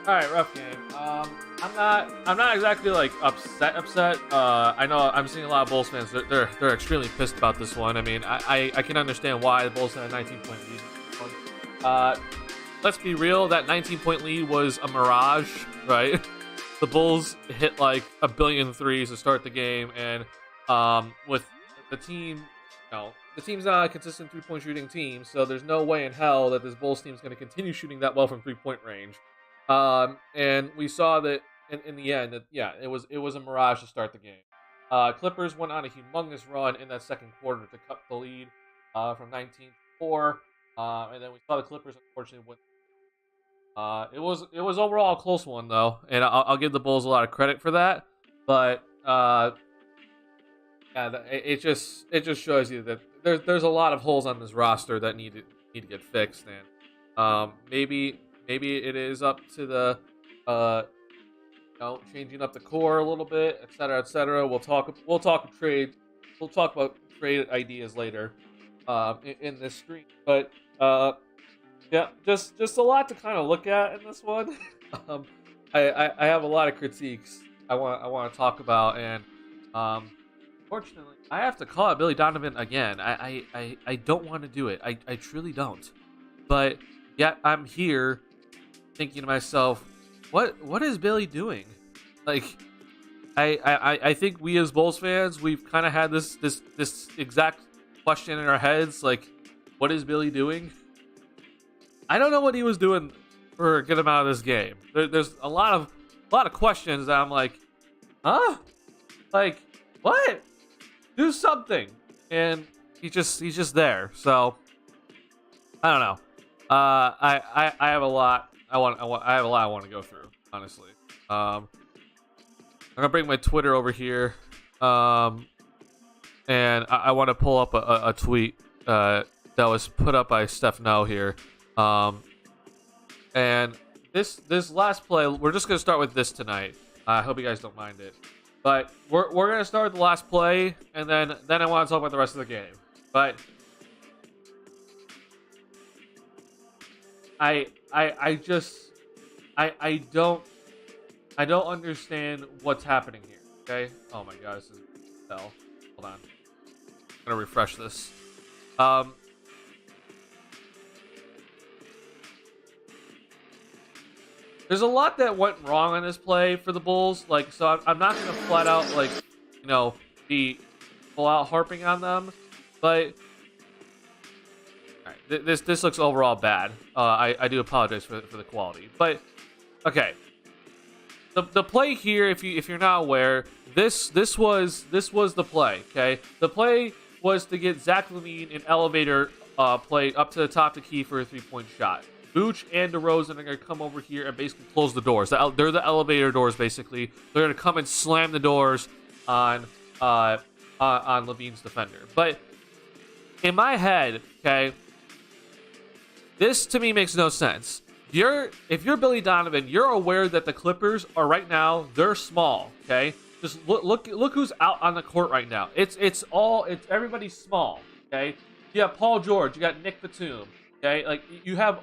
All right, rough game. I'm not exactly like upset. I know I'm seeing a lot of Bulls fans. They're extremely pissed about this one. I mean, I can understand why the Bulls had a 19-point lead in this one. Let's be real. That 19-point lead was a mirage, right? The Bulls hit like a billion threes to start the game, and with the team, the team's not a consistent three-point shooting team, so there's no way in hell that this Bulls team is going to continue shooting that well from three-point range. And we saw that in the end that it was a mirage to start the game. Clippers went on a humongous run in that second quarter to cut the lead from 19-4, and then we saw the Clippers unfortunately win. It was overall a close one though, and I'll give the Bulls a lot of credit for that. But it just shows you that there's a lot of holes on this roster that need to get fixed, and maybe it is up to the changing up the core a little bit, etc., etc. We'll talk trade. We'll talk about trade ideas later in this stream, but yeah, just a lot to kind of look at in this one. I have a lot of critiques I want to talk about, and fortunately, I have to call out Billy Donovan again. I don't want to do it. I truly don't. But yet I'm here thinking to myself, what is Billy doing? Like, I think we as Bulls fans, we've kind of had this exact question in our heads, like, what is Billy doing? I don't know what he was doing for a good amount of this game. There's a lot of questions that I'm like, huh? Like, what? Do something. And he's just there. So I don't know. I have a lot I want to go through, honestly. I'm gonna bring my Twitter over here. And I want to pull up a tweet that was put up by Steph No here. And this last play, we're just gonna start with this tonight. I hope you guys don't mind it, but we're gonna start with the last play, and then I want to talk about the rest of the game. But I don't understand what's happening here. Okay. Oh my god, this is hell. Hold on. I'm gonna refresh this. There's a lot that went wrong on this play for the Bulls. Like, so I'm not gonna flat out be full out harping on them, but all right, this looks overall bad. I do apologize for the quality, but okay. The play here, if you're not aware, this was the play. Okay, the play was to get Zach LaVine an elevator play up to the top of the key for a 3-point shot. Vooch and DeRozan are going to come over here and basically close the doors. They're the elevator doors, basically. They're going to come and slam the doors on LaVine's defender. But in my head, okay, this to me makes no sense. If you're Billy Donovan, you're aware that the Clippers are right now, they're small, okay? Just look who's out on the court right now. It's everybody's small, okay? You got Paul George, you got Nick Batum, okay? Like, you have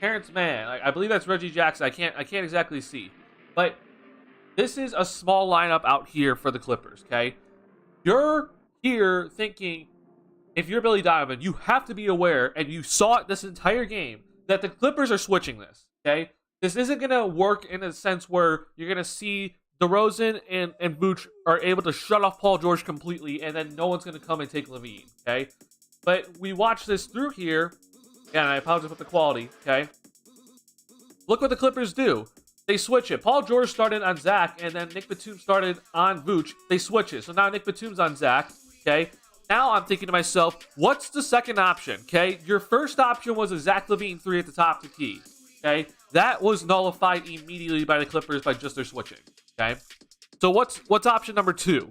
Terrence Mann. I believe that's Reggie Jackson. I can't exactly see, but this is a small lineup out here for the Clippers. Okay, you're here thinking, if you're Billy Donovan, you have to be aware, and you saw it this entire game, that the Clippers are switching this. Okay, this isn't gonna work in a sense where you're gonna see DeRozan and Vooch are able to shut off Paul George completely, and then no one's gonna come and take LaVine. Okay, but we watch this through here. And I apologize with the quality, okay? Look what the Clippers do. They switch it. Paul George started on Zach, and then Nick Batum started on Vooch. They switch it. So now Nick Batum's on Zach, okay? Now I'm thinking to myself, what's the second option, okay? Your first option was a Zach LaVine 3 at the top of the key, okay? That was nullified immediately by the Clippers by just their switching, okay? So what's option number 2?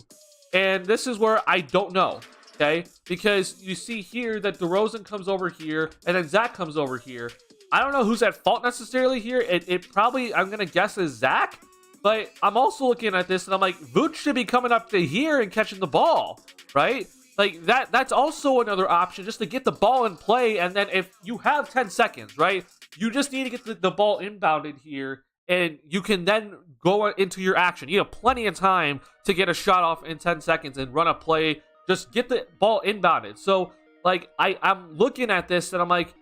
And this is where I don't know. Okay, because you see here that DeRozan comes over here, and then Zach comes over here. I don't know who's at fault necessarily here. It probably, I'm gonna guess, is Zach. But I'm also looking at this, and I'm like, Vooch should be coming up to here and catching the ball, right? Like that's also another option, just to get the ball in play. And then if you have 10 seconds, right, you just need to get the ball inbounded here and you can then go into your action. You have plenty of time to get a shot off in 10 seconds and run a play. Just get the ball inbounded. So, like, I'm looking at this and I'm like,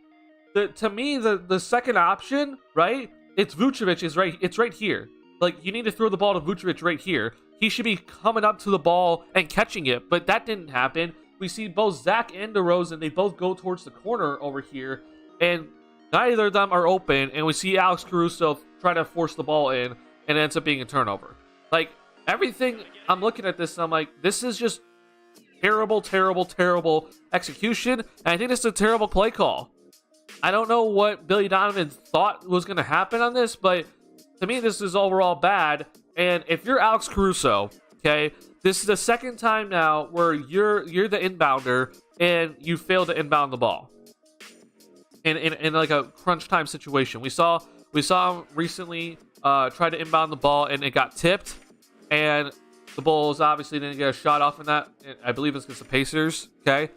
to me, the second option, right? It's Vucevic it's right here. Like, you need to throw the ball to Vucevic right here. He should be coming up to the ball and catching it, but that didn't happen. We see both Zach and DeRozan, they both go towards the corner over here, and neither of them are open, and we see Alex Caruso try to force the ball in, and it ends up being a turnover. Like, everything, I'm looking at this, and I'm like, this is just terrible, terrible, terrible execution, and I think this is a terrible play call. I don't know what Billy Donovan thought was going to happen on this, but to me, this is overall bad. And if you're Alex Caruso, okay, this is the second time now where you're the inbounder and you fail to inbound the ball in like a crunch time situation. We saw him recently try to inbound the ball and it got tipped, and the Bulls obviously didn't get a shot off in that. I believe it's against the Pacers, okay?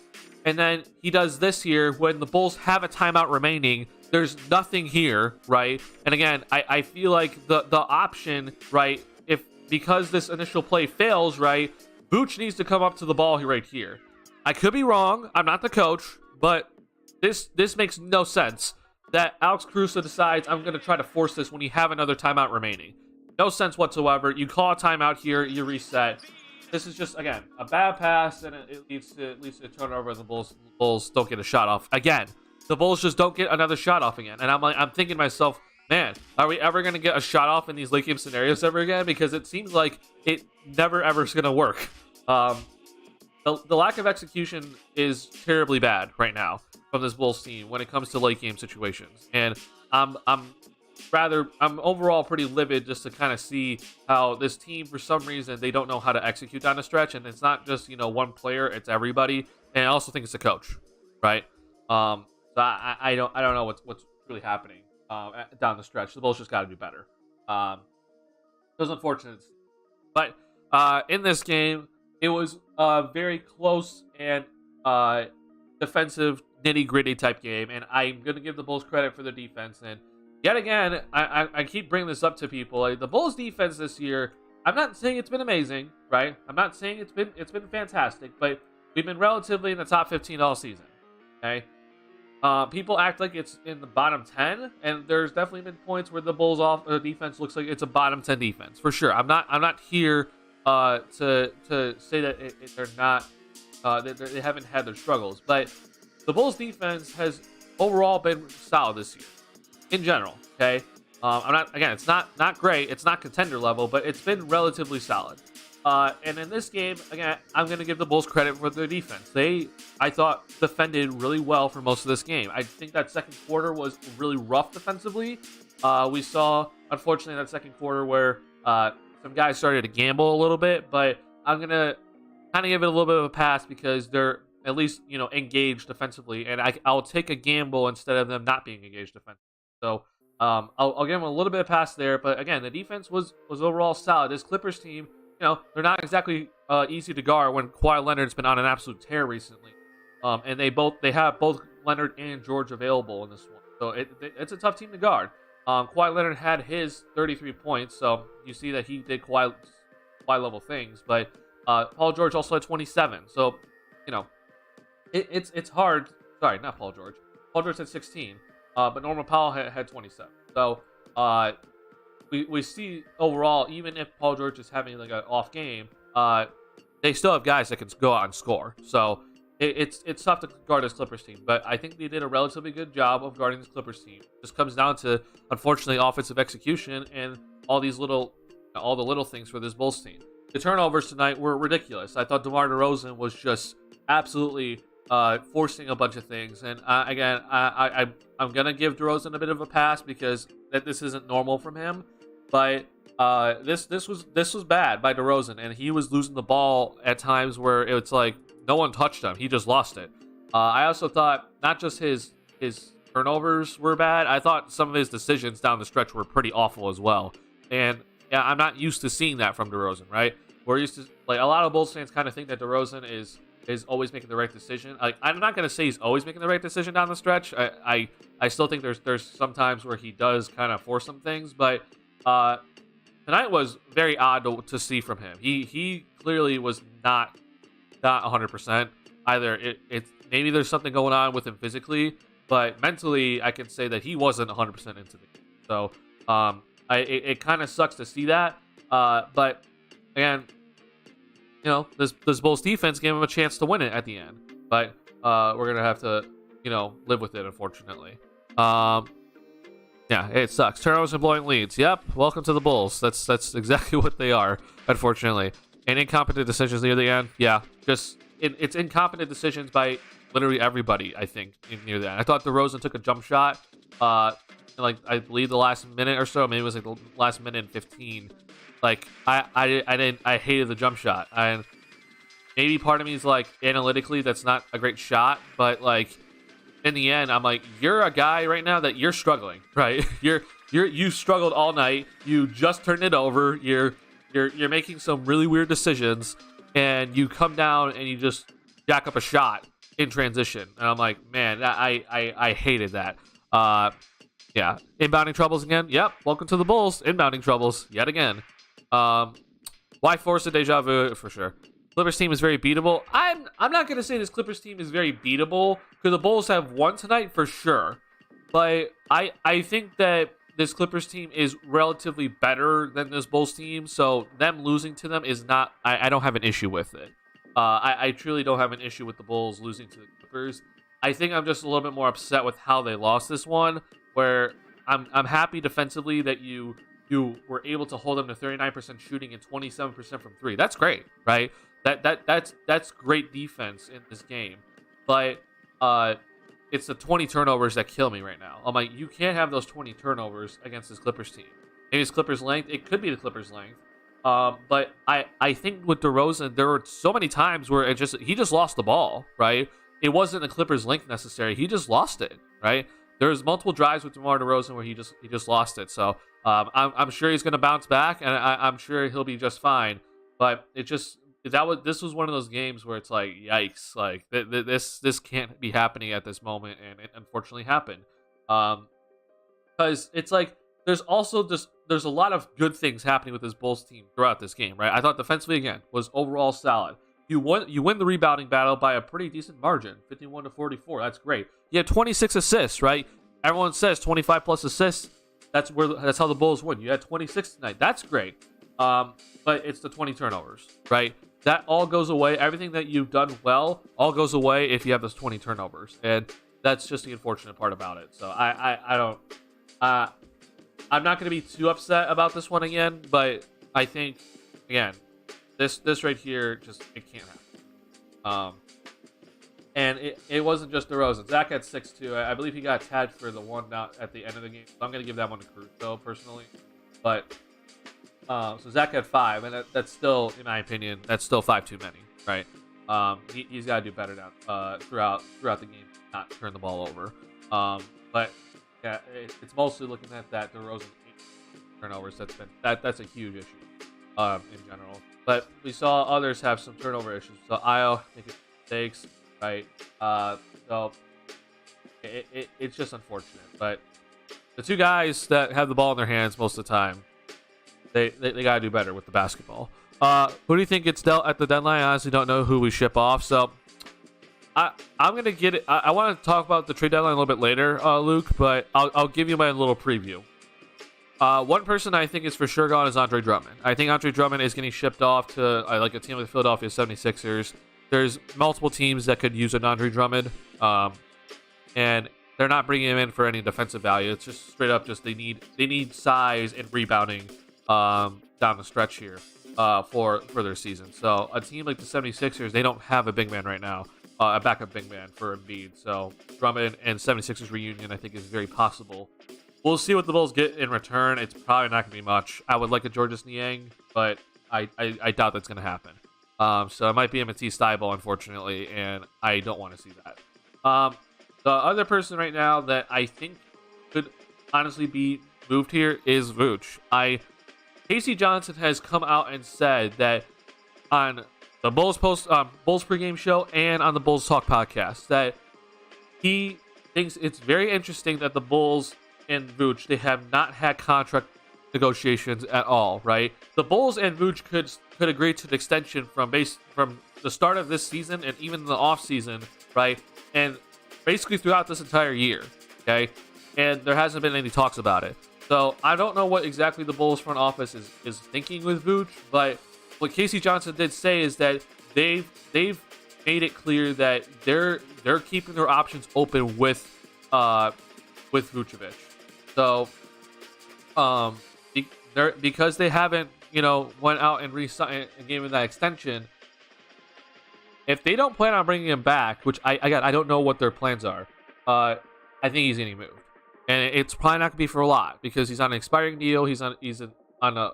And then he does this here when the Bulls have a timeout remaining. There's nothing here, right? And again, I feel like the option, right, because this initial play fails, right, Vooch needs to come up to the ball right here. I could be wrong. I'm not the coach, but this makes no sense that Alex Caruso decides I'm going to try to force this when you have another timeout remaining. No sense whatsoever. You call a timeout here, you reset. This is just, again, a bad pass, and it leads to a turnover, and the Bulls don't get a shot off. Again, the Bulls just don't get another shot off again. And I'm thinking to myself, man, are we ever going to get a shot off in these late game scenarios ever again? Because it seems like it never, ever is going to work. The lack of execution is terribly bad right now from this Bulls team when it comes to late game situations. And I'm overall pretty livid just to kind of see how this team, for some reason, they don't know how to execute down the stretch. And it's not just, one player, it's everybody. And I also think it's the coach, right? So I don't know what's really happening down the stretch. The Bulls just got to do better. It was unfortunate. But in this game, it was a very close and defensive, nitty-gritty type game. And I'm going to give the Bulls credit for their defense. And yet again, I keep bringing this up to people. Like, the Bulls defense this year, I'm not saying it's been amazing, right? I'm not saying it's been fantastic, but we've been relatively in the top 15 all season. Okay? People act like it's in the bottom 10, and there's definitely been points where the Bulls defense looks like it's a bottom 10 defense for sure. I'm not here to say that they're not they haven't had their struggles, but the Bulls defense has overall been solid this year in general. Okay, it's not great, it's not contender level, but it's been relatively solid. And in this game, again, I'm going to give the Bulls credit for their defense. I thought, defended really well for most of this game. I think that second quarter was really rough defensively. We saw, unfortunately, that second quarter where some guys started to gamble a little bit, but I'm going to kind of give it a little bit of a pass because they're at least, engaged defensively, and I'll take a gamble instead of them not being engaged defensively. So I'll give them a little bit of pass there, but again, the defense was overall solid. This Clippers team, they're not exactly easy to guard when Kawhi Leonard's been on an absolute tear recently. And they have both Leonard and George available in this one. So it's a tough team to guard. Kawhi Leonard had his 33 points, so you see that he did Kawhi level things. But Paul George also had 27. So, it's hard. Sorry, not Paul George. Paul George had 16, but Norman Powell had 27. So, we see overall, even if Paul George is having like an off game, they still have guys that can go out and score. So it's tough to guard this Clippers team, but I think they did a relatively good job of guarding this Clippers team. It just comes down to, unfortunately, offensive execution and all the little things for this Bulls team. The turnovers tonight were ridiculous. I thought DeMar DeRozan was just absolutely forcing a bunch of things, and again, I'm gonna give DeRozan a bit of a pass because this isn't normal from him. But this was bad by DeRozan, and he was losing the ball at times where it's like no one touched him. He just lost it. I also thought not just his turnovers were bad. I thought some of his decisions down the stretch were pretty awful as well. And yeah, I'm not used to seeing that from DeRozan, right? We're used to, like, a lot of Bulls fans kind of think that DeRozan is always making the right decision. Like, I'm not gonna say he's always making the right decision down the stretch. I still think there's some times where he does kind of force some things, but Tonight was very odd to see from him. He clearly was not 100%. Either it's maybe there's something going on with him physically, but mentally I can say that he wasn't 100% into the game. So it kind of sucks to see that. But again, this Bulls defense gave him a chance to win it at the end. But we're gonna have to live with it, unfortunately. Yeah, it sucks. Turnovers and blowing leads. Yep. Welcome to the Bulls. That's exactly what they are, unfortunately. And incompetent decisions near the end. Yeah, just it's incompetent decisions by literally everybody. I think near the end. I thought DeRozan took a jump shot. Like I believe the last minute or so. Maybe it was like the last minute and 15. Like I hated the jump shot. And maybe part of me is like analytically that's not a great shot, but like. In the end, I'm like, you're a guy right now that you're struggling, right? You struggled all night. You just turned it over. You're making some really weird decisions, and you come down and you just jack up a shot in transition. And I'm like, man, I hated that. Yeah, inbounding troubles again. Yep, welcome to the Bulls. Inbounding troubles yet again. Why force a deja vu for sure? Clippers team is very beatable. I'm not gonna say this Clippers team is very beatable because the Bulls have won tonight for sure, but I think that this Clippers team is relatively better than this Bulls team. So them losing to them is not. I don't have an issue with it. I truly don't have an issue with the Bulls losing to the Clippers. I think I'm just a little bit more upset with how they lost this one. Where I'm happy defensively that you were able to hold them to 39% shooting and 27% from three. That's great, right? That's great defense in this game, but it's the 20 turnovers that kill me right now. I'm like, you can't have those 20 turnovers against this Clippers team. Maybe it's Clippers length. It could be the Clippers length, but I think with DeRozan, there were so many times where he just lost the ball, right? It wasn't the Clippers length necessary. He just lost it, right? There's multiple drives with DeMar DeRozan where he just lost it. So I'm sure he's going to bounce back, and I'm sure he'll be just fine. But this was one of those games where it's like, yikes, like this can't be happening at this moment, and it unfortunately happened. Because it's like there's a lot of good things happening with this Bulls team throughout this game, right? I thought defensively again was overall solid. You win the rebounding battle by a pretty decent margin, 51-44. That's great. You had 26 assists, right? Everyone says 25 plus assists. That's how the Bulls win. You had 26 tonight. That's great. But it's the 20 turnovers, right? That all goes away. Everything that you've done well all goes away if you have those 20 turnovers, and that's just the unfortunate part about it. So I don't. I'm not going to be too upset about this one again, but I think again. This right here, it can't happen. And it wasn't just DeRozan. Zach had 6-2. I believe he got tagged for the one out at the end of the game. So I'm going to give that one to Caruso, personally. But, so Zach had 5, and that's still, in my opinion, that's still 5 too many, right? He's got to do better now throughout the game, not turn the ball over. But, yeah, it's mostly looking at that DeRozan 8 turnovers. That's a huge issue in general. But we saw others have some turnover issues. So Io making mistakes, right? So it's just unfortunate. But the two guys that have the ball in their hands most of the time, they gotta do better with the basketball. Who do you think gets dealt at the deadline? I honestly don't know who we ship off. So I'm gonna get it. I want to talk about the trade deadline a little bit later, Luke. But I'll give you my little preview. One person I think is for sure gone is Andre Drummond. I think Andre Drummond is getting shipped off to like a team like the Philadelphia 76ers. There's multiple teams that could use an Andre Drummond, and they're not bringing him in for any defensive value. It's just straight up they need size and rebounding down the stretch here for their season. So a team like the 76ers, they don't have a big man right now, a backup big man for Embiid. So Drummond and 76ers reunion I think is very possible. We'll see what the Bulls get in return. It's probably not going to be much. I would like a Georges Niang, but I doubt that's going to happen. So it might be a Matisse Thybulle, unfortunately, and I don't want to see that. The other person right now that I think could honestly be moved here is Vooch. Casey Johnson has come out and said that on the Bulls pregame show and on the Bulls Talk podcast that he thinks it's very interesting that the Bulls and Vooch, they have not had contract negotiations at all, right? The Bulls and Vooch could agree to an extension from the start of this season and even the off season, right? And basically throughout this entire year, okay? And there hasn't been any talks about it. So I don't know what exactly the Bulls front office is thinking with Vooch, but what Casey Johnson did say is that they've made it clear that they're keeping their options open with Vucevic. So because they haven't went out and re-signed and gave him that extension, if they don't plan on bringing him back, which I don't know what their plans are, I think he's getting moved, and it's probably not gonna be for a lot because he's on an expiring deal. He's on a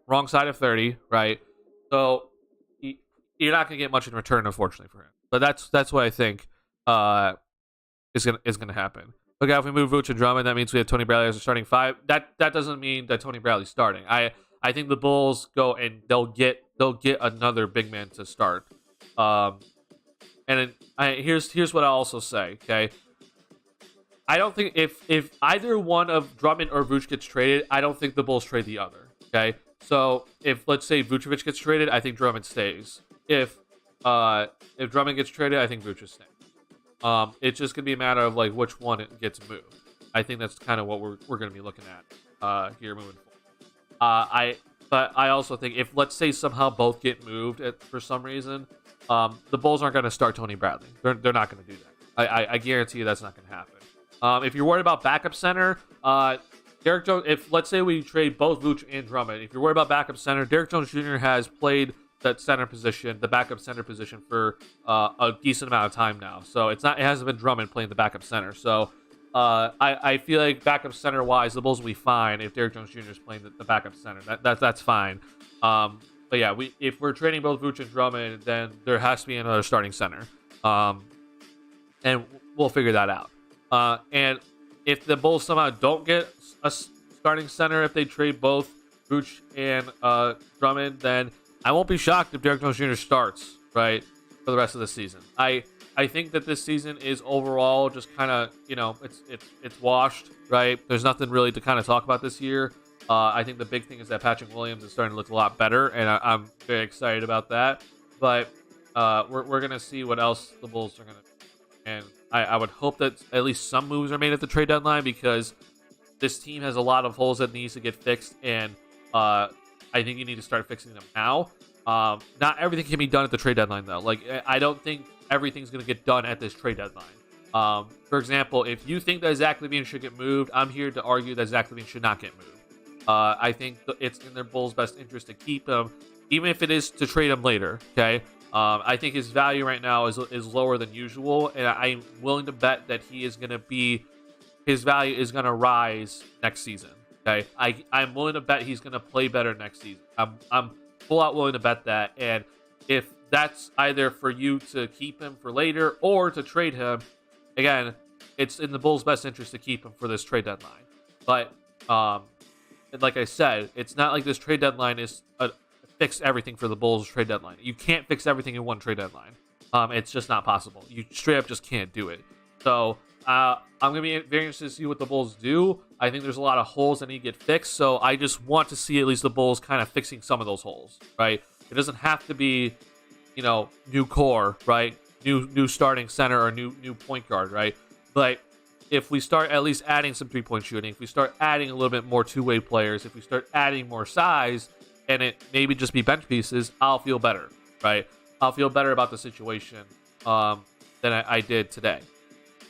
wrong side of 30, right? So you're not gonna get much in return, unfortunately, for him. But that's what I think is gonna happen. Okay, if we move Vooch and Drummond, that means we have Tony Bradley as a starting 5. That doesn't mean that Tony Bradley's starting. I think the Bulls go and they'll get another big man to start. Here's what I also say. Okay, I don't think if either one of Drummond or Vooch gets traded, I don't think the Bulls trade the other. Okay, so if let's say Vucevic gets traded, I think Drummond stays. If Drummond gets traded, I think Vooch is staying. It's just gonna be a matter of like which one it gets moved. I think that's kind of what we're gonna be looking at here moving forward. But I also think if let's say somehow both get moved for some reason, the Bulls aren't gonna start Tony Bradley. They're not gonna do that. I guarantee you that's not gonna happen. If you're worried about backup center, Derrick Jones. If let's say we trade both Vooch and Drummond, if you're worried about backup center, Derrick Jones Jr. has played that center position, the backup center position, for a decent amount of time now. So it hasn't been Drummond playing the backup center. So I feel like backup center wise, the Bulls will be fine if Derrick Jones Jr. is playing the backup center. That's fine. But yeah, if we're trading both Vooch and Drummond, then there has to be another starting center, and we'll figure that out. And if the Bulls somehow don't get a starting center, if they trade both Vooch and Drummond, then I won't be shocked if Derrick Jones Jr. starts, right, for the rest of the season. I think that this season is overall just kind of, it's washed, right? There's nothing really to kind of talk about this year. I think the big thing is that Patrick Williams is starting to look a lot better, and I'm very excited about that. But we're going to see what else the Bulls are going to do. And I would hope that at least some moves are made at the trade deadline because this team has a lot of holes that needs to get fixed, and I think you need to start fixing them now. Not everything can be done at the trade deadline, though. Like, I don't think everything's going to get done at this trade deadline. For example, if you think that Zach LaVine should get moved, I'm here to argue that Zach LaVine should not get moved. I think it's in their Bulls' best interest to keep him, even if it is to trade him later, okay? I think his value right now is lower than usual, and I'm willing to bet that his value is going to rise next season. Okay, I'm willing to bet he's going to play better next season. I'm full out willing to bet that. And if that's either for you to keep him for later or to trade him, again, it's in the Bulls' best interest to keep him for this trade deadline. But like I said, it's not like this trade deadline is fix everything for the Bulls' trade deadline. You can't fix everything in one trade deadline. It's just not possible. You straight up just can't do it. So I'm going to be very interested to see what the Bulls do. I think there's a lot of holes that need to get fixed, so I just want to see at least the Bulls kind of fixing some of those holes, right? It doesn't have to be, new core, right? New starting center or new point guard, right? But if we start at least adding some three-point shooting, if we start adding a little bit more two-way players, if we start adding more size, and it maybe just be bench pieces, I'll feel better, right? I'll feel better about the situation than I did today.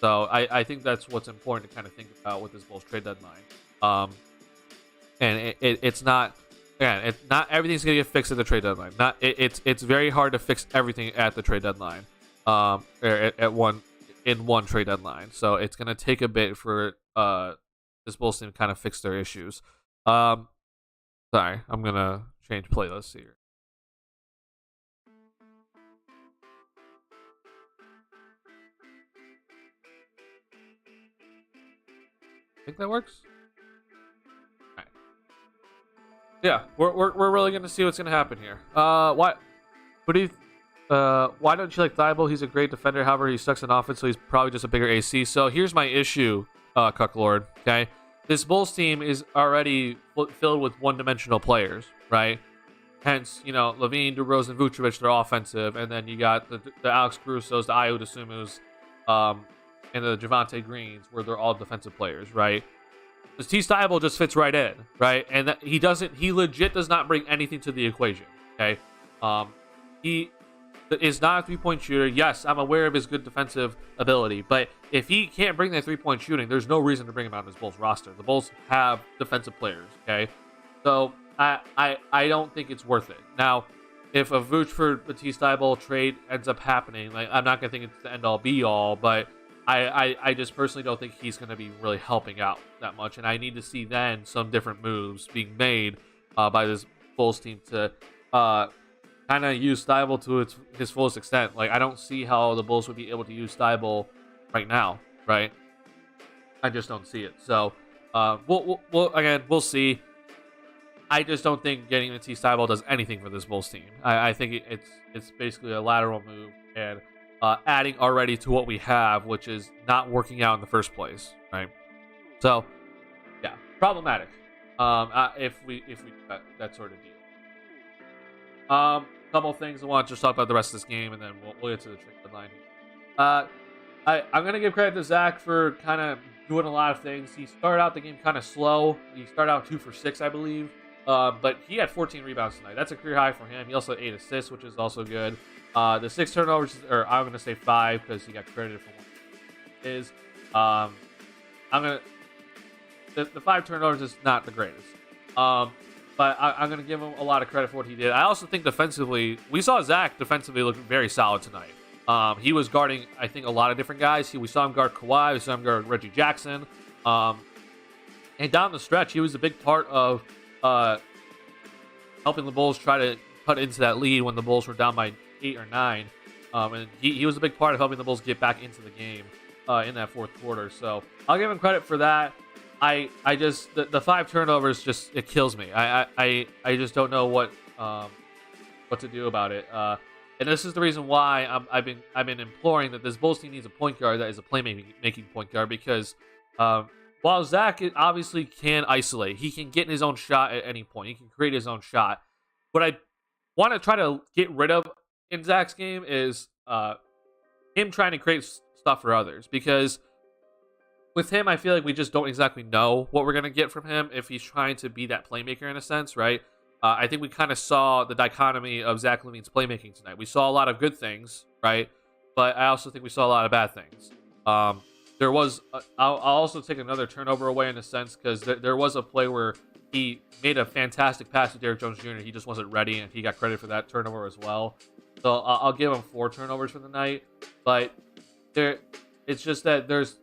So I think that's what's important to kind of think about with this Bulls trade deadline. And it's not, again, not everything's gonna get fixed at the trade deadline. It's very hard to fix everything at the trade deadline, or in one trade deadline. So it's gonna take a bit for this Bulls team to kind of fix their issues. Sorry, I'm gonna change playlists here. Think that works? All right. Yeah, we're really gonna see what's gonna happen here. Why don't you like Thibault? He's a great defender. However, he sucks in offense, so he's probably just a bigger AC. So here's my issue, Cucklord. Okay, this Bulls team is already filled with one-dimensional players, right? Hence, Levine, DeRozan, Vucevic, they're offensive, and then you got the Alex Caruso's, the Ayo Dosunmu's, and the Javonte Greens, where they're all defensive players, right? This T. Stuyvesant just fits right in, right? And he legit does not bring anything to the equation, okay? He is not a three-point shooter. Yes, I'm aware of his good defensive ability, but if he can't bring that three-point shooting, there's no reason to bring him on this Bulls roster. The Bulls have defensive players, okay? So I don't think it's worth it. Now, if a Vooch for Matisse Thybulle trade ends up happening, like, I'm not gonna think it's the end-all be-all, but I just personally don't think he's going to be really helping out that much. And I need to see then some different moves being made by this Bulls team to kind of use Thybulle to his fullest extent. Like, I don't see how the Bulls would be able to use Thybulle right now, right? I just don't see it. So, we'll see. I just don't think getting Matisse Thybulle does anything for this Bulls team. I think it's basically a lateral move and adding already to what we have, which is not working out in the first place, right? So, yeah, problematic. If we that sort of deal. Couple of things I want to just talk about the rest of this game, and then we'll get to the trade deadline. I'm gonna give credit to Zach for kind of doing a lot of things. He started out the game kind of slow. He started out 2 for 6, I believe. But he had 14 rebounds tonight. That's a career high for him. He also had 8 assists, which is also good. The 6 turnovers, or I'm gonna say 5 because he got credited for one. The 5 turnovers is not the greatest. But I'm gonna give him a lot of credit for what he did. I also think defensively, we saw Zach defensively look very solid tonight. He was guarding, I think, a lot of different guys. We saw him guard Kawhi. We saw him guard Reggie Jackson. And down the stretch, he was a big part of helping the Bulls try to cut into that lead when the Bulls were down by 8 or 9. And he was a big part of helping the Bulls get back into the game in that fourth quarter. So I'll give him credit for that. I just the 5 turnovers just it kills me. I just don't know what to do about it. And this is the reason why I've been imploring that this Bulls team needs a point guard that is a playmaking point guard, because while Zach obviously can isolate, he can get in his own shot at any point. He can create his own shot. What I want to try to get rid of in Zach's game is him trying to create stuff for others, because with him, I feel like we just don't exactly know what we're going to get from him if he's trying to be that playmaker in a sense, right? I think we kind of saw the dichotomy of Zach LaVine's playmaking tonight. We saw a lot of good things, right? But I also think we saw a lot of bad things. There was, I'll also take another turnover away in a sense, because there was a play where he made a fantastic pass to Derrick Jones Jr. He just wasn't ready, and he got credit for that turnover as well. So I'll give him 4 turnovers for the night. But it's just that there's,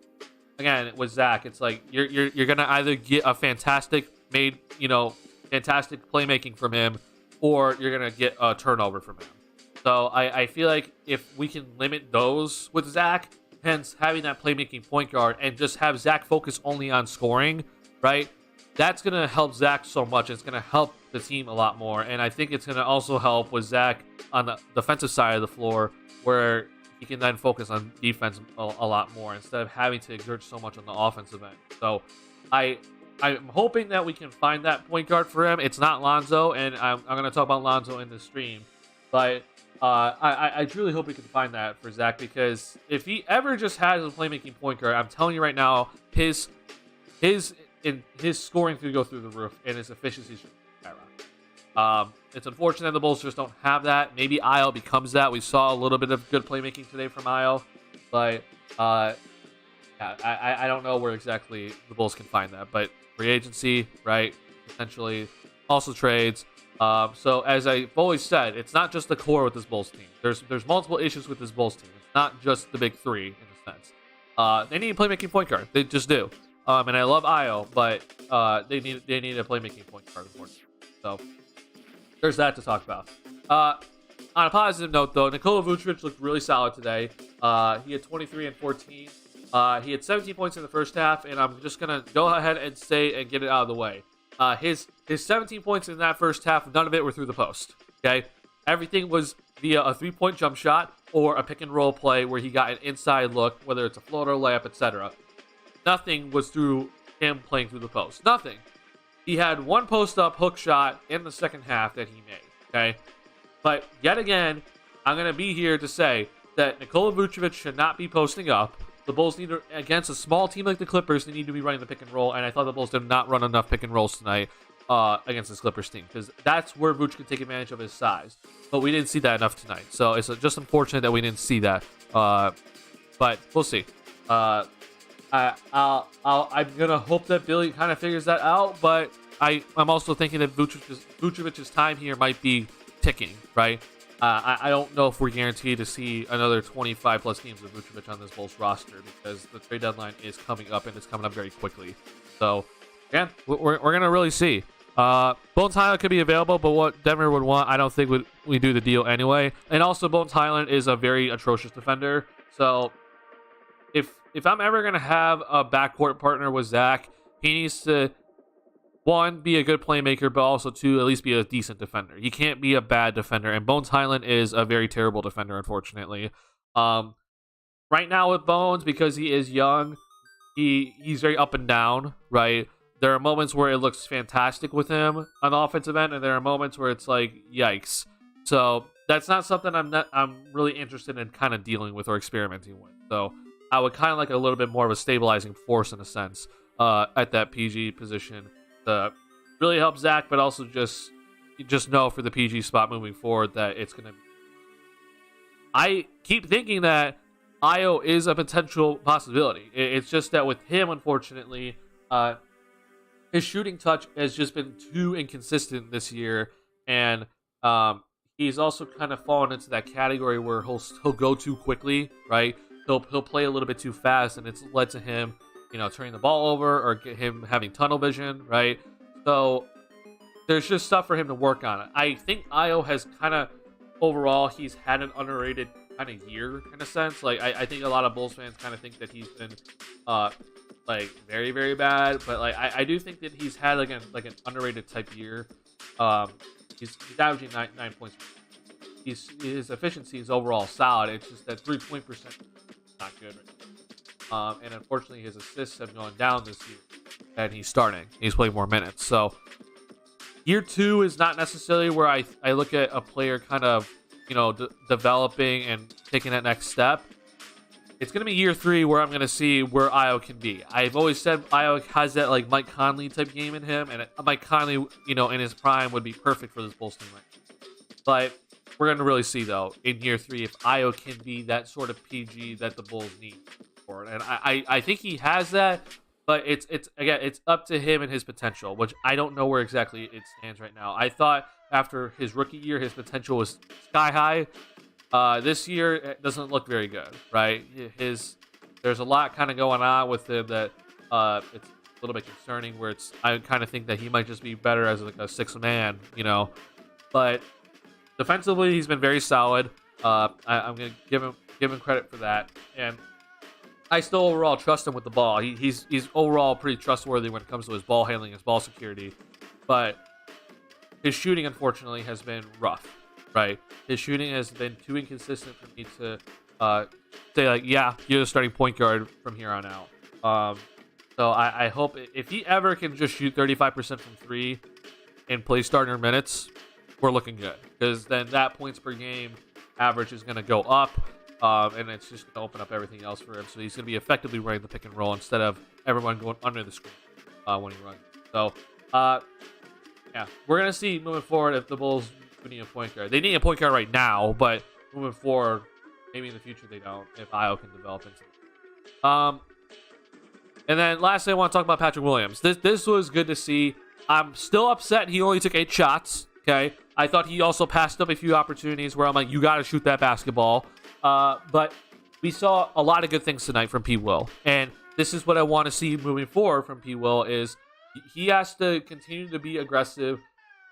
again, with Zach, it's like you're gonna either get a fantastic playmaking from him, or you're gonna get a turnover from him. So I feel like if we can limit those with Zach, hence having that playmaking point guard, and just have Zach focus only on scoring, right? That's gonna help Zach so much. It's gonna help the team a lot more, and I think it's gonna also help with Zach on the defensive side of the floor, where he can then focus on defense a lot more instead of having to exert so much on the offensive end. So I'm hoping that we can find that point guard for him. It's not Lonzo, and I'm going to talk about Lonzo in this stream. But I truly hope we can find that for Zach, because if he ever just has a playmaking point guard, I'm telling you right now, his scoring could go through the roof, and his efficiency should skyrocket. It's unfortunate that the Bulls just don't have that. Maybe Ayo becomes that. We saw a little bit of good playmaking today from Ayo, but I don't know where exactly the Bulls can find that. But free agency, right? Potentially, also trades. So as I've always said, it's not just the core with this Bulls team. There's multiple issues with this Bulls team. It's not just the big 3 in a sense. They need a playmaking point guard. They just do. And I love Ayo, but they need a playmaking point guard, unfortunately. So there's that to talk about. On a positive note, though, Nikola Vucevic looked really solid today. He had 23 and 14. He had 17 points in the first half, and I'm just going to go ahead and say and get it out of the way. His 17 points in that first half, none of it were through the post. Okay, everything was via a 3-point jump shot or a pick and roll play where he got an inside look, whether it's a floater, layup, etc. Nothing was through him playing through the post. Nothing. He had one post-up hook shot in the second half that he made, okay? But yet again, I'm going to be here to say that Nikola Vucevic should not be posting up. The Bulls need to, against a small team like the Clippers, they need to be running the pick and roll, and I thought the Bulls did not run enough pick and rolls tonight against this Clippers team, because that's where Vuce can take advantage of his size. But we didn't see that enough tonight, so it's just unfortunate that we didn't see that. But we'll see. I'm gonna hope that Billy kind of figures that out, but I'm also thinking that Vucevic's time here might be ticking, right? I don't know if we're guaranteed to see another 25 plus games of Vucevic on this Bulls roster, because the trade deadline is coming up, and it's coming up very quickly. So again, we're gonna really see. Bones Highland could be available, but what Denver would want, I don't think we do the deal anyway. And also, Bones Highland is a very atrocious defender. So if I'm ever gonna have a backcourt partner with Zach, he needs to, one, be a good playmaker, but also two, at least be a decent defender. He can't be a bad defender, and Bones Highland is a very terrible defender, unfortunately. Right now with Bones, because he is young, he's very up and down, right? There are moments where it looks fantastic with him on the offensive end, and there are moments where it's like, yikes. So that's not something I'm really interested in kind of dealing with or experimenting with. So I would kind of like a little bit more of a stabilizing force in a sense at that PG position to really help Zach, but also just know for the PG spot moving forward that it's going to be. I keep thinking that Io is a potential possibility. It's just that with him, unfortunately, his shooting touch has just been too inconsistent this year, and he's also kind of fallen into that category where he'll go too quickly, right? He'll play a little bit too fast, and it's led to him, turning the ball over or get him having tunnel vision, right? So there's just stuff for him to work on. I think Io has kind of overall he's had an underrated kind of year in a sense. Like I think a lot of Bulls fans kind of think that he's been like very, very bad, but like I do think that he's had like an underrated type year. He's averaging 9 points. His efficiency is overall solid. It's just that 3-point percent is not good right now. And unfortunately his assists have gone down this year, and he's starting. He's playing more minutes. So year 2 is not necessarily where I look at a player kind of developing and taking that next step. It's going to be year 3 where I'm going to see where Io can be. I've always said Io has that like Mike Conley type game in him, and Mike Conley, in his prime would be perfect for this Bulls team right now. But we're going to really see, though, in year 3 if Io can be that sort of PG that the Bulls need for it. And I think he has that, but it's up to him and his potential, which I don't know where exactly it stands right now. I thought after his rookie year, his potential was sky high. This year, it doesn't look very good, right? There's a lot kind of going on with him that it's a little bit concerning, where I kind of think that he might just be better as like a sixth man, But defensively, he's been very solid. I'm going to give him credit for that. And I still overall trust him with the ball. He's overall pretty trustworthy when it comes to his ball handling, his ball security. But his shooting, unfortunately, has been rough. Right, his shooting has been too inconsistent for me to say like, yeah, you're the starting point guard from here on out. So I hope if he ever can just shoot 35% from 3 and play starter minutes, we're looking good, because then that points per game average is going to go up, and it's just going to open up everything else for him. So he's going to be effectively running the pick and roll instead of everyone going under the screen when he runs. So yeah, we're going to see moving forward if the Bulls need a point guard. They need a point guard right now, but moving forward, maybe in the future they don't, if Io can develop into it. And then lastly, I want to talk about Patrick Williams. This was good to see. I'm still upset he only took 8 shots. Okay, I thought he also passed up a few opportunities where I'm like, you got to shoot that basketball. But we saw a lot of good things tonight from P. Will, and this is what I want to see moving forward from P. Will is he has to continue to be aggressive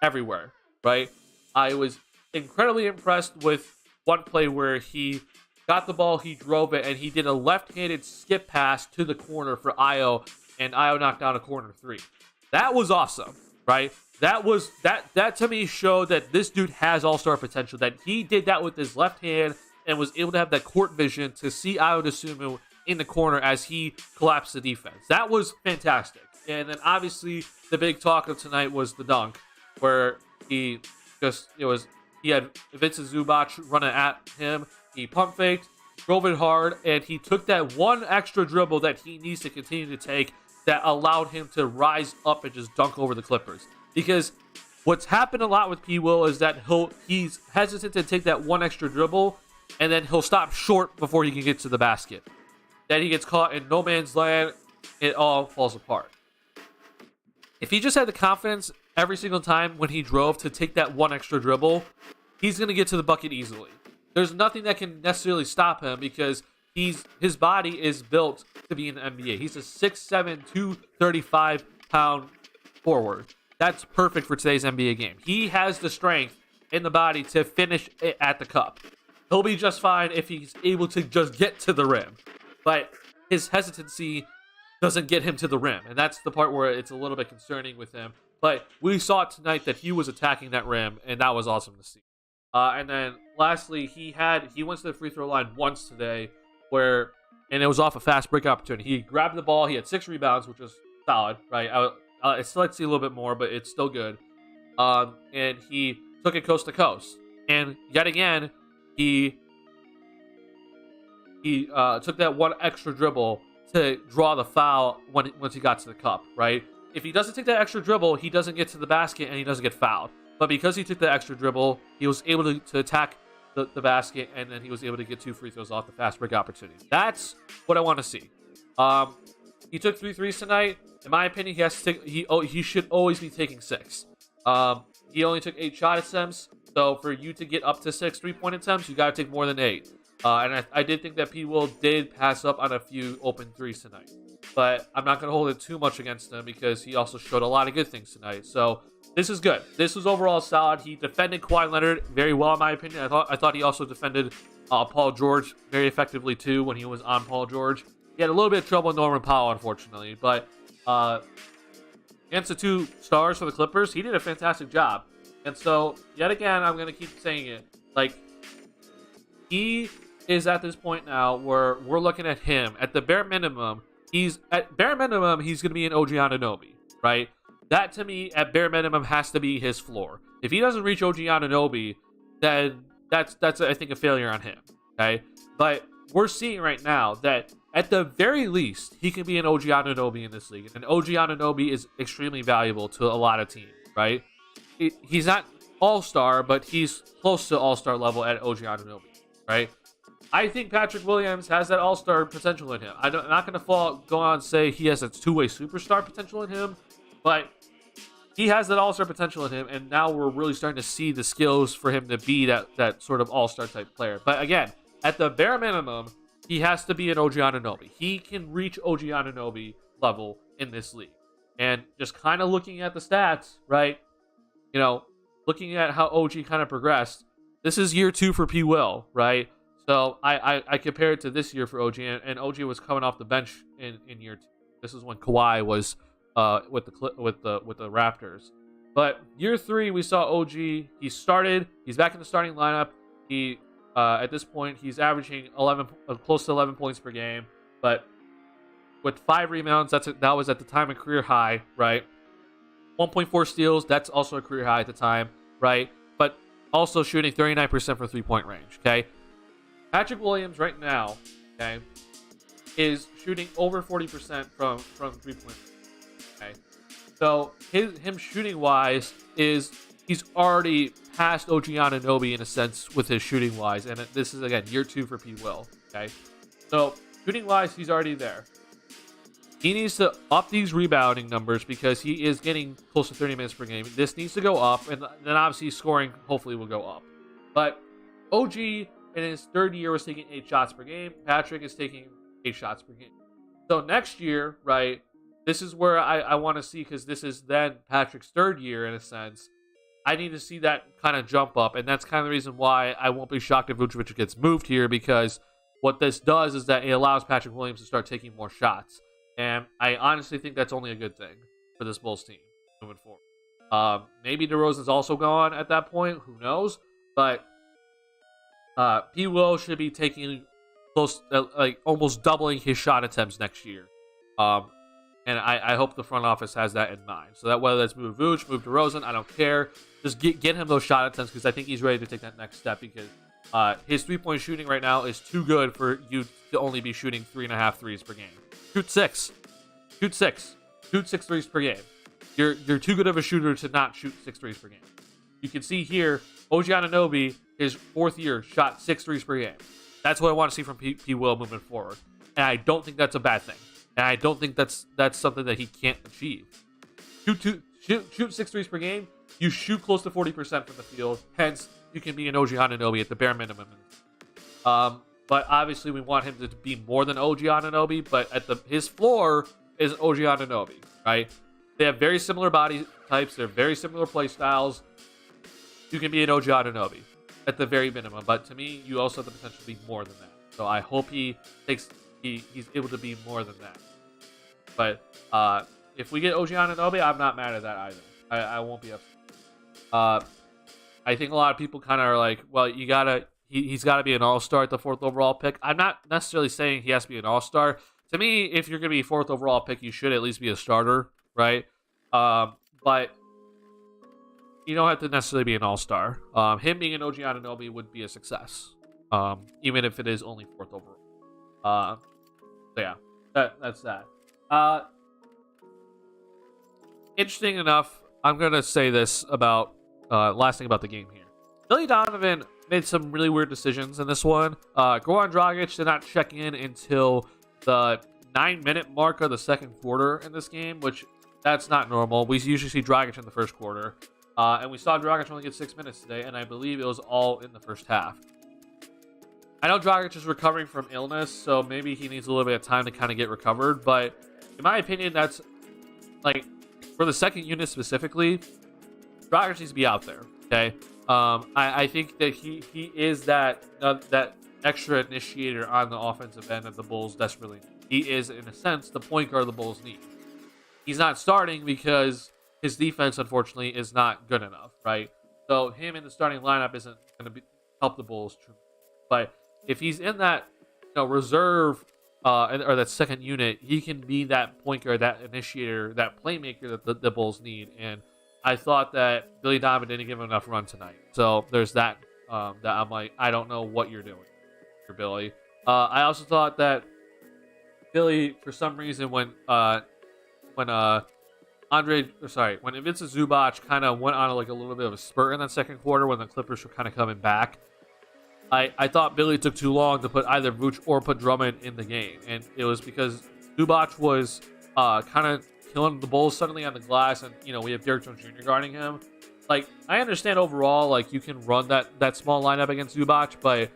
everywhere, right? I was incredibly impressed with one play where he got the ball, he drove it, and he did a left-handed skip pass to the corner for Io, and Io knocked down a corner 3. That was awesome, right? That to me showed that this dude has all-star potential, that he did that with his left hand and was able to have that court vision to see Io DeSumo in the corner as he collapsed the defense. That was fantastic. And then obviously the big talk of tonight was the dunk, where he he had Vincent Zubac running at him. He pump faked, drove it hard, and he took that one extra dribble that he needs to continue to take that allowed him to rise up and just dunk over the Clippers. Because what's happened a lot with P. Will is that he's hesitant to take that one extra dribble, and then he'll stop short before he can get to the basket. Then he gets caught in no man's land. It all falls apart. If he just had the confidence every single time when he drove to take that one extra dribble, he's going to get to the bucket easily. There's nothing that can necessarily stop him because his body is built to be in the NBA. He's a 6'7", 235-pound forward. That's perfect for today's NBA game. He has the strength in the body to finish it at the cup. He'll be just fine if he's able to just get to the rim. But his hesitancy doesn't get him to the rim, and that's the part where it's a little bit concerning with him. But we saw tonight that he was attacking that rim, and that was awesome to see. And then lastly, he went to the free throw line once today, and it was off a fast break opportunity. He grabbed the ball. He had 6 rebounds, which was solid, right? I still like to see a little bit more, but it's still good. And he took it coast to coast, and yet again, he took that one extra dribble to draw the foul once he got to the cup, right? If he doesn't take that extra dribble, he doesn't get to the basket and he doesn't get fouled. But because he took the extra dribble, he was able to attack the basket, and then he was able to get 2 free throws off the fast break opportunity. That's what I want to see. He took 3 threes tonight. In my opinion, he has to take. He should always be taking 6. He only took 8 shot attempts. So for you to get up to 6 3-point attempts, you got to take more than 8. And I did think that P. Will did pass up on a few open threes tonight. But I'm not going to hold it too much against him because he also showed a lot of good things tonight. So this is good. This was overall solid. He defended Kawhi Leonard very well, in my opinion. I thought he also defended Paul George very effectively, too, when he was on Paul George. He had a little bit of trouble with Norman Powell, unfortunately. But against the 2 stars for the Clippers, he did a fantastic job. And so, yet again, I'm going to keep saying it. He is at this point now where we're looking at him. At the bare minimum, he's going to be an OG Anunoby, right? That, to me, at bare minimum, has to be his floor. If he doesn't reach OG Anunoby, then that's I think, a failure on him, okay? But we're seeing right now that, at the very least, he can be an OG Anunoby in this league. And OG Anunoby is extremely valuable to a lot of teams, right? He's not all-star, but he's close to all-star level at OG Anunoby, right? I think Patrick Williams has that all-star potential in him. I'm not going to go on and say he has a 2-way superstar potential in him, but he has that all-star potential in him, and now we're really starting to see the skills for him to be that sort of all-star type player. But again, at the bare minimum, he has to be an OG Anunoby. He can reach OG Anunoby level in this league. And just kind of looking at the stats, right? Looking at how OG kind of progressed, this is year 2 for P. Will, right? So I compare it to this year for OG, and OG was coming off the bench in year 2. This is when Kawhi was with the Raptors. But year 3, we saw OG. He's back in the starting lineup. He at this point he's averaging close to 11 points per game, but with 5 rebounds, that was at the time a career high, right? 1.4 steals, that's also a career high at the time, right? But also shooting 39% from 3-point range, okay? Patrick Williams right now, okay, is shooting over 40% from 3-point, okay? So him shooting wise he's already past OG Anunoby in a sense with his shooting wise, and this is again year 2 for P. Will, okay? So shooting wise, he's already there. He needs to up these rebounding numbers because he is getting close to 30 minutes per game. This needs to go up, and then obviously scoring hopefully will go up. But OG in his 3rd year was taking 8 shots per game. Patrick is taking 8 shots per game. So next year, right, this is where I want to see, because this is then Patrick's 3rd year in a sense. I need to see that kind of jump up, and that's kind of the reason why I won't be shocked if Vucevic gets moved here, because what this does is that it allows Patrick Williams to start taking more shots. And I honestly think that's only a good thing for this Bulls team moving forward. Maybe DeRozan's also gone at that point. Who knows? But P. Will should be taking almost doubling his shot attempts next year. And And I hope the front office has that in mind. So that whether that's move Vooch, move DeRozan, I don't care. Just get him those shot attempts because I think he's ready to take that next step because his 3-point shooting right now is too good for you to only be shooting 3.5 threes per game. Shoot 6. Shoot 6. Shoot 6 threes per game. You're too good of a shooter to not shoot 6 threes per game. You can see here, OG Anunoby, his 4th year, shot 6 threes per game. That's what I want to see from P. Will moving forward. And I don't think that's a bad thing. And I don't think that's something that he can't achieve. Shoot 6 threes per game. You shoot close to 40% from the field. Hence, you can be an OG Anunoby at the bare minimum. But obviously, we want him to be more than OG Anunoby. But his floor is OG Anunoby, right? They have very similar body types. They're very similar play styles. You can be an OG Anunoby at the very minimum. But to me, you also have the potential to be more than that. So I hope he's able to be more than that. But if we get OG Anunoby, I'm not mad at that either. I won't be upset. I think a lot of people kind of are like, well, he's got to be an all-star at the 4th overall pick. I'm not necessarily saying he has to be an all-star. To me, if you're going to be 4th overall pick, you should at least be a starter, right? But you don't have to necessarily be an all-star. Him being an OG Anunoby would be a success, even if it is only 4th overall. So yeah, that's that. Interesting enough, I'm going to say this about last thing about the game here. Billy Donovan made some really weird decisions in this one. Goran Dragic did not check in until the 9-minute mark of the 2nd quarter in this game, which that's not normal. We usually see Dragic in the 1st quarter. And we saw Dragic only get 6 minutes today, and I believe it was all in the 1st half. I know Dragic is recovering from illness, so maybe he needs a little bit of time to kind of get recovered. But in my opinion, that's like for the 2nd unit specifically, Dragic needs to be out there. Okay, I think that he is that extra initiator on the offensive end that the Bulls desperately need. He is, in a sense, the point guard the Bulls need. He's not starting because his defense, unfortunately, is not good enough, right? So him in the starting lineup isn't going to help the Bulls. But if he's in that reserve or that 2nd unit, he can be that point guard, that initiator, that playmaker that the Bulls need. And I thought that Billy Donovan didn't give him enough run tonight. So there's that. That I'm like, I don't know what you're doing, Billy. I also thought that Billy, for some reason, when Vincent Zubac kind of went on like a little bit of a spurt in that 2nd quarter when the Clippers were kind of coming back, I thought Billy took too long to put either Vooch or put Drummond in the game, and it was because Zubac was kind of killing the Bulls suddenly on the glass, and we have Derrick Jones Jr. guarding him. Like, I understand overall, like, you can run that small lineup against Zubac, but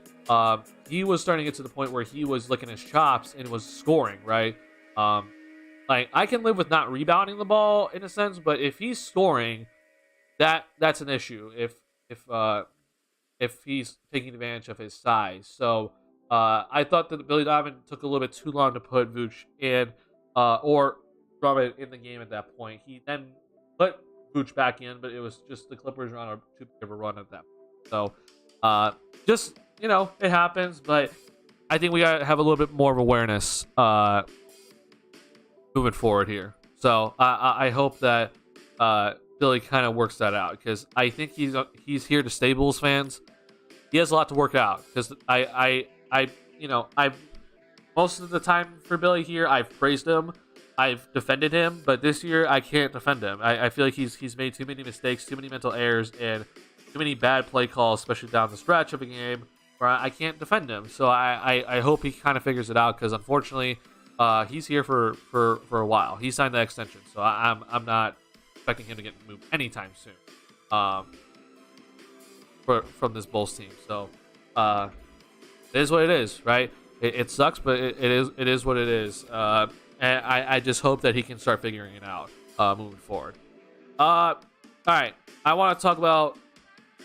he was starting to get to the point where he was licking his chops and was scoring, right? Like, I can live with not rebounding the ball in a sense, but if he's scoring, that's an issue. If he's taking advantage of his size. So I thought that Billy Donovan took a little bit too long to put Vooch in or Drummond in the game at that point. He then put Vooch back in, but it was just the Clippers were on a too big of a run at that point. So just, it happens, but I think we got to have a little bit more of awareness moving forward here. So I hope that Billy kind of works that out because I think he's here to stay, Bulls fans. He has a lot to work out because I most of the time for Billy here, I've praised him, I've defended him, but this year I can't defend him. I feel like he's made too many mistakes, too many mental errors, and too many bad play calls, especially down the stretch of a game where I can't defend him. So I hope he kind of figures it out because unfortunately he's here for a while. He signed the extension, so I'm not expecting him to get moved anytime soon from this Bulls team. So it is what it is, right? It sucks, but it is what it is. And I just hope that he can start figuring it out moving forward. All right, I want to talk about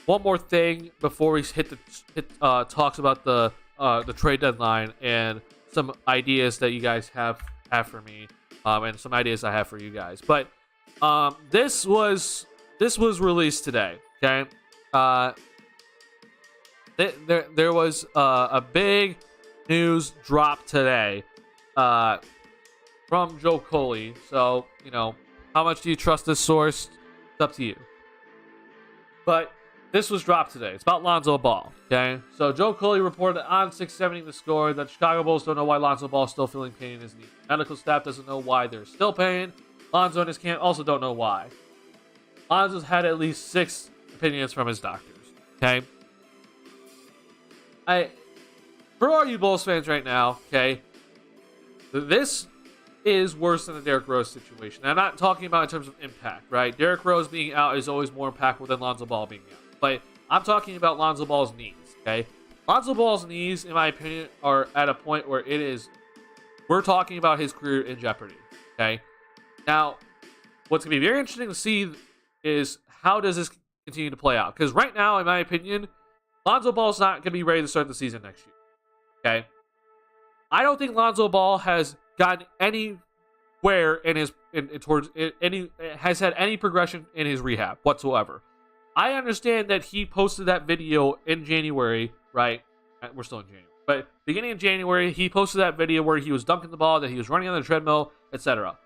one more thing before we hit talks about the trade deadline and some ideas that you guys have for me, and some ideas I have for you guys. But this was released today. Okay, there was a big news drop today. from Joe Coley. So, how much do you trust this source? It's up to you. But this was dropped today. It's about Lonzo Ball, okay? So Joe Coley reported on 670 The Score that Chicago Bulls don't know why Lonzo Ball is still feeling pain in his knee. Medical staff doesn't know why there's still pain. Lonzo and his camp also don't know why. Lonzo's had at least 6 opinions from his doctors, okay? For all you Bulls fans right now, okay, this is worse than the Derrick Rose situation. I'm not talking about in terms of impact, right? Derrick Rose being out is always more impactful than Lonzo Ball being out. But I'm talking about Lonzo Ball's knees, okay? Lonzo Ball's knees, in my opinion, are at a point where we're talking about his career in jeopardy, okay? Now, what's going to be very interesting to see is how does this continue to play out? Because right now, in my opinion, Lonzo Ball's not going to be ready to start the season next year, okay? I don't think Lonzo Ball has gotten anywhere in his has had any progression in his rehab whatsoever. I understand that he posted that video in January, right? We're still in January, but beginning of January, he posted that video where he was dunking the ball, that he was running on the treadmill, etc.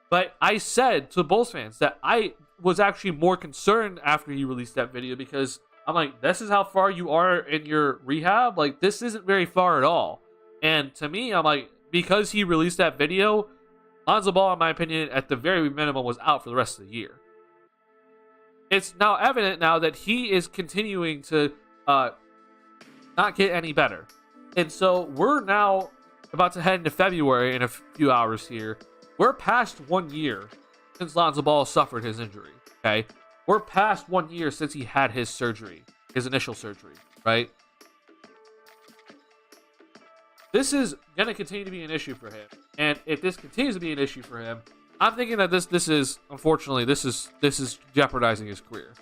But I said to Bulls fans that I was actually more concerned after he released that video because I'm like, this is how far you are in your rehab? Like, this isn't very far at all. And to me, I'm like, because he released that video, Lonzo Ball, in my opinion, at the very minimum, was out for the rest of the year. It's now evident now that he is continuing to not get any better. And so we're now about to head into February in a few hours here. We're past 1 year since Lonzo Ball suffered his injury, okay? We're past 1 year since he had his surgery, his initial surgery, right? This is going to continue to be an issue for him. And if this continues to be an issue for him, I'm thinking that this is unfortunately this is jeopardizing his career.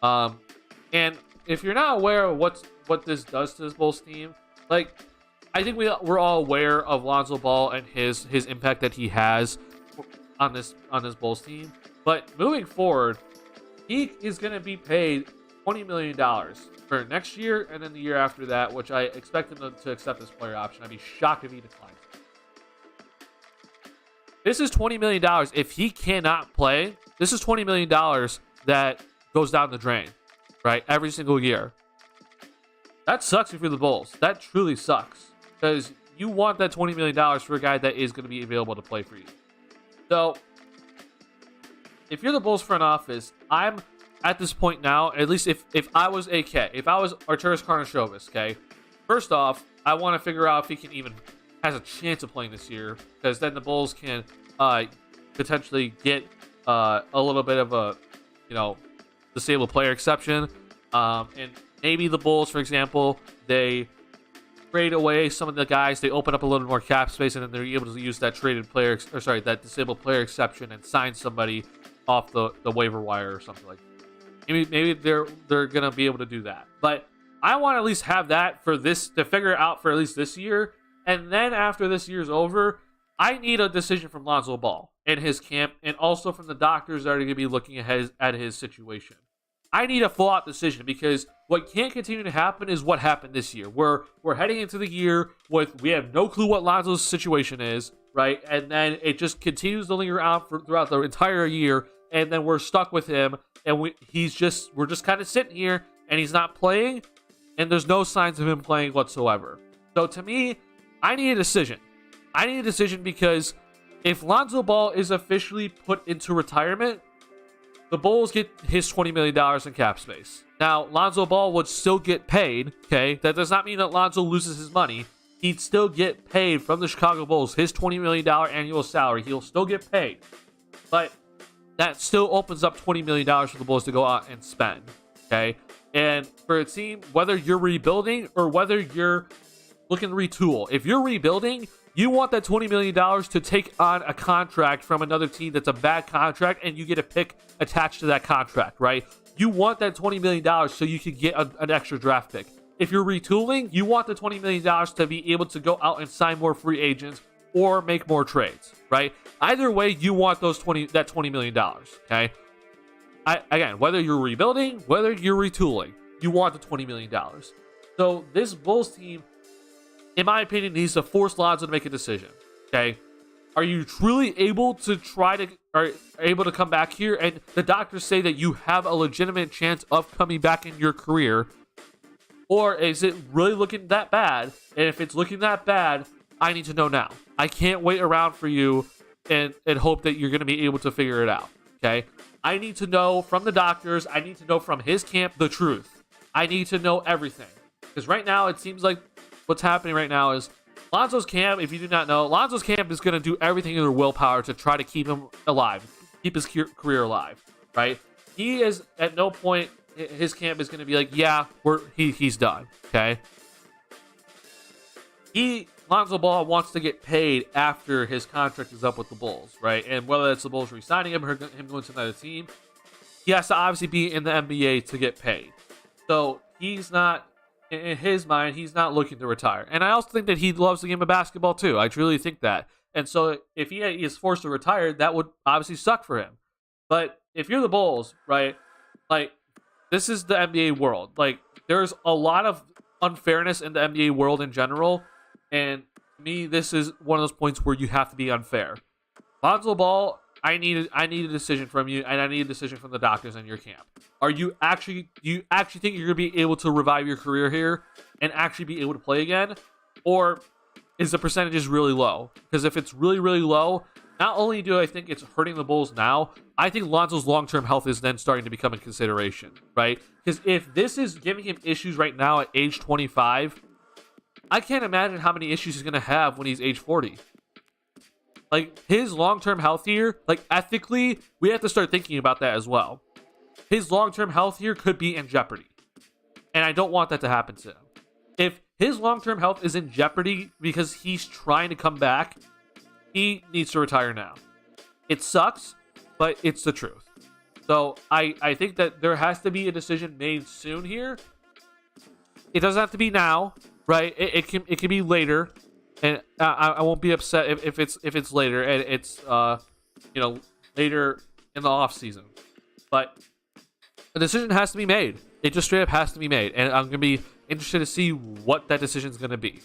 And if you're not aware of what this does to this Bulls team, like, I think we're all aware of Lonzo Ball and his impact that he has on this Bulls team. But moving forward, he is going to be paid $20 million for next year and then the year after that, which I expect him to accept this player option. I'd be shocked if he declines. This is $20 million. If he cannot play, this is $20 million that goes down the drain, right? Every single year. That sucks if you're the Bulls. That truly sucks. Because you want that $20 million for a guy that is going to be available to play for you. So, if you're the Bulls front office, I'm at this point now, at least if I was AK, if I was Arturas Karnisovas, okay, first off, I want to figure out if he can even has a chance of playing this year, because then the Bulls can potentially get a little bit of a, disabled player exception, and maybe the Bulls, for example, they trade away some of the guys, they open up a little more cap space, and then they're able to use that that disabled player exception and sign somebody off the waiver wire or something like that. Maybe they're gonna be able to do that, but I want to at least have that for this to figure it out for at least this year, and then after this year's over, I need a decision from Lonzo Ball and his camp, and also from the doctors that are going to be looking at his situation. I need a full-out decision, because what can't continue to happen is what happened this year. We're heading into the year with we have no clue what Lonzo's situation is, right? And then it just continues to linger out throughout the entire year, and then we're stuck with him, and we're just kind of sitting here, and he's not playing, and there's no signs of him playing whatsoever. So to me, I need a decision. I need a decision, because if Lonzo Ball is officially put into retirement, the Bulls get his $20 million in cap space. Now, Lonzo Ball would still get paid, okay? That does not mean that Lonzo loses his money. He'd still get paid from the Chicago Bulls, his $20 million annual salary. He'll still get paid. But that still opens up $20 million for the Bulls to go out and spend, okay? And for a team, whether you're rebuilding or whether you're looking to retool, if you're rebuilding, you want that $20 million to take on a contract from another team that's a bad contract, and you get a pick attached to that contract, right? You want that $20 million so you can get an extra draft pick. If you're retooling, you want the $20 million to be able to go out and sign more free agents or make more trades, right? Either way, you want that $20 million, okay? Again, whether you're rebuilding, whether you're retooling, you want the $20 million. So this Bulls team, in my opinion, needs to force Lonzo to make a decision, okay? Are you truly able to come back here? And the doctors say that you have a legitimate chance of coming back in your career. Or is it really looking that bad? And if it's looking that bad, I need to know now. I can't wait around for you and hope that you're going to be able to figure it out. Okay? I need to know from the doctors. I need to know from his camp the truth. I need to know everything. Because right now, it seems like what's happening right now is Lonzo's camp, if you do not know, Lonzo's camp is going to do everything in their willpower to try to keep him alive, keep his career alive, right? He is at no point, his camp is going to be like, yeah, he's done, okay? Lonzo Ball wants to get paid after his contract is up with the Bulls, right? And whether it's the Bulls re-signing him or him going to another team, he has to obviously be in the NBA to get paid. So he's not, in his mind, he's not looking to retire. And I also think that he loves the game of basketball too. I truly think that. And so if he is forced to retire, that would obviously suck for him. But if you're the Bulls, right, like, this is the NBA world. Like, there's a lot of unfairness in the NBA world in general. And to me, this is one of those points where you have to be unfair. Lonzo Ball, I need a decision from you, and I need a decision from the doctors in your camp. Do you actually think you're gonna be able to revive your career here and actually be able to play again, or is the percentages really low? Because if it's really, really low, not only do I think it's hurting the Bulls now, I think Lonzo's long-term health is then starting to become a consideration, right? Because if this is giving him issues right now at age 25, I can't imagine how many issues he's gonna have when he's age 40. Like, his long-term health here, like, ethically, we have to start thinking about that as well. His long-term health here could be in jeopardy. And I don't want that to happen to him. If his long-term health is in jeopardy because he's trying to come back, he needs to retire now. It sucks, but it's the truth. So I think that there has to be a decision made soon here. It doesn't have to be now, right? It can be later. And I won't be upset if it's later and it's later in the off season, but a decision has to be made. It just straight up has to be made, and I'm gonna be interested to see what that decision is gonna be.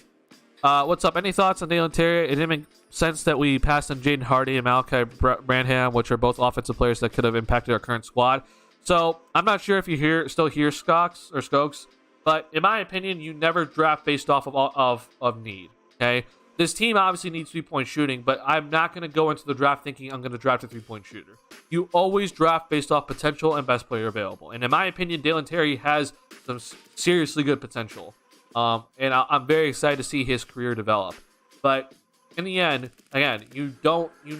What's up? Any thoughts on Dalen Terry? It didn't make sense that we passed on Jaden Hardy and Malachi Branham, which are both offensive players that could have impacted our current squad. So I'm not sure if you still hear Skokes, but in my opinion, you never draft based off of need. Okay, this team obviously needs 3-point shooting, but I'm not going to go into the draft thinking I'm going to draft a 3-point shooter. You always draft based off potential and best player available. And in my opinion, Dalen Terry has some seriously good potential. And I'm very excited to see his career develop. But in the end, again, you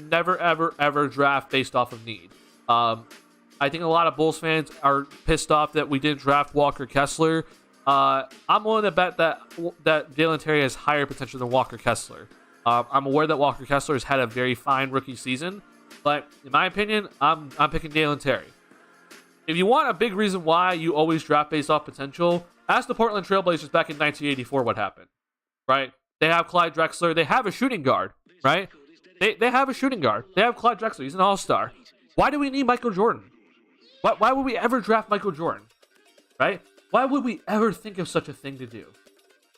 never, ever draft based off of need. I think a lot of Bulls fans are pissed off that we didn't draft Walker Kessler. I'm willing to bet that Dalen Terry has higher potential than Walker Kessler. I'm aware that Walker Kessler has had a very fine rookie season, but in my opinion, I'm picking Dalen Terry. If you want a big reason why you always draft based off potential, ask the Portland Trailblazers back in 1984 what happened, right? They have Clyde Drexler. They have a shooting guard, right? They have a shooting guard. They have Clyde Drexler. He's an all-star. Why do we need Michael Jordan? Why would we ever draft Michael Jordan, right? Why would we ever think of such a thing to do?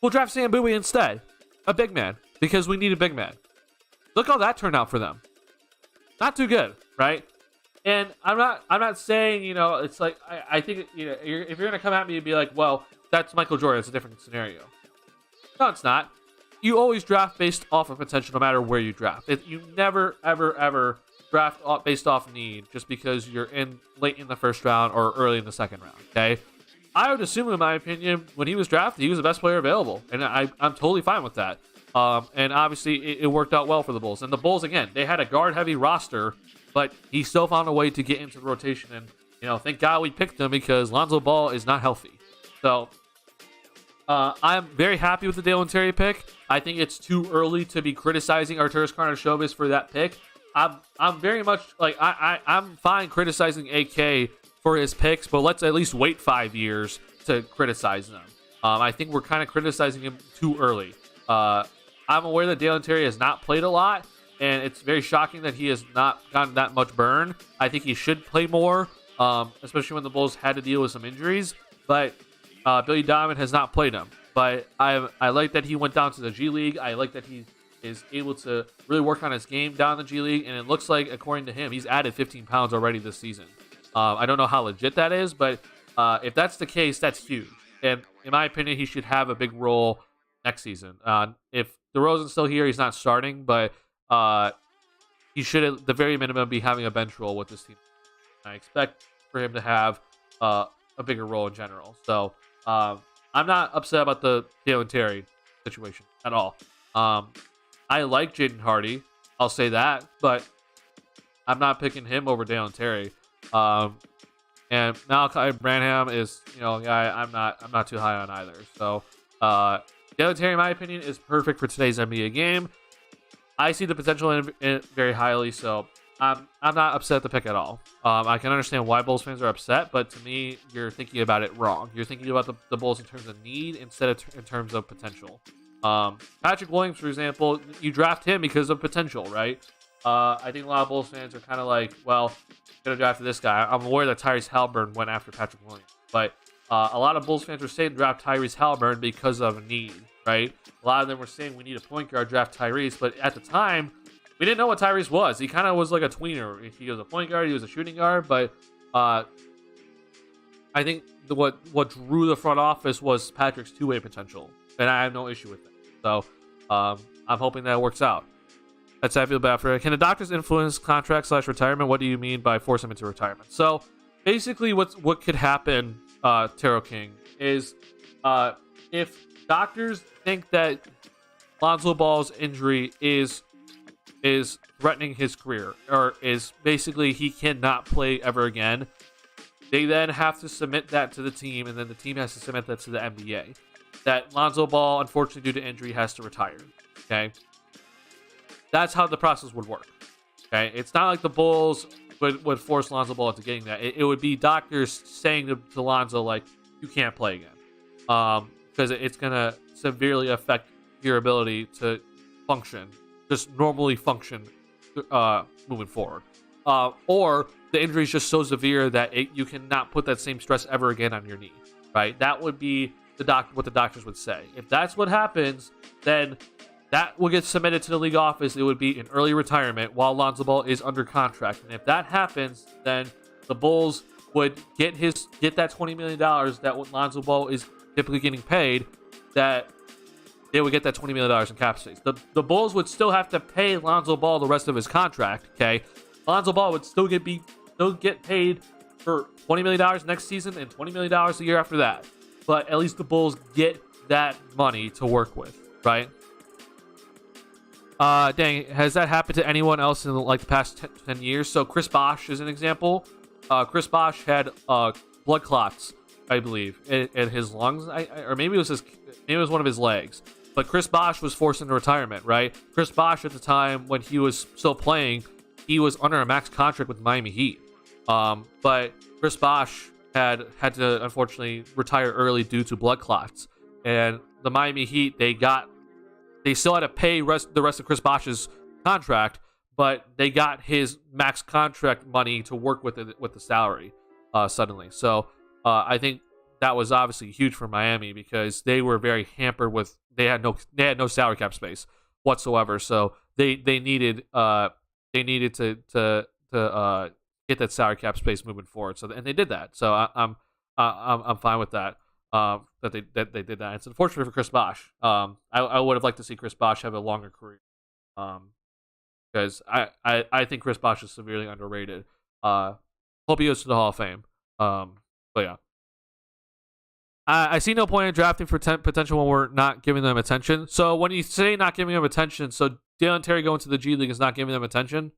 We'll draft Sam Bowie instead, a big man, because we need a big man. Look how that turned out for them. Not too good, right? And I'm not saying, it's like, I think, if you're gonna come at me and be like, well, that's Michael Jordan, it's a different scenario. No, it's not. You always draft based off of potential, no matter where you draft. You never, ever draft based off need just because you're late in the first round or early in the second round. Okay. I would assume, in my opinion, when he was drafted, he was the best player available, and I'm totally fine with that. And obviously, it worked out well for the Bulls. And the Bulls, again, they had a guard-heavy roster, but he still found a way to get into the rotation. And thank God we picked him because Lonzo Ball is not healthy. So I'm very happy with the Dalen Terry pick. I think it's too early to be criticizing Arturas Karnisovas for that pick. I'm very much like I'm fine criticizing AK for his picks, but let's at least wait 5 years to criticize them. I think we're kind of criticizing him too early. I'm aware that Dalen Terry has not played a lot, and it's very shocking that he has not gotten that much burn. I think he should play more, especially when the Bulls had to deal with some injuries. But Billy Donovan has not played him. But I like that he went down to the G League. I like that he's is able to really work on his game down in the G League, and it looks like, according to him, he's added 15 pounds already this season. I don't know how legit that is, but if that's the case, that's huge. And in my opinion, he should have a big role next season. If DeRozan's still here, he's not starting, but he should, at the very minimum, be having a bench role with this team. I expect for him to have a bigger role in general. So I'm not upset about the Dalen Terry situation at all. I like Jaden Hardy, I'll say that, but I'm not picking him over Dalen Terry. And Malachi Branham is, a guy I'm not too high on either. So Dalen Terry, in my opinion, is perfect for today's NBA game. I see the potential in it very highly, so I'm not upset at the pick at all. I can understand why Bulls fans are upset, but to me, you're thinking about it wrong. You're thinking about the Bulls in terms of need instead of in terms of potential. Patrick Williams, for example, you draft him because of potential, right? I think a lot of Bulls fans are kind of like, well, I'm going to draft this guy. I'm aware that Tyrese Halliburton went after Patrick Williams, but a lot of Bulls fans are saying draft Tyrese Halliburton because of need, right? A lot of them were saying we need a point guard, draft Tyrese, but at the time, we didn't know what Tyrese was. He kind of was like a tweener. He was a point guard, he was a shooting guard, but I think what drew the front office was Patrick's two-way potential, and I have no issue with it. So I'm hoping that works out. That's how I feel bad for it. Can the doctors influence contract/retirement? What do you mean by force him into retirement? So basically what could happen, Tarot King, is if doctors think that Lonzo Ball's injury is threatening his career, or is basically he cannot play ever again, they then have to submit that to the team, and then the team has to submit that to the NBA. That Lonzo Ball, unfortunately due to injury, has to retire. Okay? That's how the process would work. Okay? It's not like the Bulls would force Lonzo Ball into getting that. It would be doctors saying to Lonzo, like, you can't play again. Because it's going to severely affect your ability to function, just normally function moving forward. Or the injury is just so severe that you cannot put that same stress ever again on your knee, right? That would be what the doctors would say. If that's what happens, then that will get submitted to the league office. It would be an early retirement while Lonzo Ball is under contract. And if that happens, then the Bulls would get that $20 million that Lonzo Ball is typically getting paid, that they would get that $20 million in cap space. The Bulls would still have to pay Lonzo Ball the rest of his contract, okay? Lonzo Ball would still get paid for $20 million next season and $20 million the year after that. But at least the Bulls get that money to work with, right? Dang, has that happened to anyone else in the past 10 years? So Chris Bosh is an example. Chris Bosh had blood clots, I believe, in his lungs, or maybe it was one of his legs. But Chris Bosh was forced into retirement, right? Chris Bosh, at the time when he was still playing, he was under a max contract with Miami Heat. But Chris Bosh had to unfortunately retire early due to blood clots. And the Miami Heat, they still had to pay the rest of Chris Bosh's contract, but they got his max contract money to work with the salary suddenly. So I think that was obviously huge for Miami because they were very hampered with they had no salary cap space whatsoever. So they needed to get that salary cap space moving forward. So and they did that. So I'm fine with that. That they did that. It's unfortunate for Chris Bosh. I would have liked to see Chris Bosh have a longer career. Because I think Chris Bosh is severely underrated. Hope he goes to the Hall of Fame. But yeah. I see no point in drafting for potential when we're not giving them attention. So when you say not giving them attention, so Dalen Terry going to the G League is not giving them attention?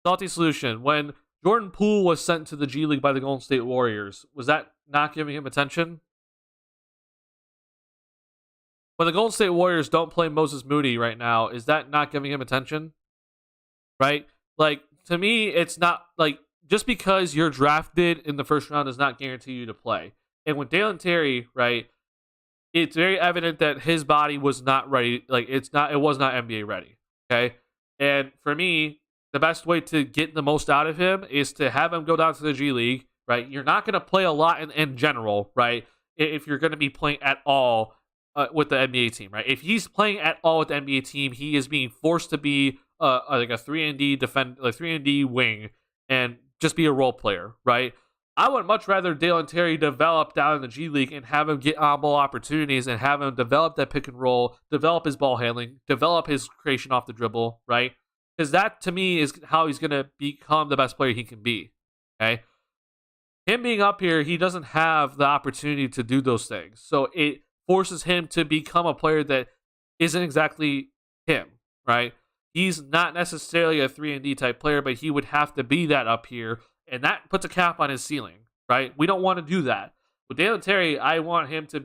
Salty solution. When Jordan Poole was sent to the G League by the Golden State Warriors, was that not giving him attention? When the Golden State Warriors don't play Moses Moody right now, is that not giving him attention? Right? Like, to me, it's not, like, just because you're drafted in the first round does not guarantee you to play. And with Dalen Terry, right, it's very evident that his body was not ready. Like, it was not NBA ready. Okay? And for me, the best way to get the most out of him is to have him go down to the G League, right? You're not going to play a lot in general, right? If you're going to be playing at all with the NBA team, right? If he's playing at all with the NBA team, he is being forced to be like a 3-and-D defend, like 3-and-D wing, and just be a role player, right? I would much rather Dalen Terry develop down in the G League and have him get on-ball opportunities and have him develop that pick and roll, develop his ball handling, develop his creation off the dribble, right? Because that, to me, is how he's going to become the best player he can be, okay? Him being up here, he doesn't have the opportunity to do those things. So it forces him to become a player that isn't exactly him, right? He's not necessarily a 3-and-D type player, but he would have to be that up here, and that puts a cap on his ceiling, right? We don't want to do that. With Dalen Terry, I want him to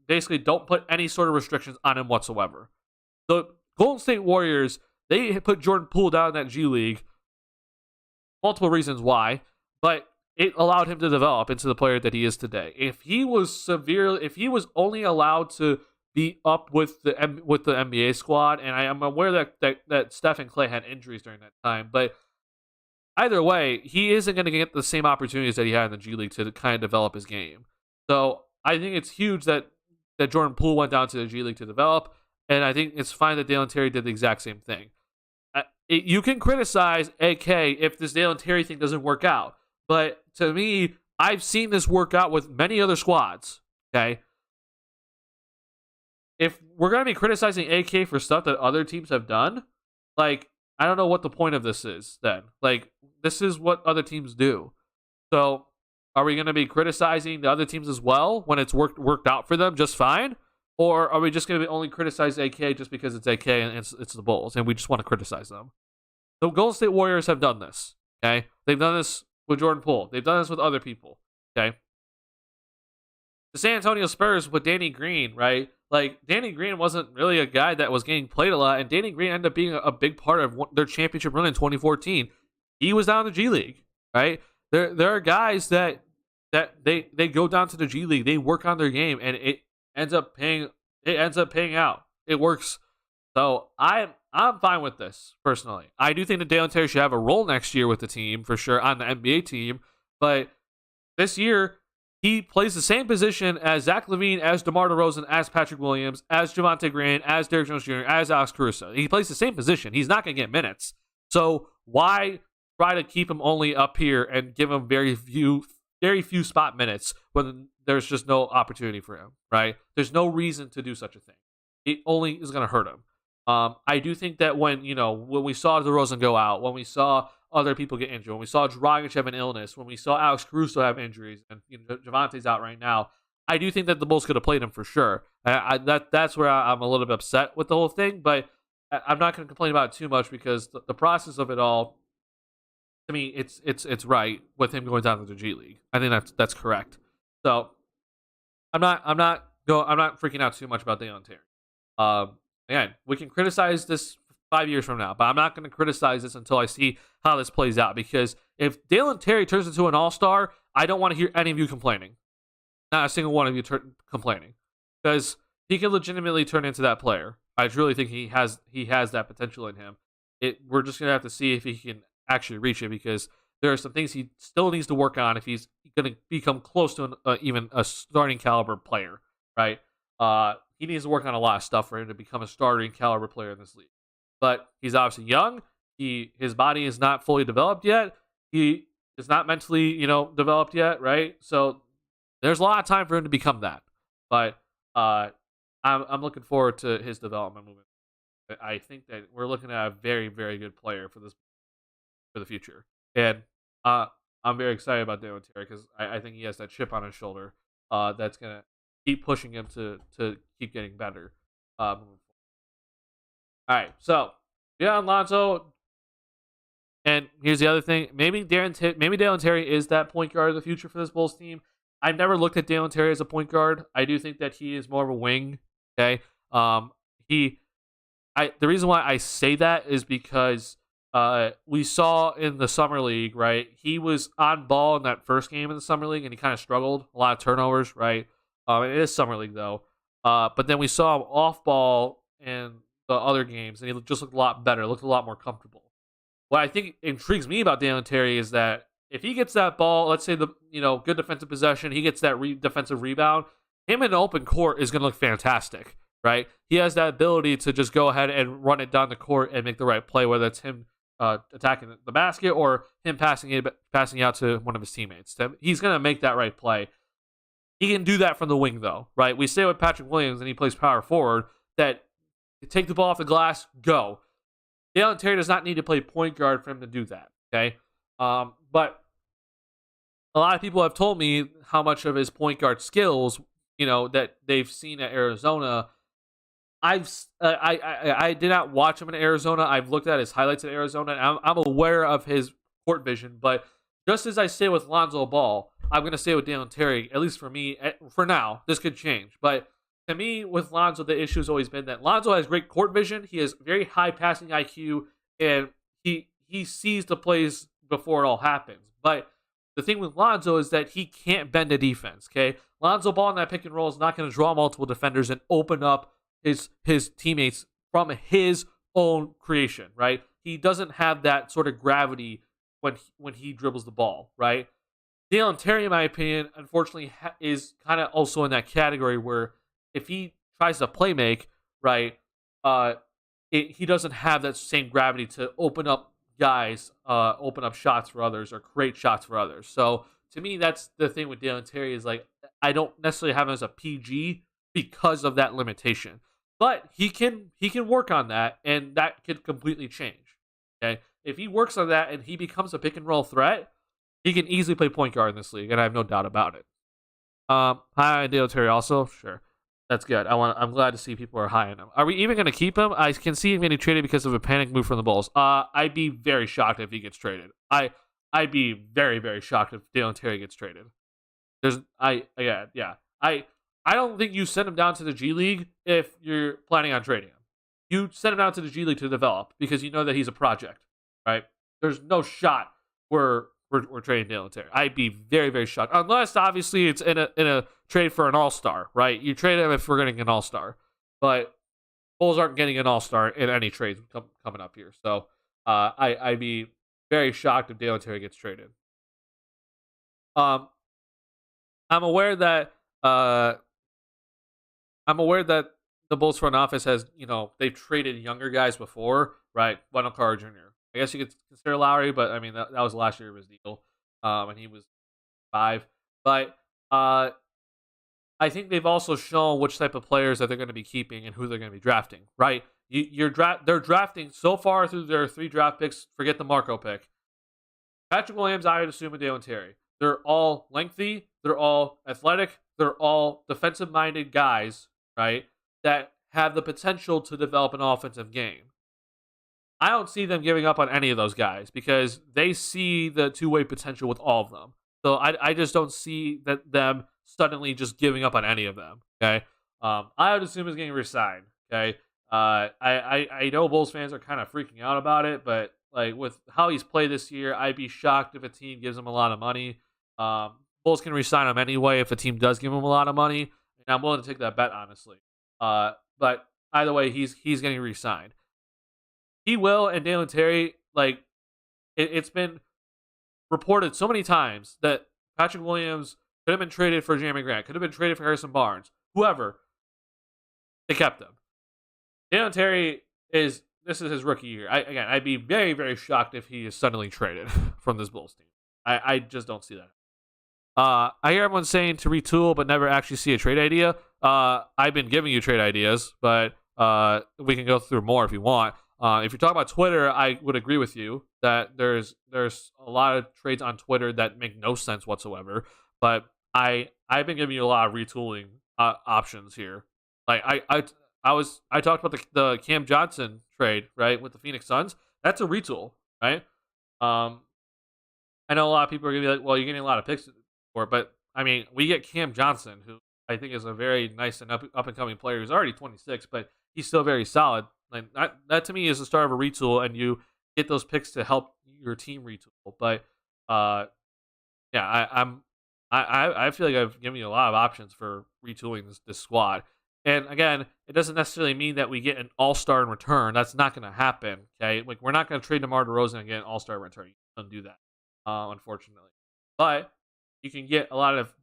basically don't put any sort of restrictions on him whatsoever. The Golden State Warriors, they put Jordan Poole down in that G League. Multiple reasons why, but it allowed him to develop into the player that he is today. If he was only allowed to be up with the NBA squad, and I am aware that Steph and Clay had injuries during that time, but either way, he isn't going to get the same opportunities that he had in the G League to kind of develop his game. So I think it's huge that Jordan Poole went down to the G League to develop, and I think it's fine that Dalen Terry did the exact same thing. You can criticize AK if this Dalen Terry thing doesn't work out, but to me, I've seen this work out with many other squads, okay? If we're going to be criticizing AK for stuff that other teams have done, like, I don't know what the point of this is then. Like, this is what other teams do. So, are we going to be criticizing the other teams as well when it's worked out for them just fine? Or are we just going to only criticize AK just because it's AK and it's the Bulls and we just want to criticize them? The Golden State Warriors have done this, okay? They've done this with Jordan Poole. They've done this with other people, okay? The San Antonio Spurs with Danny Green, right? Like, Danny Green wasn't really a guy that was getting played a lot, and Danny Green ended up being a big part of their championship run in 2014. He was down in the G League, right? There are guys that they go down to the G League, they work on their game, and it ends up paying out. It works. So I'm fine with this, personally. I do think that Dalen Terry should have a role next year with the team, for sure, on the NBA team, but this year, he plays the same position as Zach LaVine, as DeMar DeRozan, as Patrick Williams, as Javonte Green, as Derrick Jones Jr., as Alex Caruso. He plays the same position. He's not going to get minutes. So why try to keep him only up here and give him very few spot minutes when there's just no opportunity for him, right? There's no reason to do such a thing. It only is going to hurt him. I do think that when we saw DeRozan go out, when we saw other people get injured, when we saw Dragic have an illness, when we saw Alex Caruso have injuries, and Javonte's out right now, I do think that the Bulls could have played him for sure. That's where I'm a little bit upset with the whole thing, but I'm not going to complain about it too much because the process of it all, to me, it's right with him going down to the G League. I think that's correct. So I'm not freaking out too much about Dalen Terry. Again, we can criticize this 5 years from now, but I'm not going to criticize this until I see how this plays out, because if Dalen Terry turns into an all-star, I don't want to hear any of you complaining. Not a single one of you complaining, because he can legitimately turn into that player. I truly think he has that potential in him. We're just going to have to see if he can actually reach it, because there are some things he still needs to work on if he's going to become close to even a starting caliber player, right? He needs to work on a lot of stuff for him to become a starting caliber player in this league. But he's obviously young. His body is not fully developed yet. He is not mentally, developed yet, right? So there's a lot of time for him to become that. But I'm looking forward to his development movement. I think that we're looking at a very, very good player for the future. And I'm very excited about Dalen Terry because I think he has that chip on his shoulder that's gonna keep pushing him to keep getting better. Moving forward. All right, so Lonzo, and here's the other thing: maybe Dalen Terry is that point guard of the future for this Bulls team. I've never looked at Dalen Terry as a point guard. I do think that he is more of a wing. Okay, the reason why I say that is because we saw in the summer league, right? He was on ball in that first game in the summer league, and he kind of struggled, a lot of turnovers, right? It is summer league though, but then we saw him off ball in the other games, and he just looked a lot better, looked a lot more comfortable. What I think intrigues me about Dalen Terry is that if he gets that ball, let's say good defensive possession, he gets that defensive rebound, him in open court is going to look fantastic, right? He has that ability to just go ahead and run it down the court and make the right play, whether it's him attacking the basket or him passing out to one of his teammates. He's going to make that right play. He can do that from the wing, though, right? We say with Patrick Williams, and he plays power forward, that take the ball off the glass, go. Dalen Terry does not need to play point guard for him to do that, okay? But a lot of people have told me how much of his point guard skills, that they've seen at Arizona. I did not watch him in Arizona. I've looked at his highlights at Arizona, and I'm aware of his court vision. But just as I say with Lonzo Ball, I'm going to say with Dalen Terry, at least for me, for now. This could change. But to me, with Lonzo, the issue has always been that Lonzo has great court vision. He has very high passing IQ, and he sees the plays before it all happens. But the thing with Lonzo is that he can't bend a defense, okay? Lonzo Ball in that pick and roll is not going to draw multiple defenders and open up his teammates from his own creation, right? He doesn't have that sort of gravity when he dribbles the ball, right? Dalen Terry, in my opinion, unfortunately, is kind of also in that category where if he tries to play make, right, he doesn't have that same gravity to open up guys, open up shots for others or create shots for others. So to me, that's the thing with Dalen Terry is like I don't necessarily have him as a PG because of that limitation, but he can work on that, and that could completely change. Okay, if he works on that and he becomes a pick and roll threat, he can easily play point guard in this league, and I have no doubt about it. Hi, Dalen Terry. Also, sure. That's good. I'm glad to see people are high on him. Are we even going to keep him? I can see him getting traded because of a panic move from the Bulls. I'd be very shocked if he gets traded. I'd be very, very shocked if Dalen Terry gets traded. I don't think you send him down to the G League if you're planning on trading him. You send him down to the G League to develop because you know that he's a project, right? There's no shot we're trading Dalen Terry. I'd be very, very shocked. Unless, obviously, it's in a trade for an all-star, right? You trade him if we're getting an all-star. But Bulls aren't getting an all-star in any trades coming up here. So I'd be very shocked if Dalen Terry gets traded. I'm aware that the Bulls front office has, they've traded younger guys before, right? Wendell Carter Jr. I guess you could consider Lowry, but I mean that was last year of his deal, and he was 5. But I think they've also shown which type of players that they're going to be keeping and who they're going to be drafting. Right? They're drafting so far through their 3 draft picks. Forget the Marco pick. Patrick Williams, I would assume, and Dalen Terry. They're all lengthy. They're all athletic. They're all defensive-minded guys, right? That have the potential to develop an offensive game. I don't see them giving up on any of those guys because they see the two-way potential with all of them. So I just don't see them suddenly just giving up on any of them. Okay, I would assume he's getting re-signed. Okay, I know Bulls fans are kind of freaking out about it, but like with how he's played this year, I'd be shocked if a team gives him a lot of money. Bulls can re-sign him anyway if a team does give him a lot of money, and I'm willing to take that bet honestly. But either way, he's getting re-signed. He will, and Dalen Terry, like, it's been reported so many times that Patrick Williams could have been traded for Jeremy Grant, could have been traded for Harrison Barnes, whoever. They kept him. Dalen Terry this is his rookie year. I'd be very, very shocked if he is suddenly traded from this Bulls team. I just don't see that. I hear everyone saying to retool, but never actually see a trade idea. I've been giving you trade ideas, but we can go through more if you want. If you're talking about Twitter, I would agree with you that there's a lot of trades on Twitter that make no sense whatsoever. But I've been giving you a lot of retooling options here. Like I talked about the Cam Johnson trade, right, with the Phoenix Suns. That's a retool, right? I know a lot of people are gonna be like, well, you're getting a lot of picks for it, but I mean, we get Cam Johnson, who I think is a very nice and up and coming player. He's already 26, but he's still very solid. Like that to me is the start of a retool, and you get those picks to help your team retool. But yeah, I feel like I've given you a lot of options for retooling this squad. And again, it doesn't necessarily mean that we get an all-star in return. That's not going to happen. Okay, like we're not going to trade DeMar DeRozan and get an all-star in return. You don't do that, unfortunately. But you can get a lot of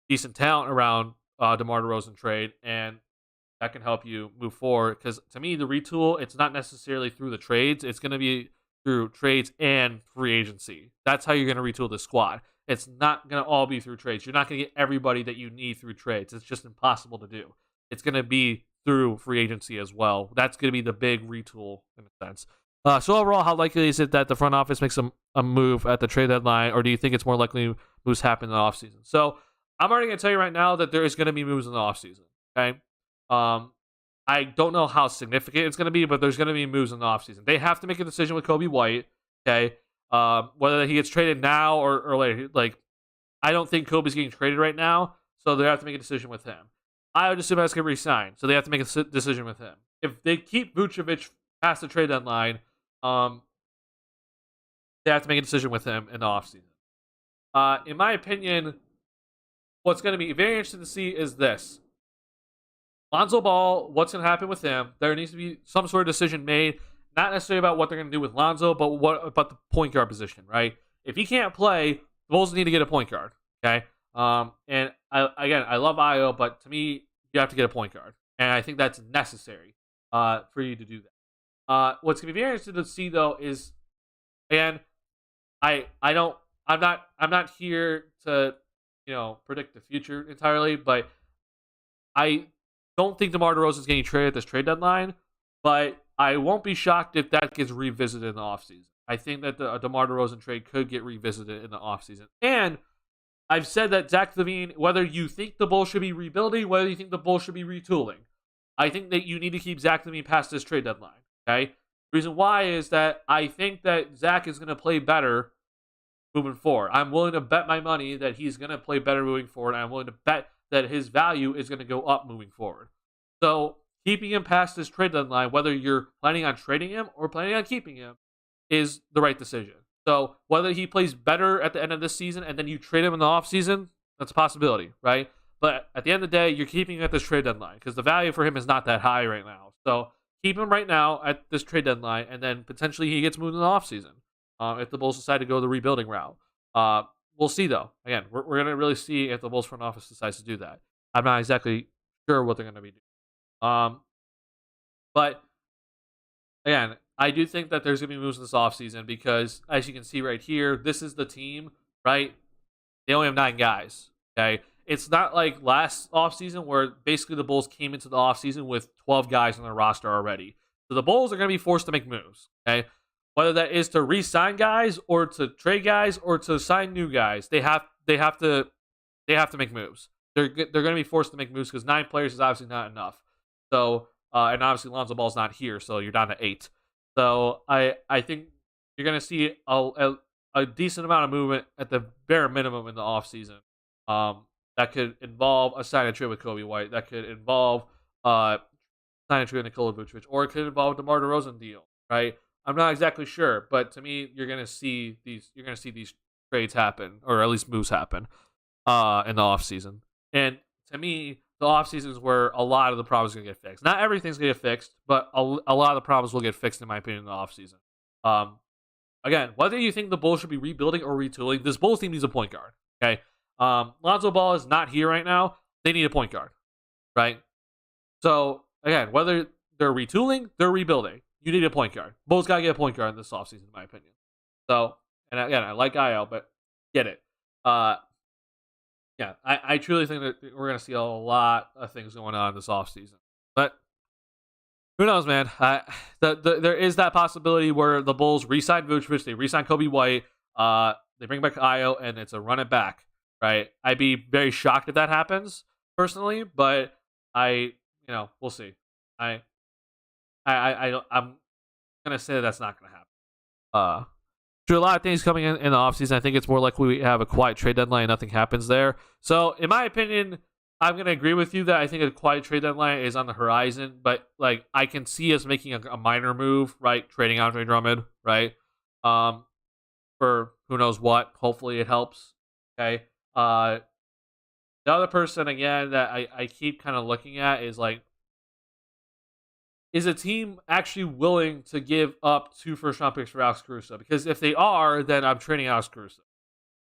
decent talent around DeMar DeRozan trade, and that can help you move forward. Because to me, the retool, it's not necessarily through the trades. It's going to be through trades and free agency. That's how you're going to retool the squad. It's not going to all be through trades. You're not going to get everybody that you need through trades. It's just impossible to do. It's going to be through free agency as well. That's going to be the big retool in a sense. So overall, how likely is it that the front office makes a move at the trade deadline, or do you think it's more likely moves happen in the offseason? So I'm already going to tell you right now that there is going to be moves in the offseason. Okay. I don't know how significant it's going to be, but there's going to be moves in the offseason. They have to make a decision with Kobe White. Okay. Whether he gets traded now or later. Like, I don't think Kobe's getting traded right now, so they have to make a decision with him. I would assume that's going to resign, so they have to make a decision with him. If they keep Vucevic past the trade deadline, they have to make a decision with him in the offseason. In my opinion, what's going to be very interesting to see is this. Lonzo Ball, what's going to happen with him? There needs to be some sort of decision made, not necessarily about what they're going to do with Lonzo, but what about the point guard position, right? If he can't play, the Bulls need to get a point guard, okay? And I love Io, but to me, you have to get a point guard, and I think that's necessary for you to do that. What's going to be very interesting to see though is, again, I'm not here to predict the future entirely, but I don't think DeMar DeRozan is getting traded at this trade deadline, but I won't be shocked if that gets revisited in the offseason. I think that the DeMar DeRozan trade could get revisited in the offseason. And I've said that Zach LaVine, whether you think the Bulls should be rebuilding, whether you think the Bulls should be retooling, I think that you need to keep Zach LaVine past this trade deadline. Okay? The reason why is that I think that Zach is going to play better moving forward. I'm willing to bet my money that he's going to play better moving forward. I'm willing to bet that his value is going to go up moving forward. So keeping him past this trade deadline, whether you're planning on trading him or planning on keeping him, is the right decision. So whether he plays better at the end of this season and then you trade him in the offseason, that's a possibility, right? But at the end of the day, you're keeping him at this trade deadline because the value for him is not that high right now. So keep him right now at this trade deadline, and then potentially he gets moved in the offseason if the Bulls decide to go the rebuilding route. We'll see, though. Again, we're going to really see if the Bulls front office decides to do that. I'm not exactly sure what they're going to be doing. But, again, I do think that there's going to be moves in this offseason because, as you can see right here, this is the team, right? They only have 9 guys, okay? It's not like last offseason where basically the Bulls came into the offseason with 12 guys on their roster already. So the Bulls are going to be forced to make moves, okay? Whether that is to re-sign guys or to trade guys or to sign new guys, they have to make moves. They're going to be forced to make moves because 9 players is obviously not enough. So and obviously Lonzo Ball's not here, so you're down to 8. So I think you're going to see a decent amount of movement at the bare minimum in the offseason. That could involve a sign and trade with Kobe White. That could involve sign and trade with Nikola Vucevic, or it could involve a DeMar DeRozan deal, right? I'm not exactly sure, but to me, you're gonna see these trades happen, or at least moves happen, in the offseason. And to me, the offseason is where a lot of the problems are gonna get fixed. Not everything's gonna get fixed, but a lot of the problems will get fixed, in my opinion, in the offseason. Again, whether you think the Bulls should be rebuilding or retooling, this Bulls team needs a point guard. Okay, Lonzo Ball is not here right now. They need a point guard, right? So again, whether they're retooling, they're rebuilding. You need a point guard. Bulls got to get a point guard in this offseason, in my opinion. So, and again, I like IL, but get it. Yeah, I truly think that we're going to see a lot of things going on this offseason. But who knows, man? There is that possibility where the Bulls re-sign Vucevic, they re-sign Kobe White, they bring back Io, and it's a run it back, right? I'd be very shocked if that happens, personally, but we'll see. I'm gonna say that's not gonna happen. There's a lot of things coming in the offseason. I think it's more likely we have a quiet trade deadline and nothing happens there. So, in my opinion, I'm gonna agree with you that I think a quiet trade deadline is on the horizon. But like, I can see us making a minor move, right? Trading Andre Drummond, right? For who knows what. Hopefully, it helps. Okay. The other person again that I keep kind of looking at is like, is a team actually willing to give up 2 first-round picks for Alex Caruso? Because if they are, then I'm trading Alex Caruso.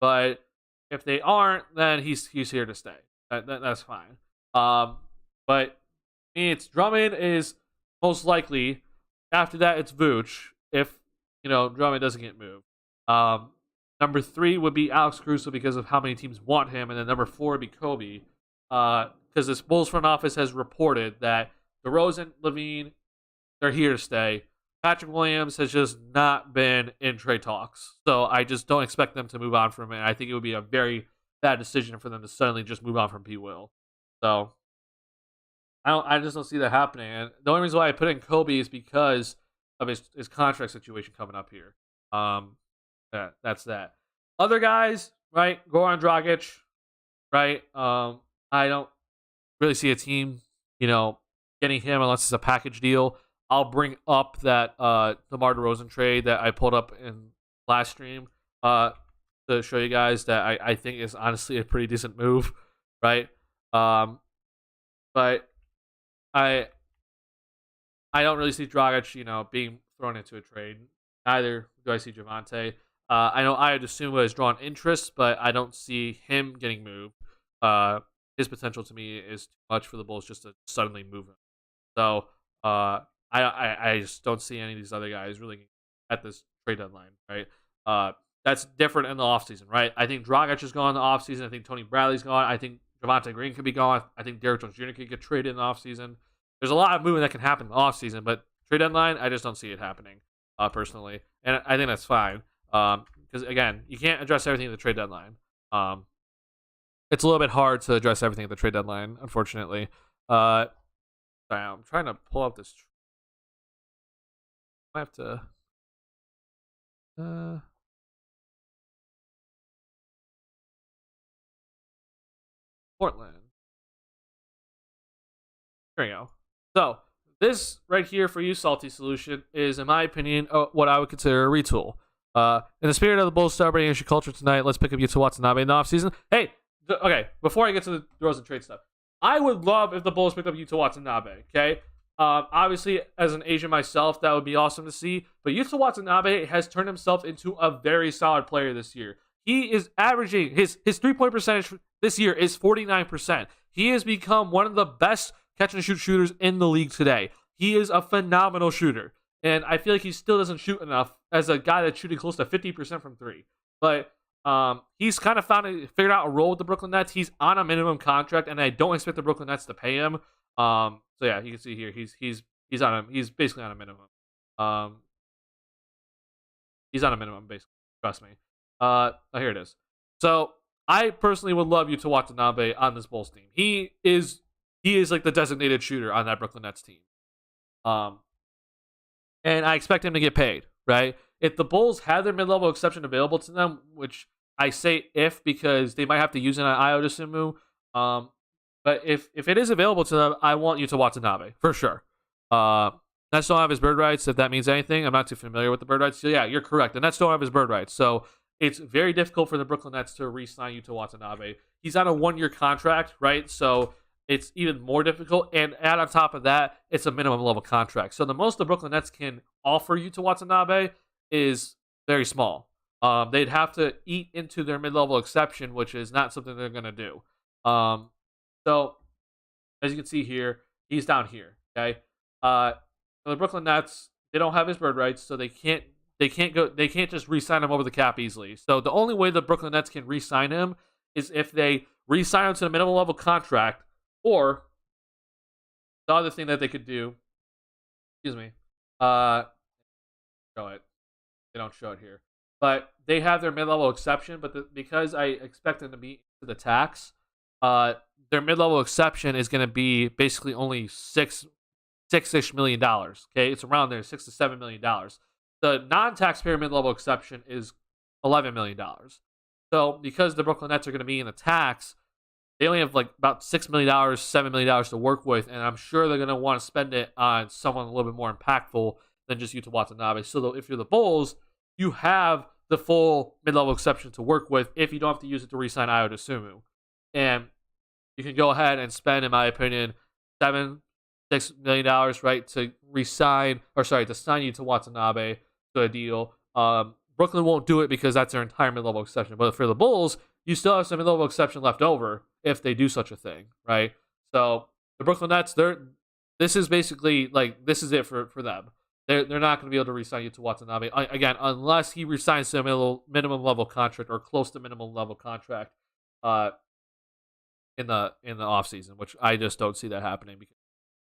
But if they aren't, then he's here to stay. That's fine. But I mean, it's Drummond is most likely. After that, it's Vooch if Drummond doesn't get moved. Number 3 would be Alex Caruso because of how many teams want him, and then number 4 would be Kobe, because this Bulls front office has reported that DeRozan, Levine, they're here to stay. Patrick Williams has just not been in trade talks, so I just don't expect them to move on from it. I think it would be a very bad decision for them to suddenly just move on from P. Will. So I just don't see that happening. And the only reason why I put in Kobe is because of his contract situation coming up here. That's that. Other guys, right? Goran Dragic, right? I don't really see a team, getting him unless it's a package deal. I'll bring up that DeMar DeRozan trade that I pulled up in last stream to show you guys that I think is honestly a pretty decent move, right? But I don't really see Dragic, being thrown into a trade. Neither do I see Javante. I know Ayo Dosunmu has drawn interest, but I don't see him getting moved. His potential to me is too much for the Bulls just to suddenly move him. So I just don't see any of these other guys really at this trade deadline, right? That's different in the offseason, right? I think Dragic is gone in the offseason. I think Tony Bradley's gone. I think Javante Green could be gone. I think Derrick Jones Jr. could get traded in the offseason. There's a lot of movement that can happen in the offseason, but trade deadline, I just don't see it happening, personally. And I think that's fine. Because, again, you can't address everything at the trade deadline. It's a little bit hard to address everything at the trade deadline, unfortunately. Sorry, I'm trying to pull up this. I have to. Portland. There you go. So, this right here for you, Salty Solution, is, in my opinion, what I would consider a retool. In the spirit of the Bulls celebrating Asian culture tonight, let's pick up Yuta Watanabe in the offseason. Hey, okay, before I get to the DeRozan trade stuff, I would love if the Bulls picked up Yuta Watanabe, okay? Obviously, as an Asian myself, that would be awesome to see. But Yuta Watanabe has turned himself into a very solid player this year. He is averaging, his 3-point percentage this year is 49%. He has become one of the best catch-and-shoot shooters in the league today. He is a phenomenal shooter. And I feel like he still doesn't shoot enough as a guy that's shooting close to 50% from 3. But he's kind of figured out a role with the Brooklyn Nets. He's on a minimum contract, and I don't expect the Brooklyn Nets to pay him. So yeah, you can see here he's basically on a minimum. He's on a minimum basically. Trust me. Here it is. So I personally would love Yuta Watanabe on this Bulls team. He is like the designated shooter on that Brooklyn Nets team. And I expect him to get paid, right? If the Bulls have their mid-level exception available to them, which I say if because they might have to use it on Ayo Dosunmu, but if it is available to them, I want Yuta Watanabe, for sure. Nets don't have his bird rights, if that means anything. I'm not too familiar with the bird rights. So yeah, you're correct. The Nets don't have his bird rights. So it's very difficult for the Brooklyn Nets to re-sign Yuta Watanabe. He's on a 1-year contract, right? So it's even more difficult. And add on top of that, it's a minimum level contract. So the most the Brooklyn Nets can offer Yuta Watanabe is very small. They'd have to eat into their mid-level exception, which is not something they're going to do. So as you can see here, he's down here. Okay, so the Brooklyn Nets, they don't have his bird rights, so they can't just re-sign him over the cap easily. So the only way the Brooklyn Nets can re-sign him is if they re-sign him to the minimum level contract, or the other thing that they could do. Excuse me. Show it. They don't show it here, but they have their mid-level exception. But because I expect them to be to the tax, their mid-level exception is going to be basically only $6-ish million. Okay, it's around there, $6 to $7 million. The non-taxpayer mid-level exception is $11 million. So because the Brooklyn Nets are going to be in the tax, they only have like about $6 million, $7 million to work with, and I'm sure they're going to want to spend it on someone a little bit more impactful than just Yuta Watanabe. So if you're the Bulls, you have the full mid-level exception to work with if you don't have to use it to re-sign Ayo Dosunmu. And you can go ahead and spend, in my opinion, $6 million, right, to sign Yuta Watanabe to a deal. Brooklyn won't do it because that's their entire mid-level exception. But for the Bulls, you still have some mid-level exception left over if they do such a thing, right? So the Brooklyn Nets, this is basically like this is it for them. They're not going to be able to re-sign Yuta Watanabe again unless he resigns to a minimum level contract or close to minimum level contract uh, in the offseason, which I just don't see that happening because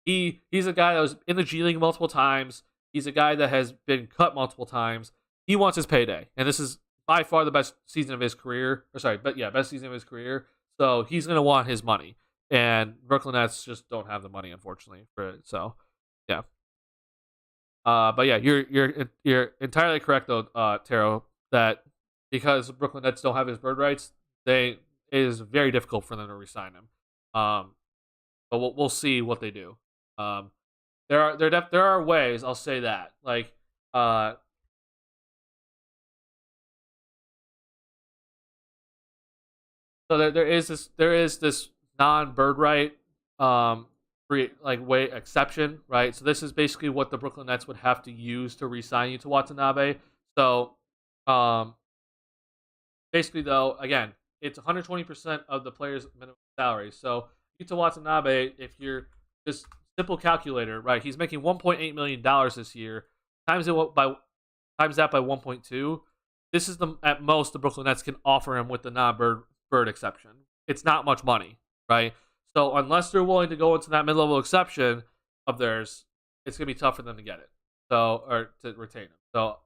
he's a guy that was in the G League multiple times. He's a guy that has been cut multiple times. He wants his payday, and this is by far the best season of his career. Best season of his career. So he's gonna want his money, and Brooklyn Nets just don't have the money, unfortunately, for it. So, yeah. But yeah, you're entirely correct though, Taro, that because Brooklyn Nets don't have his bird rights, it is very difficult for them to resign him. But we'll see what they do. There are ways. I'll say that. Like, so there is this non bird right free like way exception, right? So this is basically what the Brooklyn Nets would have to use to re-sign you to Watanabe. So, um, basically though, again, it's 120% of the player's minimum salary. So Yuta Watanabe, if you're just simple calculator, right? He's making $1.8 million this year. Times that by 1.2. This is the at most the Brooklyn Nets can offer him with the non-bird exception. It's not much money, right? So unless they're willing to go into that mid-level exception of theirs, it's gonna be tough for them to get it. So or to retain him. So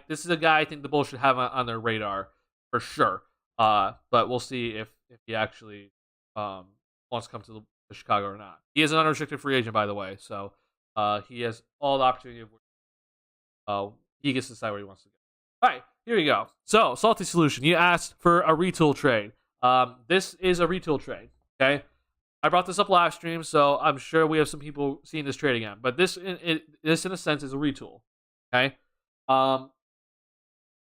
this is a guy I think the Bulls should have on their radar for sure. But we'll see if he actually wants to come to Chicago or not. He is an unrestricted free agent, by the way. So he has all the opportunity of he gets to decide where he wants to go. All right, here we go. So, Salty Solution, you asked for a retool trade. This is a retool trade, okay? I brought this up last stream, so I'm sure we have some people seeing this trade again. But this in a sense, is a retool, okay?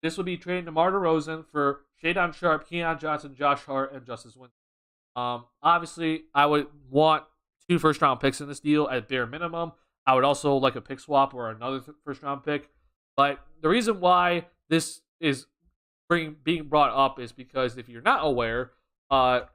This would be trading DeMar DeRozan for Shadon Sharpe, Keon Johnson, Josh Hart, and Justice Winslow. Obviously, I would want 2 first-round picks in this deal at bare minimum. I would also like a pick swap or another first-round pick. But the reason why this is being brought up is because if you're not aware, the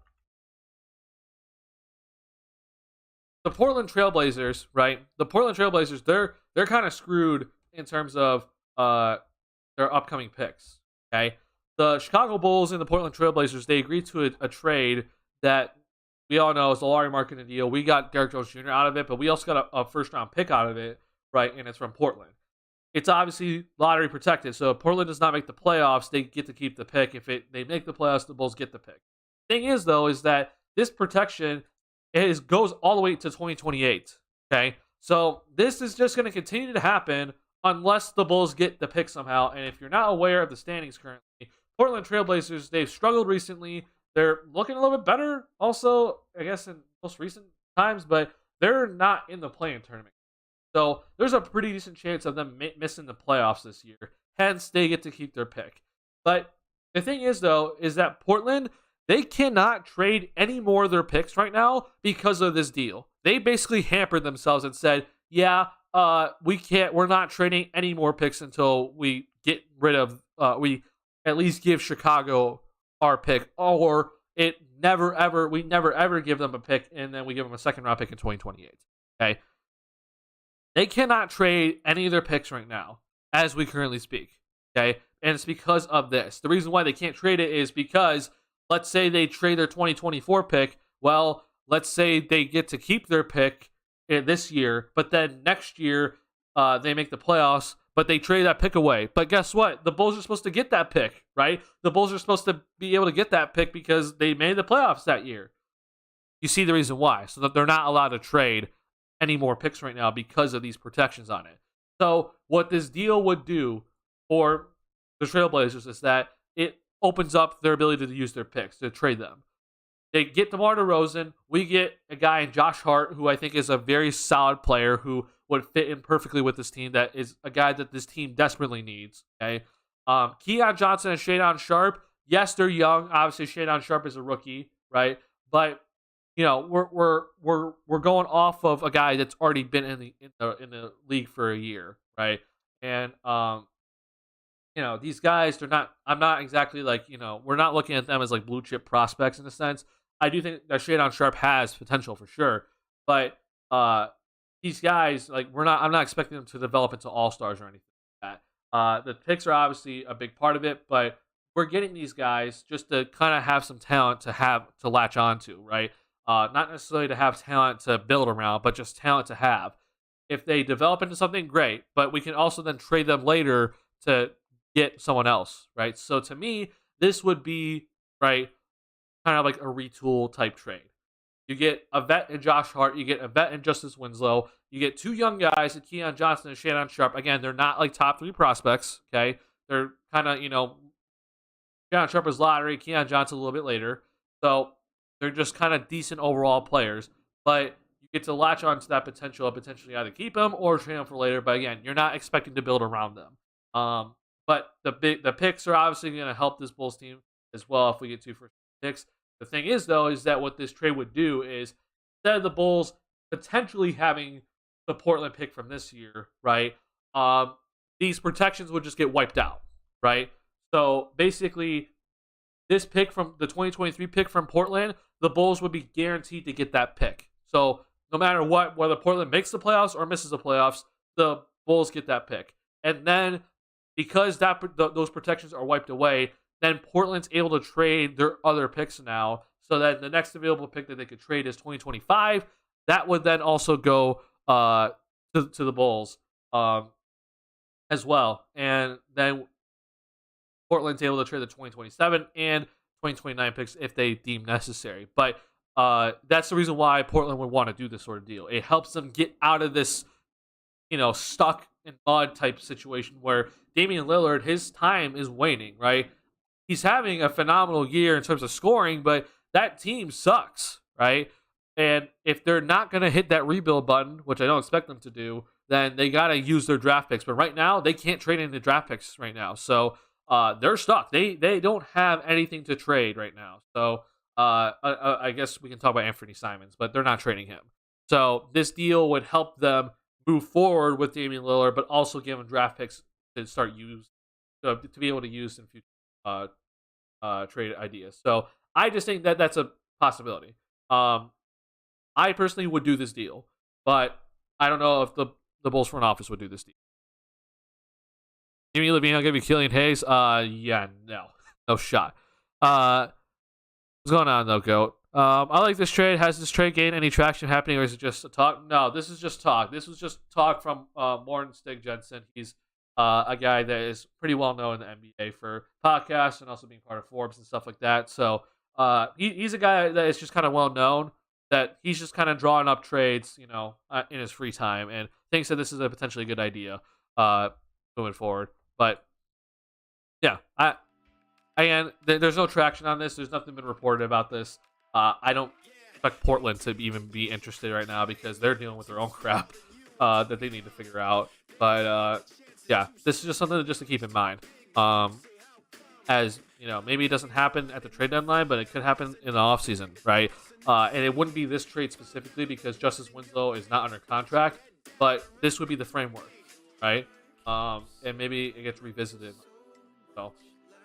Portland Trailblazers, right? The Portland Trailblazers, they're kind of screwed in terms of their upcoming picks. Okay, the Chicago Bulls and the Portland Trailblazers, they agreed to a trade that we all know is the Larry Marketing deal. We got Derrick Jones Jr. out of it, but we also got a first round pick out of it, right? And it's from Portland. It's obviously lottery protected, so if Portland does not make the playoffs, they get to keep the pick. If they make the playoffs, the Bulls get the pick. Thing is, though, is that this protection goes all the way to 2028. Okay, so this is just going to continue to happen unless the Bulls get the pick somehow. And if you're not aware of the standings currently, Portland Trailblazers, they've struggled recently. They're looking a little bit better also, I guess, in most recent times, but they're not in the play-in tournament. So there's a pretty decent chance of them missing the playoffs this year. Hence, they get to keep their pick. But the thing is, though, is that Portland, they cannot trade any more of their picks right now because of this deal. They basically hampered themselves and said, yeah, we're not trading any more picks until we get rid of, we at least give Chicago our pick, or we never ever give them a pick, and then we give them a second round pick in 2028. Okay. They cannot trade any of their picks right now, as we currently speak. Okay, and it's because of this. The reason why they can't trade it is because, let's say they trade their 2024 pick. Well, let's say they get to keep their pick this year, but then next year they make the playoffs, but they trade that pick away. But guess what? The Bulls are supposed to get that pick, right? The Bulls are supposed to be able to get that pick because they made the playoffs that year. You see the reason why. So that they're not allowed to trade any more picks right now because of these protections on it. So what this deal would do for the Trailblazers is that it opens up their ability to use their picks, to trade them. They get DeMar DeRozan. We get a guy in Josh Hart, who I think is a very solid player who would fit in perfectly with this team. That is a guy that this team desperately needs. Okay, Keon Johnson and Shadon Sharpe. Yes, they're young. Obviously, Shadon Sharpe is a rookie, right? But you know, we're going off of a guy that's already been in the league for a year, right? And you know, these guys, they're not. I'm not exactly like, you know, we're not looking at them as like blue chip prospects in a sense. I do think that Shadon Sharp has potential for sure, but these guys, like, I'm not expecting them to develop into all-stars or anything like that. The picks are obviously a big part of it, but we're getting these guys just to kind of have some talent to latch onto, right? Not necessarily to have talent to build around, but just talent to have. If they develop into something, great, but we can also then trade them later to get someone else, right? So to me, this would be, right, kind of like a retool type trade. You get a vet in Josh Hart. You get a vet in Justice Winslow. You get two young guys in Keon Johnson and Shannon Sharp. Again, they're not like top 3 prospects, okay? They're kind of, Shannon Sharp is lottery, Keon Johnson a little bit later. So they're just kind of decent overall players. But you get to latch on to that potential of potentially either keep them or trade them for later. But again, you're not expecting to build around them. But the picks are obviously going to help this Bulls team as well if we get 2 first picks. The thing is, though, is that what this trade would do is instead of the Bulls potentially having the Portland pick from this year, right? These protections would just get wiped out, right? So basically, this pick from the 2023 pick from Portland, the Bulls would be guaranteed to get that pick. So no matter what, whether Portland makes the playoffs or misses the playoffs, the Bulls get that pick. And then because those protections are wiped away, then Portland's able to trade their other picks now, so that the next available pick that they could trade is 2025. That would then also go to the Bulls as well. And then Portland's able to trade the 2027 and 2029 picks if they deem necessary. But that's the reason why Portland would want to do this sort of deal. It helps them get out of this, stuck in mud type situation where Damian Lillard, his time is waning, right? He's having a phenomenal year in terms of scoring, but that team sucks, right? And if they're not going to hit that rebuild button, which I don't expect them to do, then they got to use their draft picks. But right now, they can't trade any draft picks right now. So they're stuck. They don't have anything to trade right now. So I guess we can talk about Anthony Simons, but they're not trading him. So this deal would help them move forward with Damian Lillard, but also give them draft picks to start to be able to use in future trade ideas. So I just think that that's a possibility. I personally would do this deal, but I don't know if the Bulls front office would do this deal. Jimmy Levine, give you Killian Hayes. Yeah, no shot. What's going on though, Goat? I like this trade. Has this trade gained any traction happening, or is it just a talk? No, this is just talk. This was just talk from Morten Stig Jensen. He's a guy that is pretty well known in the NBA for podcasts and also being part of Forbes and stuff like that. So he's a guy that is just kind of well known, that he's just kind of drawing up trades, in his free time, and thinks that this is a potentially good idea moving forward. But yeah, there's no traction on this. There's nothing been reported about this. I don't expect Portland to even be interested right now because they're dealing with their own crap that they need to figure out. But yeah, this is just something just to keep in mind. As maybe it doesn't happen at the trade deadline, but it could happen in the offseason, right? And it wouldn't be this trade specifically because Justice Winslow is not under contract, but this would be the framework, right? And maybe it gets revisited. So,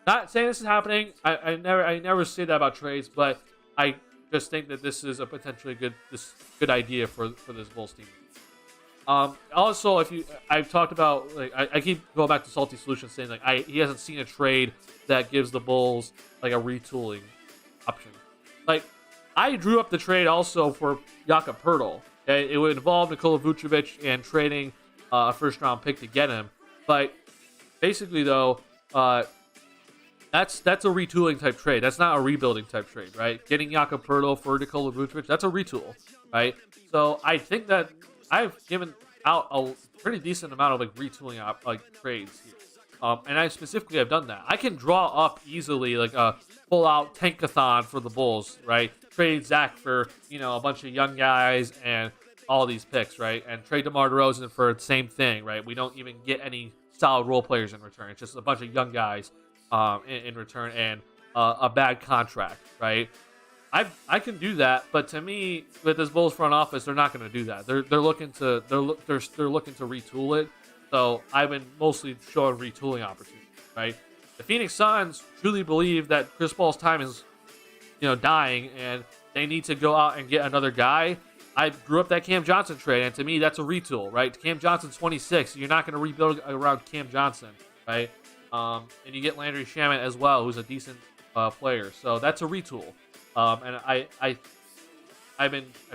not saying this is happening. I never say that about trades, but I just think that this is a potentially good idea for this Bulls team. Also, I've talked about, like, I keep going back to Salty Solutions saying, like, he hasn't seen a trade that gives the Bulls like a retooling option. Like, I drew up the trade also for Jakob Poeltl. Okay? It would involve Nikola Vucevic and trading a first round pick to get him. But basically, though, that's a retooling type trade. That's not a rebuilding type trade, right? Getting Jakob Poeltl for Nikola Vucevic, that's a retool, right? So I think that I've given out a pretty decent amount of like retooling trades here. And I specifically have done that. I can draw up easily like a full-out tankathon for the Bulls, right? Trade Zach for, a bunch of young guys and all these picks, right? And trade DeMar DeRozan for the same thing, right? We don't even get any solid role players in return. It's just a bunch of young guys in return and a bad contract, right? I can do that, but to me, with this Bulls front office, they're not going to do that. They're looking to retool it. So I've been mostly showing retooling opportunities, right? The Phoenix Suns truly believe that Chris Paul's time is, dying, and they need to go out and get another guy. I grew up that Cam Johnson trade, and to me, that's a retool, right? Cam Johnson's 26. You're not going to rebuild around Cam Johnson, right? And you get Landry Shamet as well, who's a decent player. So that's a retool. And I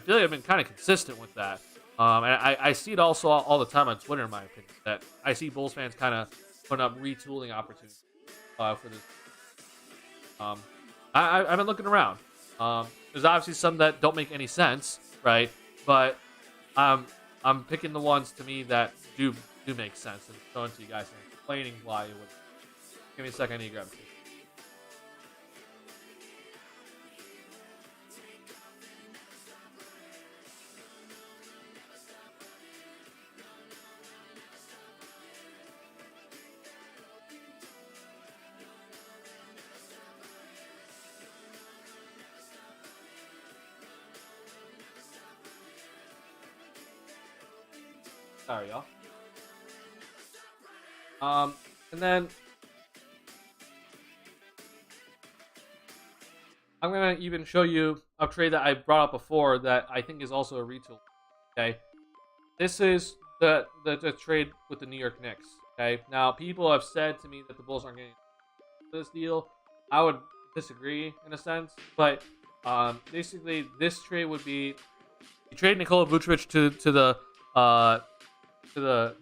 feel like I've been kind of consistent with that. And I see it also all the time on Twitter, in my opinion, that I see Bulls fans kind of putting up retooling opportunities for this. I've been looking around. There's obviously some that don't make any sense, right? But I'm picking the ones to me that do make sense and showing to you guys and explaining why it would. Give me a second, I need to grab it. Sorry, y'all. And then I'm gonna even show you a trade that I brought up before that I think is also a retool. Okay, this is the trade with the New York Knicks. Okay, now people have said to me that the Bulls aren't getting this deal. I would disagree in a sense, but basically this trade would be you trade Nikola Vucevic to the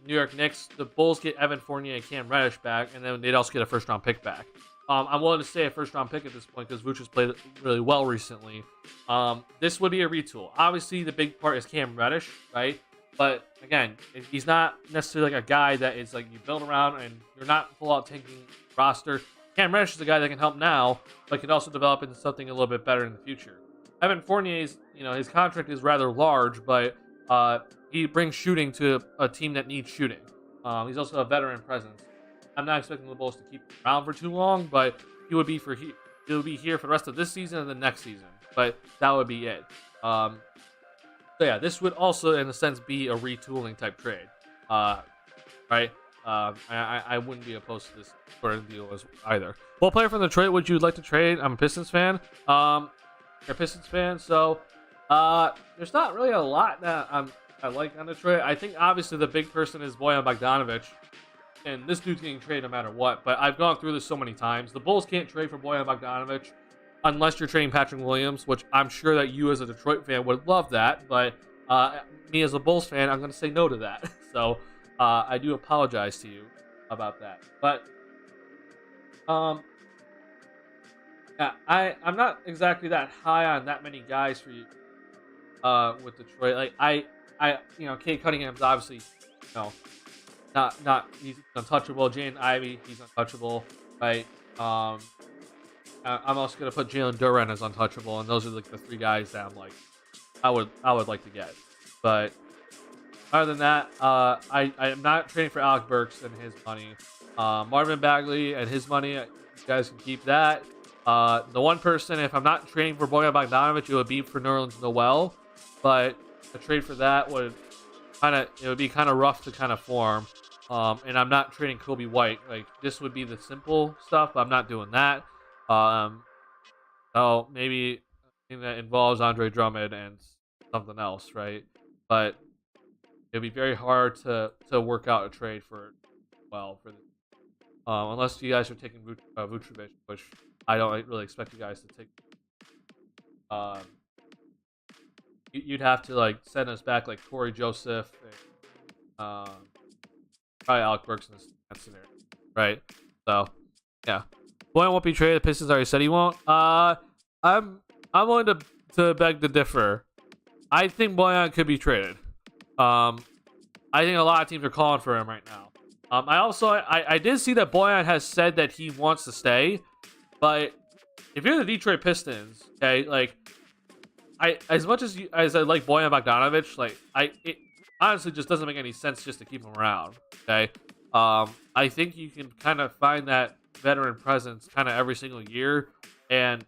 New York Knicks. The Bulls get Evan Fournier and Cam Reddish back, and then they'd also get a first-round pick back. I'm willing to say a first-round pick at this point because Vucevic's played really well recently. This would be a retool. Obviously, the big part is Cam Reddish, right? But again, he's not necessarily like a guy that is like you build around and you're not full-out tanking roster. Cam Reddish is a guy that can help now, but can also develop into something a little bit better in the future. Evan Fournier's, his contract is rather large, but he brings shooting to a team that needs shooting. He's also a veteran presence. I'm not expecting the Bulls to keep him around for too long, but he would be here for the rest of this season and the next season. But that would be it. So yeah, this would also, in a sense, be a retooling type trade, right? I wouldn't be opposed to this sort of deal either. What player from Detroit would you like to trade? I'm a Pistons fan. You're a Pistons fan, so there's not really a lot that I like on Detroit. I think obviously the big person is Bojan Bogdanovic, and this dude's getting traded no matter what. But I've gone through this so many times. The Bulls can't trade for Bojan Bogdanovic unless you're trading Patrick Williams, which I'm sure that you as a Detroit fan would love that. But me as a Bulls fan, I'm going to say no to that. So I do apologize to you about that. But yeah, I'm not exactly that high on that many guys for you with Detroit. Like Kate Cunningham's obviously, not he's untouchable. Jaden Ivey, he's untouchable, right? I'm also gonna put Jalen Duren as untouchable, and those are like the three guys that I'm like, I would like to get. But other than that, I'm not trading for Alec Burks and his money. Marvin Bagley and his money, you guys can keep that. The one person, if I'm not trading for Bojan Bogdanovic, it would be for Nerlens Noel, but a trade for that would be kind of rough to kind of form. And I'm not trading Kobe White. Like, this would be the simple stuff, but I'm not doing that. So maybe a thing that involves Andre Drummond and something else, right? But it'd be very hard to work out a trade for this. Unless you guys are taking Vucevic, which I don't really expect you guys to take. You'd have to like send us back like Corey Joseph, and, probably Alec Burks in that scenario, right? So yeah, Boyan won't be traded. The Pistons already said he won't. I'm willing to beg to differ. I think Boyan could be traded. I think a lot of teams are calling for him right now. I did see that Boyan has said that he wants to stay, but if you're the Detroit Pistons, okay, like as much as I like Bojan Bogdanovic, like it honestly just doesn't make any sense just to keep him around. Okay, I think you can kind of find that veteran presence kind of every single year, and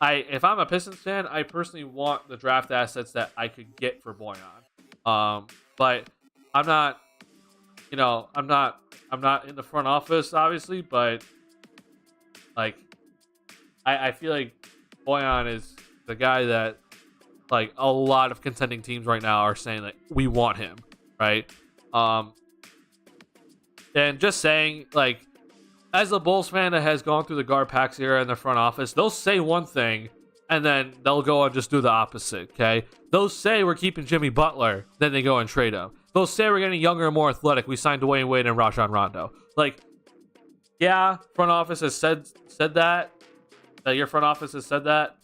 if I'm a Pistons fan, I personally want the draft assets that I could get for Bojan. But I'm not. I'm not in the front office, obviously, but like, I feel like Bojan is the guy that like a lot of contending teams right now are saying like we want him, right? And just saying, like, as a Bulls fan that has gone through the Garpax era in the front office, they'll say one thing and then they'll go and just do the opposite, okay? They'll say we're keeping Jimmy Butler, then they go and trade him. They'll say we're getting younger and more athletic. We signed Dwayne Wade and Rajon Rondo. Like, yeah, front office has said that. Your front office has said that.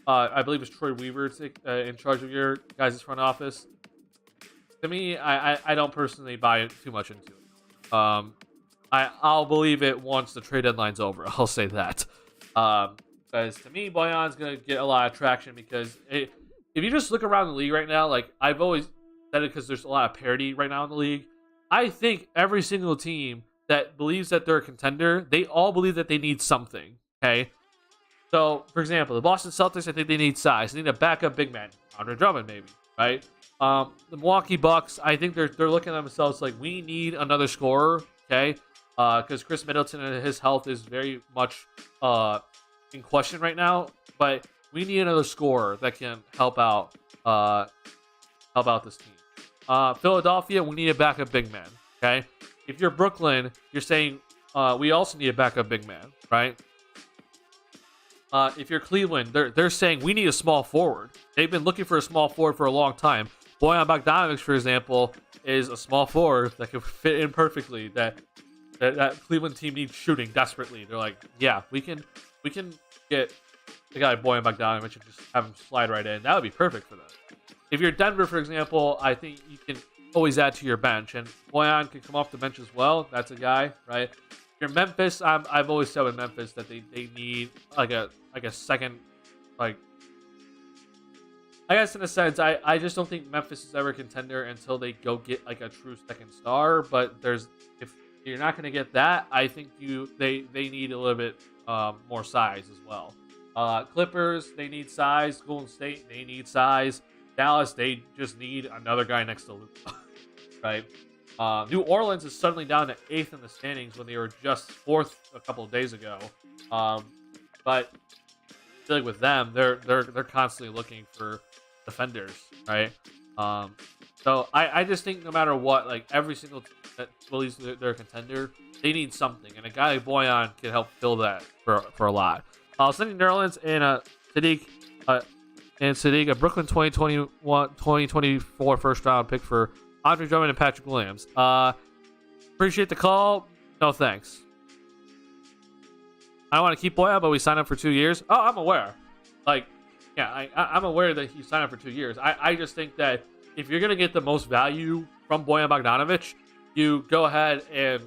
I believe it's Troy Weaver in charge of your guys' front office. To me, I don't personally buy too much into it. I'll believe it once the trade deadline's over. I'll say that. Because to me, Bojan's going to get a lot of traction because if you just look around the league right now, like I've always said it because there's a lot of parity right now in the league. I think every single team that believes that they're a contender, they all believe that they need something, okay? So, for example, the Boston Celtics, I think they need size. They need a backup big man. Andre Drummond, maybe, right? The Milwaukee Bucks, I think they're looking at themselves like, we need another scorer, okay? Because Chris Middleton and his health is very much in question right now. But we need another scorer that can help out this team. Philadelphia, we need a backup big man, okay? If you're Brooklyn, you're saying we also need a backup big man, right? If you're Cleveland, they're saying we need a small forward. They've been looking for a small forward for a long time. Bojan Bogdanovic, for example, is a small forward that can fit in perfectly. That Cleveland team needs shooting desperately. They're like, yeah, we can get the guy Bojan Bogdanovic and just have him slide right in. That would be perfect for them. If you're Denver, for example, I think you can always add to your bench, and Bojan can come off the bench as well. That's a guy, right? If you're Memphis, I've always said with Memphis that they need like a second, like, I guess in a sense, I just don't think Memphis is ever a contender until they go get like a true second star. But if you're not going to get that, I think they need a little bit more size as well. Clippers, they need size. Golden State, they need size. Dallas, they just need another guy next to Luka, right? New Orleans is suddenly down to 8th in the standings when they were just 4th a couple of days ago. But I feel like with them, they're constantly looking for defenders, right? So I just think no matter what, like every single team that believes they're a contender, they need something, and a guy like Bojan can help fill that for a lot. Sending New Orleans and Sadiq a Brooklyn 2024 first round pick for Andre Drummond and Patrick Williams. Appreciate the call. No thanks. I want to keep Bojan, but we signed up for 2 years. Oh, I'm aware. Like, yeah, I'm aware that he signed up for 2 years. I just think that if you're going to get the most value from Bojan Bogdanovic, you go ahead and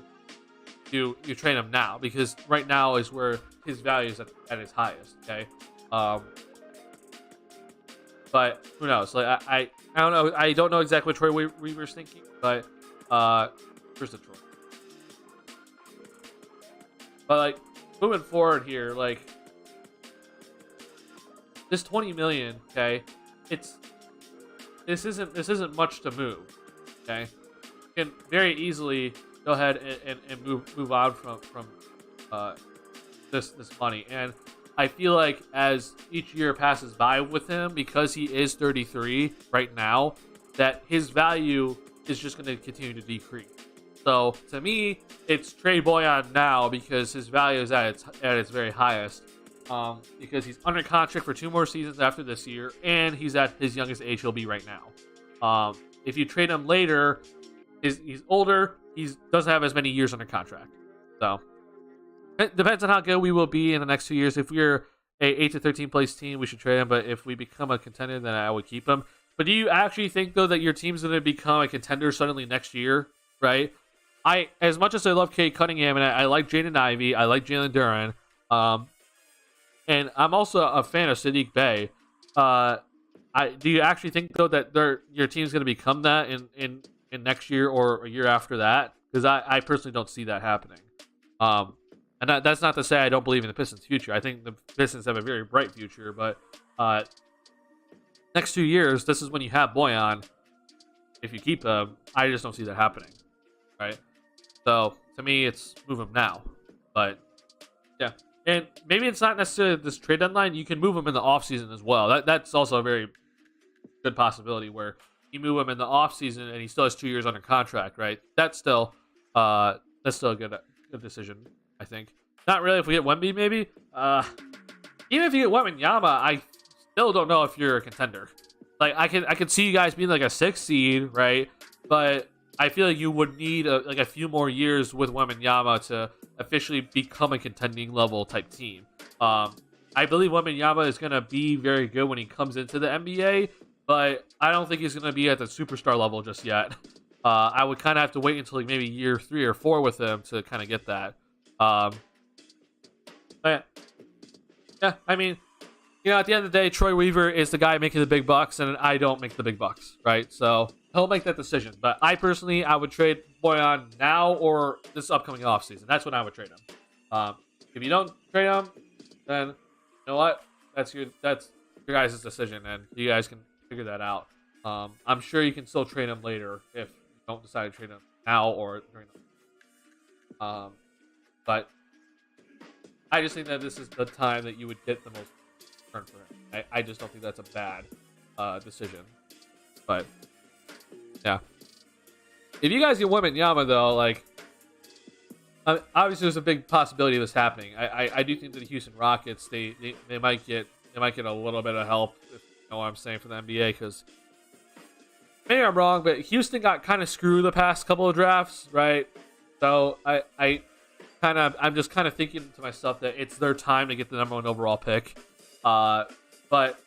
you train him now, because right now is where his value is at its highest, okay? But who knows? Like I don't know. I don't know exactly what Troy Weaver's thinking, but where's the Troy? But like moving forward here, like this 20 million, okay? This isn't much to move, okay? You can very easily go ahead and move on from this money, and I feel like as each year passes by with him, because he is 33 right now, that his value is just going to continue to decrease. So to me, it's trade Bojan now because his value is at its very highest. Because he's under contract for 2 more seasons after this year, and he's at his youngest age he'll be right now. If you trade him later, he's older. He doesn't have as many years under contract. So it depends on how good we will be in the next 2 years. If we're a 8 to 13 place team, we should trade him. But if we become a contender, then I would keep him. But do you actually think though that your team's going to become a contender suddenly next year? Right? As much as I love Kate Cunningham and I like Jaden Ivey, I like Jalen Duren, and I'm also a fan of Sadiq Bey. Do you actually think though that your team's going to become that in next year or a year after that? Because I personally don't see that happening. And that's not to say I don't believe in the Pistons' future. I think the Pistons have a very bright future, but next 2 years, this is when you have Bojan. If you keep him, I just don't see that happening, right? So to me, it's move him now. But yeah, And maybe it's not necessarily this trade deadline. You can move him in the offseason as well. That's also a very good possibility where you move him in the offseason and he still has 2 years under contract, right? That's still a good decision, I think. Not really if we get Wemby, maybe. Even if you get Wembanyama, I still don't know if you're a contender. Like I could see you guys being like a 6 seed, right? But I feel like you would need a few more years with Wembanyama to officially become a contending level type team. I believe Wembanyama is going to be very good when he comes into the NBA, but I don't think he's going to be at the superstar level just yet. I would kind of have to wait until like maybe year 3 or 4 with him to kind of get that. But yeah, I mean, at the end of the day, Troy Weaver is the guy making the big bucks, and I don't make the big bucks, right? So he'll make that decision. But I personally, I would trade Bojan now or this upcoming offseason. That's when I would trade him. If you don't trade him, then you know what? That's your guys' decision, and you guys can figure that out. I'm sure you can still trade him later if you don't decide to trade him now or during the but I just think that this is the time that you would get the most return for him. I just don't think that's a bad decision. But yeah, if you guys get Wembanyama though, like obviously there's a big possibility of this happening. I do think that the Houston Rockets they might get a little bit of help, if you know what I'm saying, from the NBA, because maybe I'm wrong, but Houston got kind of screwed the past couple of drafts, right? So I'm just kind of thinking to myself that it's their time to get the #1 overall pick. But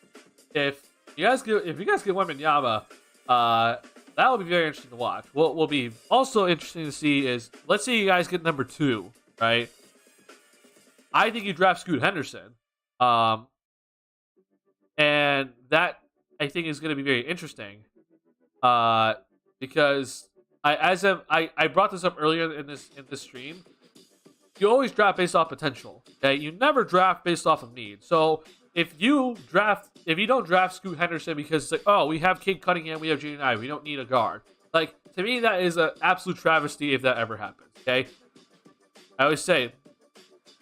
if you guys get Wembanyama, that will be very interesting to watch. What will be also interesting to see is, let's say you guys get #2, right? I think you draft Scoot Henderson, and that I think is going to be very interesting, because I brought this up earlier in this stream. You always draft based off potential. Okay, you never draft based off of need. So if you don't draft Scoot Henderson because it's like, oh, we have Cade Cunningham, we have Jaden Ivey, we don't need a guard. Like, to me, that is an absolute travesty if that ever happens. Okay, I always say,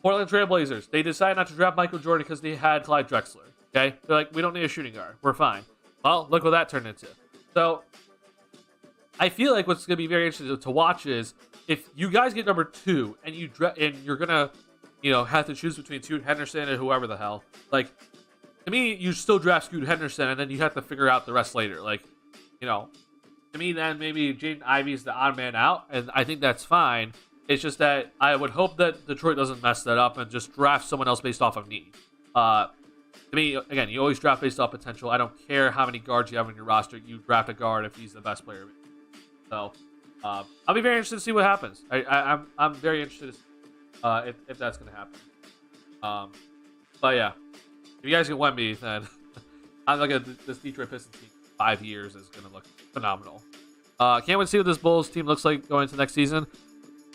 Portland Trail Blazers, they decided not to draft Michael Jordan because they had Clyde Drexler. Okay, they're like, we don't need a shooting guard, we're fine. Well, look what that turned into. So I feel like what's going to be very interesting to watch is, if you guys get #2 and you're gonna, have to choose between Scoot Henderson and whoever the hell, like, to me, you still draft Scoot Henderson and then you have to figure out the rest later. Like, to me, then maybe Jaden Ivey's the odd man out, and I think that's fine. It's just that I would hope that Detroit doesn't mess that up and just draft someone else based off of need. To me, again, you always draft based off potential. I don't care how many guards you have on your roster. You draft a guard if he's the best player. So I'll be very interested to see what happens. I'm very interested if that's going to happen. But yeah, if you guys get Wemby, then I'm looking at this Detroit Pistons team. 5 years is going to look phenomenal. Can't wait to see what this Bulls team looks like going into next season.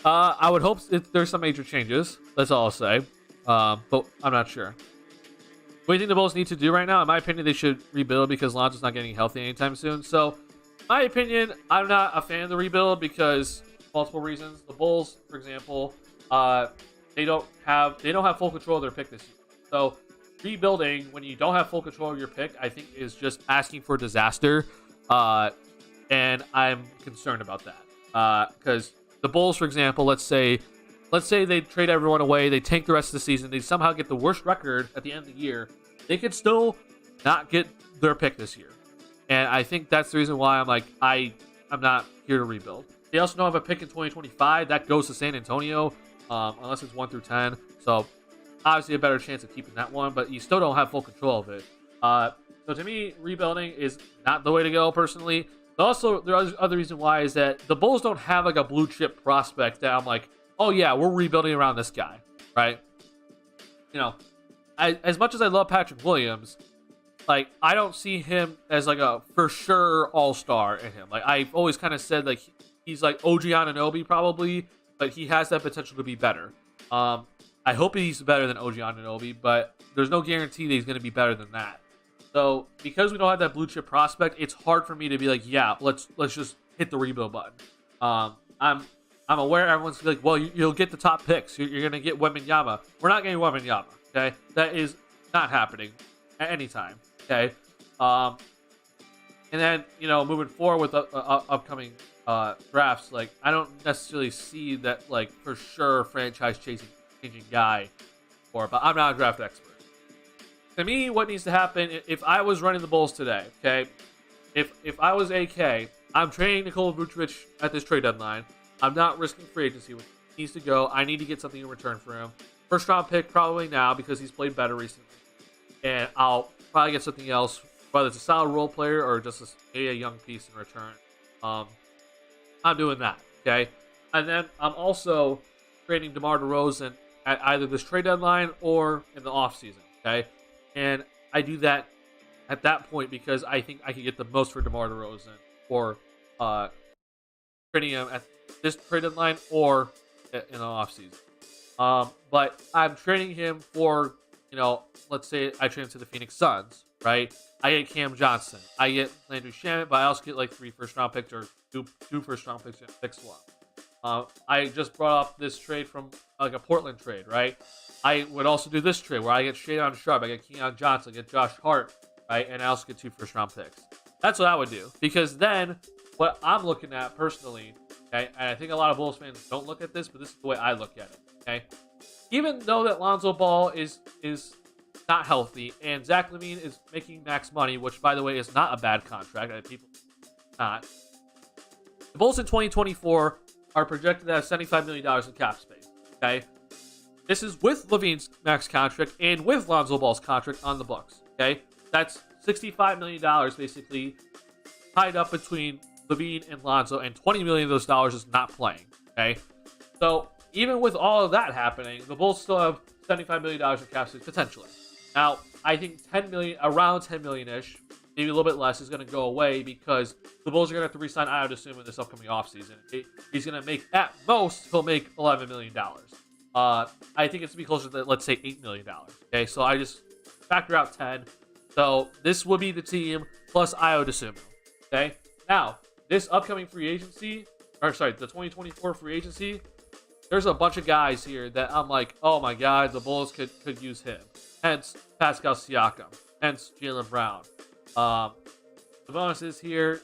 I would hope there's some major changes. That's all I'll say. But I'm not sure. What do you think the Bulls need to do right now? In my opinion, they should rebuild because Lonzo's not getting healthy anytime soon. So, my opinion, I'm not a fan of the rebuild because multiple reasons. The Bulls, for example, they don't have full control of their pick this year. So rebuilding when you don't have full control of your pick, I think, is just asking for disaster, and I'm concerned about that because the Bulls, for example, let's say they trade everyone away, they tank the rest of the season, they somehow get the worst record at the end of the year, they could still not get their pick this year. And I think that's the reason why I'm like, I'm not here to rebuild. They also don't have a pick in 2025. That goes to San Antonio, unless it's 1 through 10. So, obviously a better chance of keeping that one, but you still don't have full control of it. So to me, rebuilding is not the way to go, personally. But also, the other reason why is that the Bulls don't have like a blue chip prospect that I'm like, oh yeah, we're rebuilding around this guy, right? As much as I love Patrick Williams, like, I don't see him as like a for sure all-star in him. Like, I've always kind of said like he's like OG Anunoby probably, but he has that potential to be better. I hope he's better than OG Anunoby, but there's no guarantee that he's going to be better than that. So because we don't have that blue chip prospect, it's hard for me to be like, yeah, let's just hit the rebuild button. I'm I'm aware everyone's like, well, you'll get the top picks. You're going to get Wembanyama. We're not getting Wembanyama, okay? That is not happening at any time, okay? And then, moving forward with upcoming drafts, like, I don't necessarily see that, like, for sure franchise-changing guy for, but I'm not a draft expert. To me, what needs to happen, if I was running the Bulls today, okay, if I was AK, I'm trading Nikola Vucevic at this trade deadline. I'm not risking free agency, which needs to go. I need to get something in return for him. First round pick probably now because he's played better recently. And I'll probably get something else, whether it's a solid role player or just a young piece in return. I'm doing that, okay? And then I'm also trading DeMar DeRozan at either this trade deadline or in the offseason, okay? And I do that at that point because I think I can get the most for DeMar DeRozan for trading him at this trade deadline or in the offseason. But I'm trading him for, let's say I trade him to the Phoenix Suns, right? I get Cam Johnson. I get Landry Shamet, but I also get like 3 first-round picks or two first-round picks and a pick swap. I just brought up this trade from like a Portland trade, right? I would also do this trade where I get Shadon Sharp, I get Keon Johnson, I get Josh Hart, right? And I also get 2 first-round picks. That's what I would do. Because then, what I'm looking at personally, okay, and I think a lot of Bulls fans don't look at this, but this is the way I look at it, okay? Even though that Lonzo Ball is not healthy, and Zach LaVine is making max money, which, by the way, is not a bad contract. People not. The Bulls in 2024 are projected to have $75 million in cap space, okay? This is with LaVine's max contract and with Lonzo Ball's contract on the books, okay? That's $65 million basically tied up between LaVine and Lonzo, and $20 million of those dollars is not playing, okay? So even with all of that happening, the Bulls still have $75 million in cap space potentially. Now, I think around $10 million-ish, maybe a little bit less, is going to go away because the Bulls are going to have to re-sign Ayo Dosunmu in this upcoming offseason. He's going to make, at most, he'll make $11 million. I think it's going to be closer to, let's say, $8 million. Okay, so I just factor out 10. So this will be the team plus Ayo Dosunmu. Okay, now, this upcoming free agency, the 2024 free agency, there's a bunch of guys here that I'm like, oh my God, the Bulls could use him. Hence, Pascal Siakam. Hence, Jaylen Brown. The bonuses here,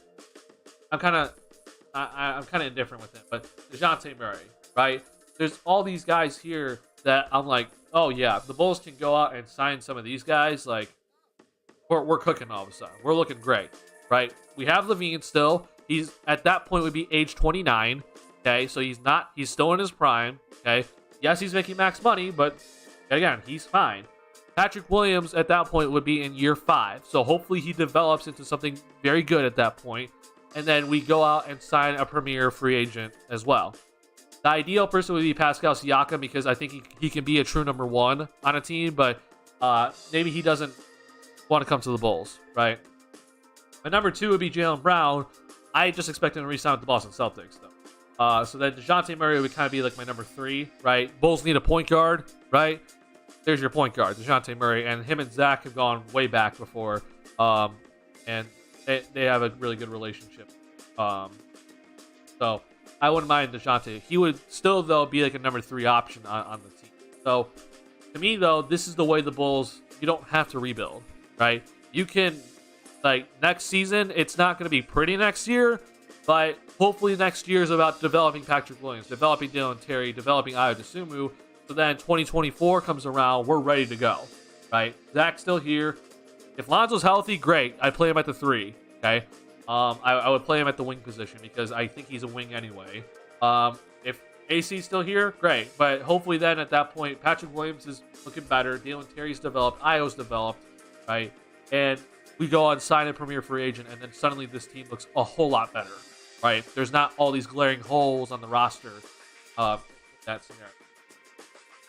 I'm kind of indifferent with him, but DeJounte Murray, right? There's all these guys here that I'm like, oh yeah, the Bulls can go out and sign some of these guys. Like, we're cooking all of a sudden. We're looking great, right? We have LaVine still. He's at that point would be age 29. Okay, so he's still in his prime. Okay, yes, he's making max money, but again, he's fine. Patrick Williams at that point would be in year 5, so hopefully he develops into something very good at that point, and then we go out and sign a premier free agent as well. The ideal person would be Pascal Siakam because I think he can be a true number 1 on a team, but maybe he doesn't want to come to the Bulls, right? And number 2 would be Jaylen Brown. I just expect him to re-sign with the Boston Celtics, though. So then DeJounte Murray would kind of be like my number 3, right? Bulls need a point guard, right? There's your point guard, DeJounte Murray, and him and Zach have gone way back before, and they have a really good relationship. So I wouldn't mind DeJounte. He would still, though, be like a number 3 option on the team. So to me, though, this is the way the Bulls, you don't have to rebuild, right? You can, like, next season, it's not going to be pretty next year, but hopefully next year is about developing Patrick Williams, developing Dylan Terry, developing Ayo Dosunmu. So then 2024 comes around, we're ready to go, right? Zach's still here. If Lonzo's healthy, great. I'd play him at the 3, okay? I would play him at the wing position because I think he's a wing anyway. If AC's still here, great. But hopefully then at that point, Patrick Williams is looking better. Dylan Terry's developed. Ayo's developed, right? And we go on, sign a premier free agent, and then suddenly this team looks a whole lot better, right? There's not all these glaring holes on the roster. That scenario.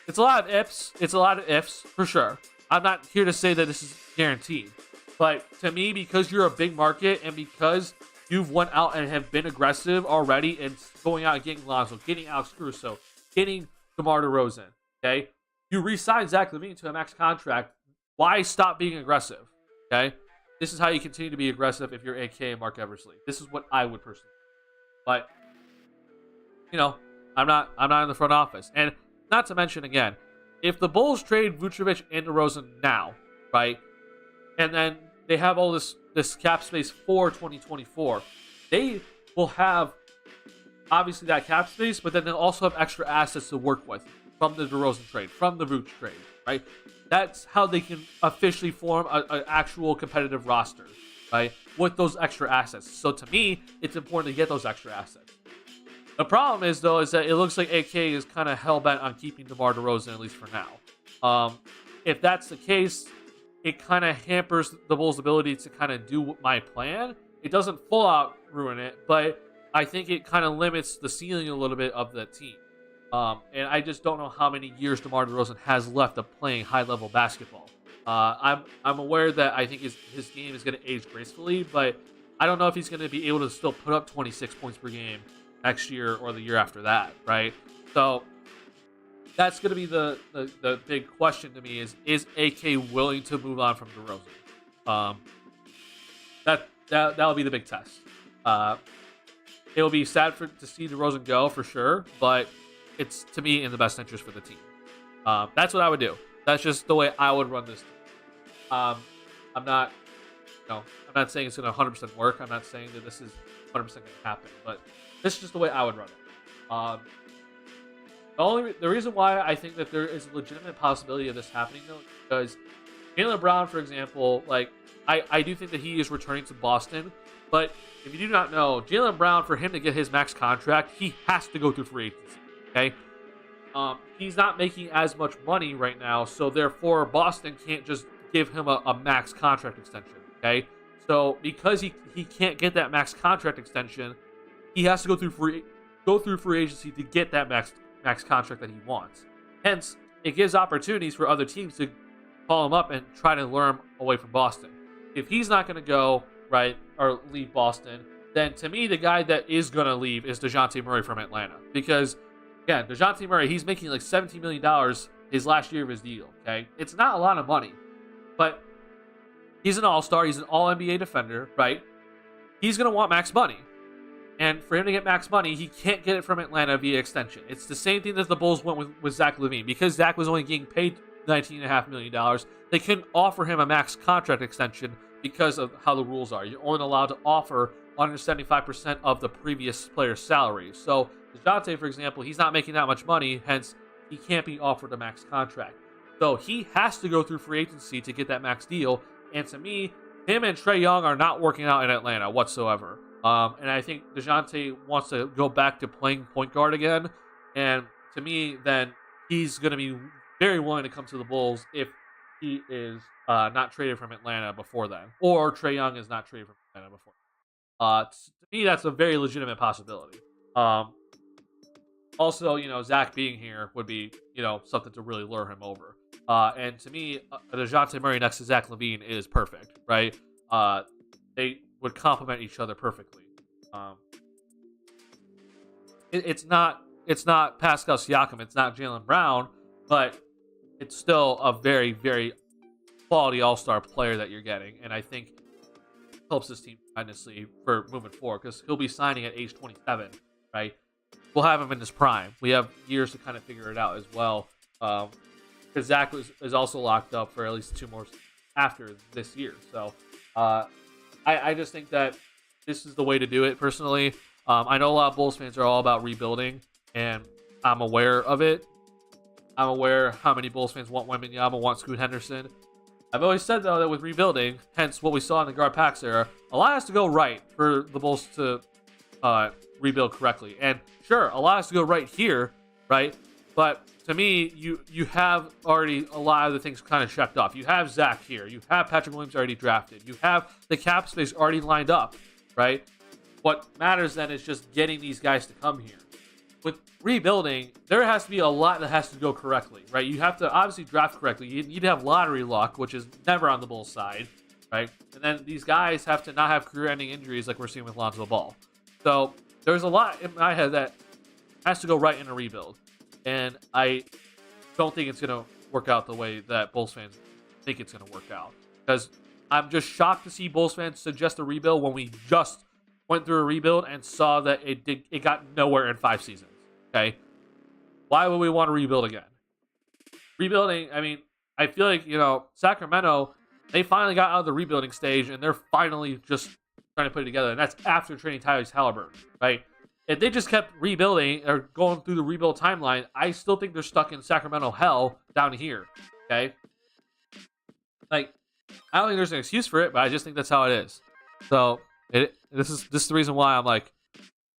It's a lot of ifs. It's a lot of ifs, for sure. I'm not here to say that this is guaranteed. But to me, because you're a big market and because you've went out and have been aggressive already and going out and getting Lonzo, getting Alex Caruso, getting DeMar DeRozan, okay? You re-signed Zach LaVine to a max contract. Why stop being aggressive, okay? This is how you continue to be aggressive if you're AK and Mark Eversley. This is what I would personally do. But, I'm not in the front office. And not to mention, again, if the Bulls trade Vucevic and DeRozan now, right, and then they have all this cap space for 2024, they will have obviously that cap space, but then they'll also have extra assets to work with from the DeRozan trade, from the Vooch trade, right? That's how they can officially form an actual competitive roster, right? With those extra assets. So to me, it's important to get those extra assets. The problem is, though, is that it looks like AK is kind of hell-bent on keeping DeMar DeRozan, at least for now. If that's the case, it kind of hampers the Bulls' ability to kind of do my plan. It doesn't full out ruin it, but I think it kind of limits the ceiling a little bit of the team. And I just don't know how many years DeMar DeRozan has left of playing high-level basketball. I'm aware that I think his game is going to age gracefully, but I don't know if he's going to be able to still put up 26 points per game next year or the year after that, right? So that's going to be the big question to me is AK willing to move on from DeRozan? That'll be the big test. It'll be sad to see DeRozan go for sure, but it's, to me, in the best interest for the team. That's what I would do. That's just the way I would run this team. I'm not saying it's going to 100% work. I'm not saying that this is 100% going to happen, but this is just the way I would run it. The reason why I think that there is a legitimate possibility of this happening, though, is because Jaylen Brown, for example, like I do think that he is returning to Boston, but if you do not know, Jaylen Brown, for him to get his max contract, he has to go through free agency. Okay, he's not making as much money right now, so therefore Boston can't just give him a max contract extension. Okay, so because he can't get that max contract extension, he has to go through free agency to get that max contract that he wants. Hence, it gives opportunities for other teams to call him up and try to lure him away from Boston. If he's not going to go, right, or leave Boston, then to me, the guy that is going to leave is DeJounte Murray from Atlanta. Because, again, DeJounte Murray, he's making like $17 million his last year of his deal, okay? It's not a lot of money, but he's an all-star. He's an all-NBA defender, right? He's going to want max money. And for him to get max money, he can't get it from Atlanta via extension. It's the same thing that the Bulls went with Zach LaVine. Because Zach was only getting paid $19.5 million, they couldn't offer him a max contract extension because of how the rules are. You're only allowed to offer 175% of the previous player's salary. So DeJounte, for example, he's not making that much money, hence he can't be offered a max contract. So he has to go through free agency to get that max deal. And to me, him and Trae Young are not working out in Atlanta whatsoever. And I think DeJounte wants to go back to playing point guard again. And to me, then he's going to be very willing to come to the Bulls if he is not traded from Atlanta before then, or Trae Young is not traded from Atlanta before. To me, that's a very legitimate possibility. Also, Zach being here would be, something to really lure him over. And to me, DeJounte Murray next to Zach LaVine is perfect, right? They would complement each other perfectly. It's not Pascal Siakam, it's not Jaylen Brown, but it's still a very, very quality all-star player that you're getting, and I think helps this team tremendously for moving forward because he'll be signing at age 27, right? We'll have him in his prime. We have years to kind of figure it out as well, because Zach is also locked up for at least 2 more after this year. So I just think that this is the way to do it personally. I know a lot of Bulls fans are all about rebuilding, and I'm aware of it. I'm aware how many Bulls fans want Wembanyama, want Scoot Henderson. I've always said, though, that with rebuilding, hence what we saw in the Gar Pax era, a lot has to go right for the Bulls to rebuild correctly. And sure, a lot has to go right here, right? But to me, you have already a lot of the things kind of checked off. You have Zach here. You have Patrick Williams already drafted. You have the cap space already lined up, right? What matters then is just getting these guys to come here. With rebuilding, there has to be a lot that has to go correctly, right? You have to obviously draft correctly. You need to have lottery luck, which is never on the Bulls' side, right? And then these guys have to not have career-ending injuries like we're seeing with Lonzo Ball. So there's a lot in my head that has to go right in a rebuild. And I don't think it's going to work out the way that Bulls fans think it's going to work out. Because I'm just shocked to see Bulls fans suggest a rebuild when we just went through a rebuild and saw that it got nowhere in 5 seasons. Okay, why would we want to rebuild again? Rebuilding, I mean, I feel like, Sacramento, they finally got out of the rebuilding stage and they're finally just trying to put it together. And that's after trading Tyrese Halliburton, right? If they just kept rebuilding or going through the rebuild timeline, I still think they're stuck in Sacramento hell down here, okay? Like, I don't think there's an excuse for it, but I just think that's how it is. So, this is the reason why I'm like,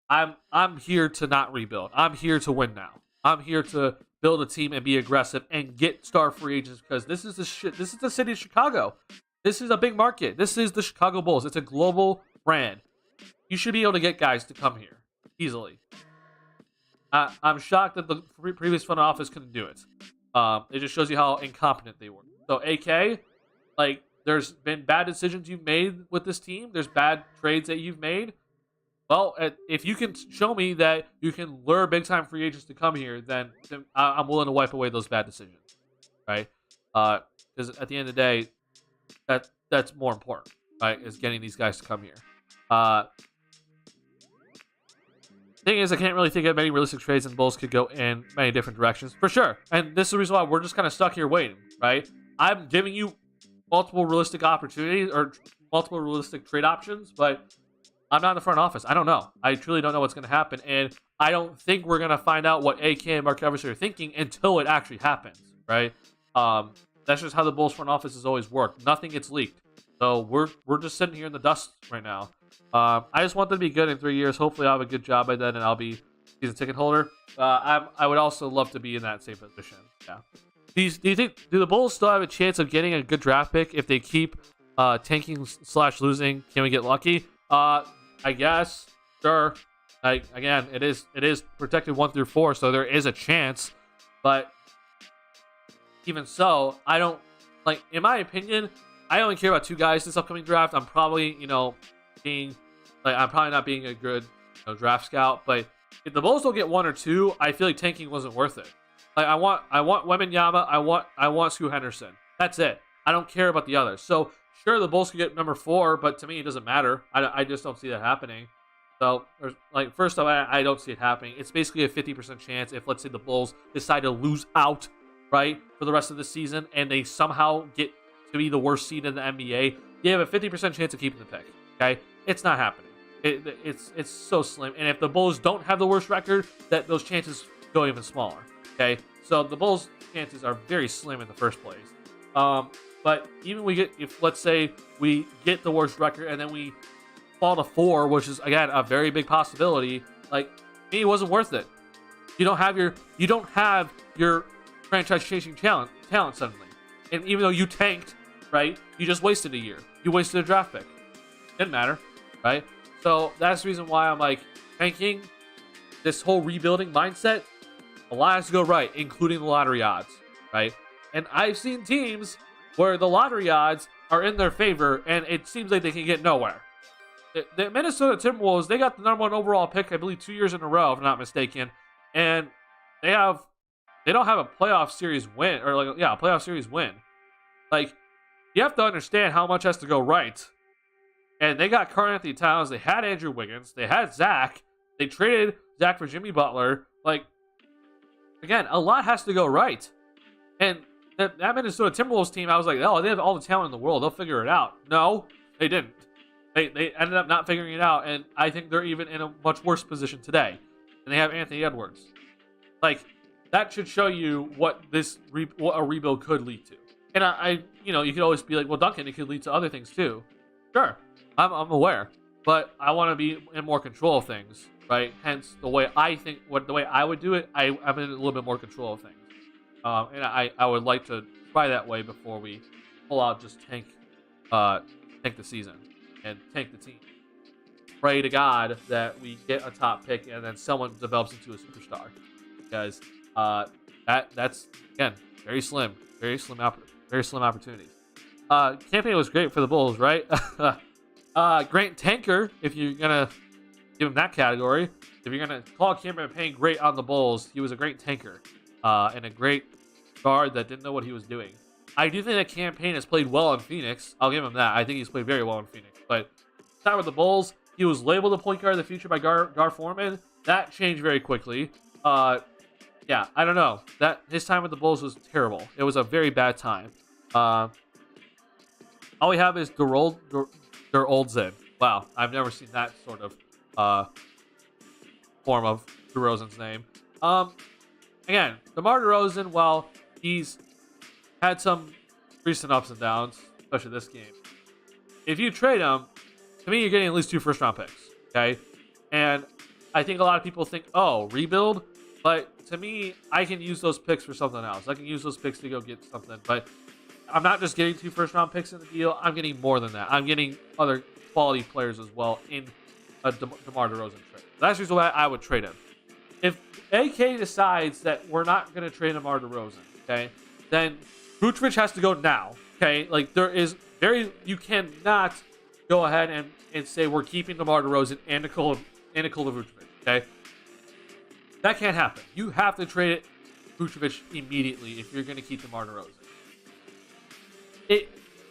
I'm here to not rebuild. I'm here to win now. I'm here to build a team and be aggressive and get star free agents because this is the city of Chicago. This is a big market. This is the Chicago Bulls. It's a global brand. You should be able to get guys to come here easily. I'm shocked that the previous front office couldn't do it. It just shows you how incompetent they were. So AK, like, there's been bad decisions you've made with this team. There's bad trades that you've made. Well, if you can show me that you can lure big-time free agents to come here, then I'm willing to wipe away those bad decisions, right? Because at the end of the day, that's more important, right? Is getting these guys to come here. Thing is, I can't really think of many realistic trades, and Bulls could go in many different directions, for sure. And this is the reason why we're just kind of stuck here waiting, right? I'm giving you multiple realistic opportunities or multiple realistic trade options, but I'm not in the front office. I don't know. I truly don't know what's going to happen, and I don't think we're going to find out what AK and Mark Eversley are thinking until it actually happens, right? That's just how the Bulls front office has always worked. Nothing gets leaked. So we're just sitting here in the dust right now. I just want them to be good in 3 years. Hopefully I'll have a good job by then, and I'll be season ticket holder. I would also love to be in that same position. Yeah. Do the Bulls still have a chance of getting a good draft pick if they keep tanking / losing? Can we get lucky? I guess, sure. Like, again, it is protected 1 through 4, so there is a chance. But even so, I don't like. In my opinion, I only care about 2 guys this upcoming draft. I'm probably, I'm probably not being a good draft scout. But if the Bulls don't get 1 or 2, I feel like tanking wasn't worth it. Like, I want Wembanyama. I want Scoot Henderson. That's it. I don't care about the others. So. Sure, the Bulls could get number 4, but to me, it doesn't matter. I just don't see that happening. So, first off, I don't see it happening. It's basically a 50% chance if, let's say, the Bulls decide to lose out, right, for the rest of the season, and they somehow get to be the worst seed in the NBA, you have a 50% chance of keeping the pick, okay? It's not happening. It's so slim. And if the Bulls don't have the worst record, that those chances go even smaller, okay? So, the Bulls' chances are very slim in the first place. But even if let's say we get the worst record and then we fall to 4, which is again a very big possibility, like, me, it wasn't worth it. You don't have your franchise-changing talent suddenly, and even though you tanked, right, you just wasted a year. You wasted a draft pick. Didn't matter, right? So that's the reason why I'm like tanking. This whole rebuilding mindset, a lot has to go right, including the lottery odds, right? And I've seen teams where the lottery odds are in their favor, and it seems like they can get nowhere. The Minnesota Timberwolves, they got the number 1 overall pick, I believe, 2 years in a row, if I'm not mistaken, and they don't have a playoff series win, or a playoff series win. Like, you have to understand how much has to go right. And they got Karl-Anthony Towns, they had Andrew Wiggins, they had Zach, they traded Zach for Jimmy Butler. Like, again, a lot has to go right. And that Minnesota Timberwolves team, I was like, oh, they have all the talent in the world. They'll figure it out. No, they didn't. They ended up not figuring it out, and I think they're even in a much worse position today. And they have Anthony Edwards. Like, that should show you what a rebuild could lead to. And you could always be like, well, Duncan, it could lead to other things too. Sure, I'm aware, but I want to be in more control of things, right? Hence, the way I would do it, I'm in a little bit more control of things. And I would like to try that way before we pull out, just tank the season and tank the team. Pray to God that we get a top pick and then someone develops into a superstar, because that's again very slim opportunities. Campaign was great for the Bulls, right? Great tanker, if you're gonna give him that category. If you're gonna call campaign great on the Bulls, he was a great tanker. And a great guard that didn't know what he was doing. I do think that campaign has played well in Phoenix. I'll give him that. I think he's played very well in Phoenix. But time with the Bulls, he was labeled the point guard of the future by Gar Forman. That changed very quickly. Yeah, I don't know. That his time with the Bulls was terrible. It was a very bad time. Uh, all we have is Deroldzin. Wow, I've never seen that sort of uh, form of DeRozan's name. Um, Again, DeMar DeRozan, while he's had some recent ups and downs, especially this game, if you trade him, to me, you're getting at least 2 first-round picks. Okay, and I think a lot of people think, oh, rebuild, but to me, I can use those picks for something else. I can use those picks to go get something, but I'm not just getting 2 first-round picks in the deal. I'm getting more than that. I'm getting other quality players as well in a DeMar DeRozan trade. That's the reason why I would trade him. If AK decides that we're not going to trade DeMar DeRozan, okay, then Vucevic has to go now, okay? Like, you cannot go ahead and say we're keeping DeMar DeRozan and Nikola Vucevic, okay? That can't happen. You have to trade Vucevic immediately if you're going to keep DeMar DeRozan.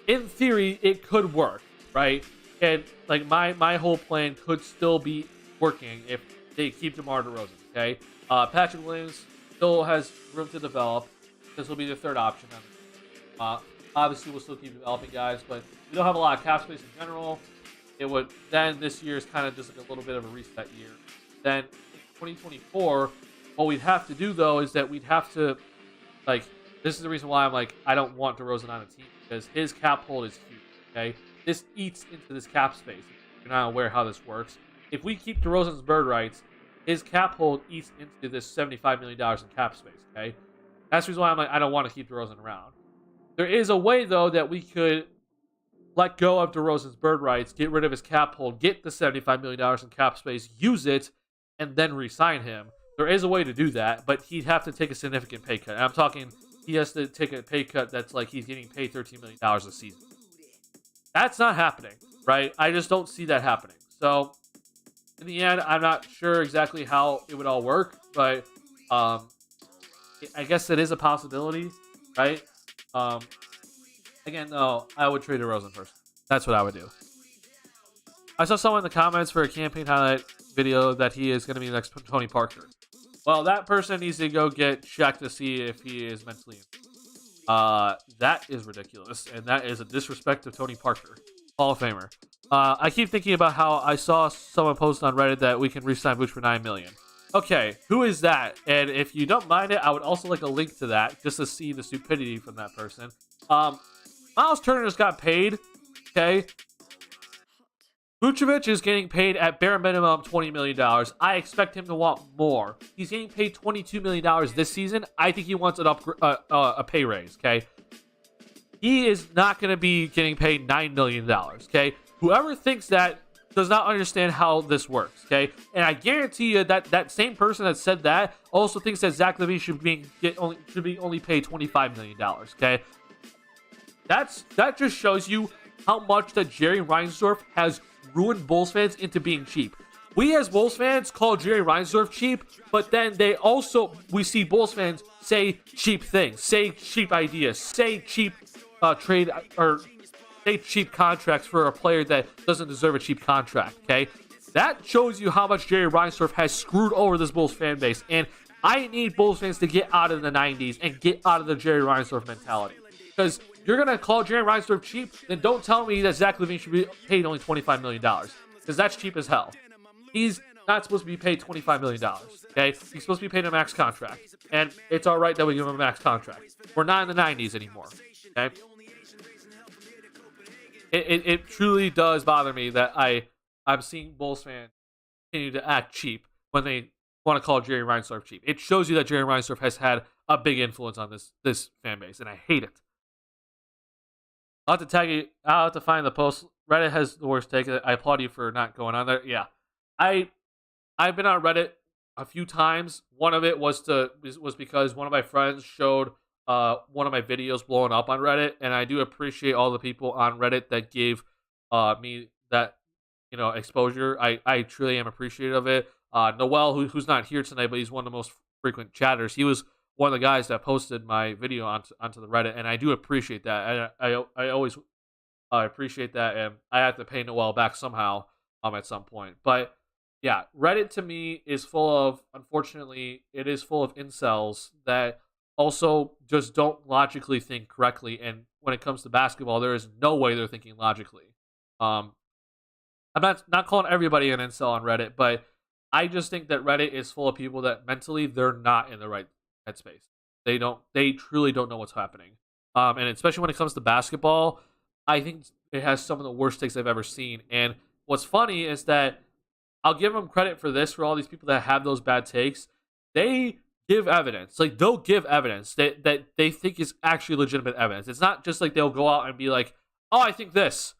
In theory, it could work, right? And like my whole plan could still be working if they keep DeMar DeRozan. Okay, Patrick Williams still has room to develop. This will be the third option. Obviously, we'll still keep developing guys, but we don't have a lot of cap space in general. It would then this year is kind of just like a little bit of a reset year. Then 2024, what we'd have to do though is that we'd have to like. This is the reason why I'm like I don't want DeRozan on a team because his cap hold is huge. Okay, this eats into this cap space. If you're not aware how this works. If we keep DeRozan's bird rights, his cap hold eats into this $75 million in cap space, okay? That's the reason why I'm like, I don't want to keep DeRozan around. There is a way, though, that we could let go of DeRozan's bird rights, get rid of his cap hold, get the $75 million in cap space, use it, and then re-sign him. There is a way to do that, but he'd have to take a significant pay cut. And I'm talking, he has to take a pay cut that's like he's getting paid $13 million a season. That's not happening, right? I just don't see that happening. So in the end, I'm not sure exactly how it would all work, but I guess it is a possibility, right? Again, though, I would trade DeRozan first. That's what I would do. I saw someone in the comments for a campaign highlight video that he is going to be the next Tony Parker. Well, that person needs to go get checked to see if he is mentally ill. That is ridiculous, and that is a disrespect to Tony Parker, Hall of Famer. I keep thinking about how I saw someone post on Reddit that we can re-sign Vooch for $9 million. Okay, who is that? And if you don't mind it, I would also like a link to that just to see the stupidity from that person. Miles Turner just got paid. Okay, Vucevic is getting paid at bare minimum $20 million. I expect him to want more. He's getting paid $22 million this season. I think he wants a pay raise. Okay, he is not going to be getting paid $9 million. Okay. Whoever thinks that does not understand how this works, okay? And I guarantee you that that same person that said that also thinks that Zach LaVine should be only paid $25 million, okay? That just shows you how much that Jerry Reinsdorf has ruined Bulls fans into being cheap. We as Bulls fans call Jerry Reinsdorf cheap, but then we see Bulls fans say cheap things, say cheap ideas, say cheap trade or say cheap contracts for a player that doesn't deserve a cheap contract, okay? That shows you how much Jerry Reinsdorf has screwed over this Bulls fan base, and I need Bulls fans to get out of the 90s and get out of the Jerry Reinsdorf mentality. Because you're going to call Jerry Reinsdorf cheap, then don't tell me that Zach LaVine should be paid only $25 million, because that's cheap as hell. He's not supposed to be paid $25 million, okay? He's supposed to be paid a max contract, and it's all right that we give him a max contract. We're not in the 90s anymore, okay? It truly does bother me that I'm seeing Bulls fans continue to act cheap when they want to call Jerry Reinsdorf cheap. It shows you that Jerry Reinsdorf has had a big influence on this fan base, and I hate it. I'll have to tag you. I'll have to find the post. Reddit has the worst take. I applaud you for not going on there. Yeah, I've been on Reddit a few times. One of it was because one of my friends showed one of my videos blowing up on Reddit, and I do appreciate all the people on Reddit that gave me that exposure. I truly am appreciative of it. Noel, who's not here tonight, but he's one of the most frequent chatters. He was one of the guys that posted my video onto the Reddit, and I do appreciate that. I always appreciate that, and I have to pay Noel back somehow at some point. But yeah, Reddit to me is full of, unfortunately, it is full of incels that also just don't logically think correctly. And when it comes to basketball, there is no way they're thinking logically. Um, I'm not calling everybody an incel on Reddit, but I just think that Reddit is full of people that mentally they're not in the right headspace. They truly don't know what's happening. And especially when it comes to basketball, I think it has some of the worst takes I've ever seen. And what's funny is that I'll give them credit for this, for all these people that have those bad takes. They give evidence. Like, they'll give evidence that they think is actually legitimate evidence. It's not just like they'll go out and be like, oh, I think this.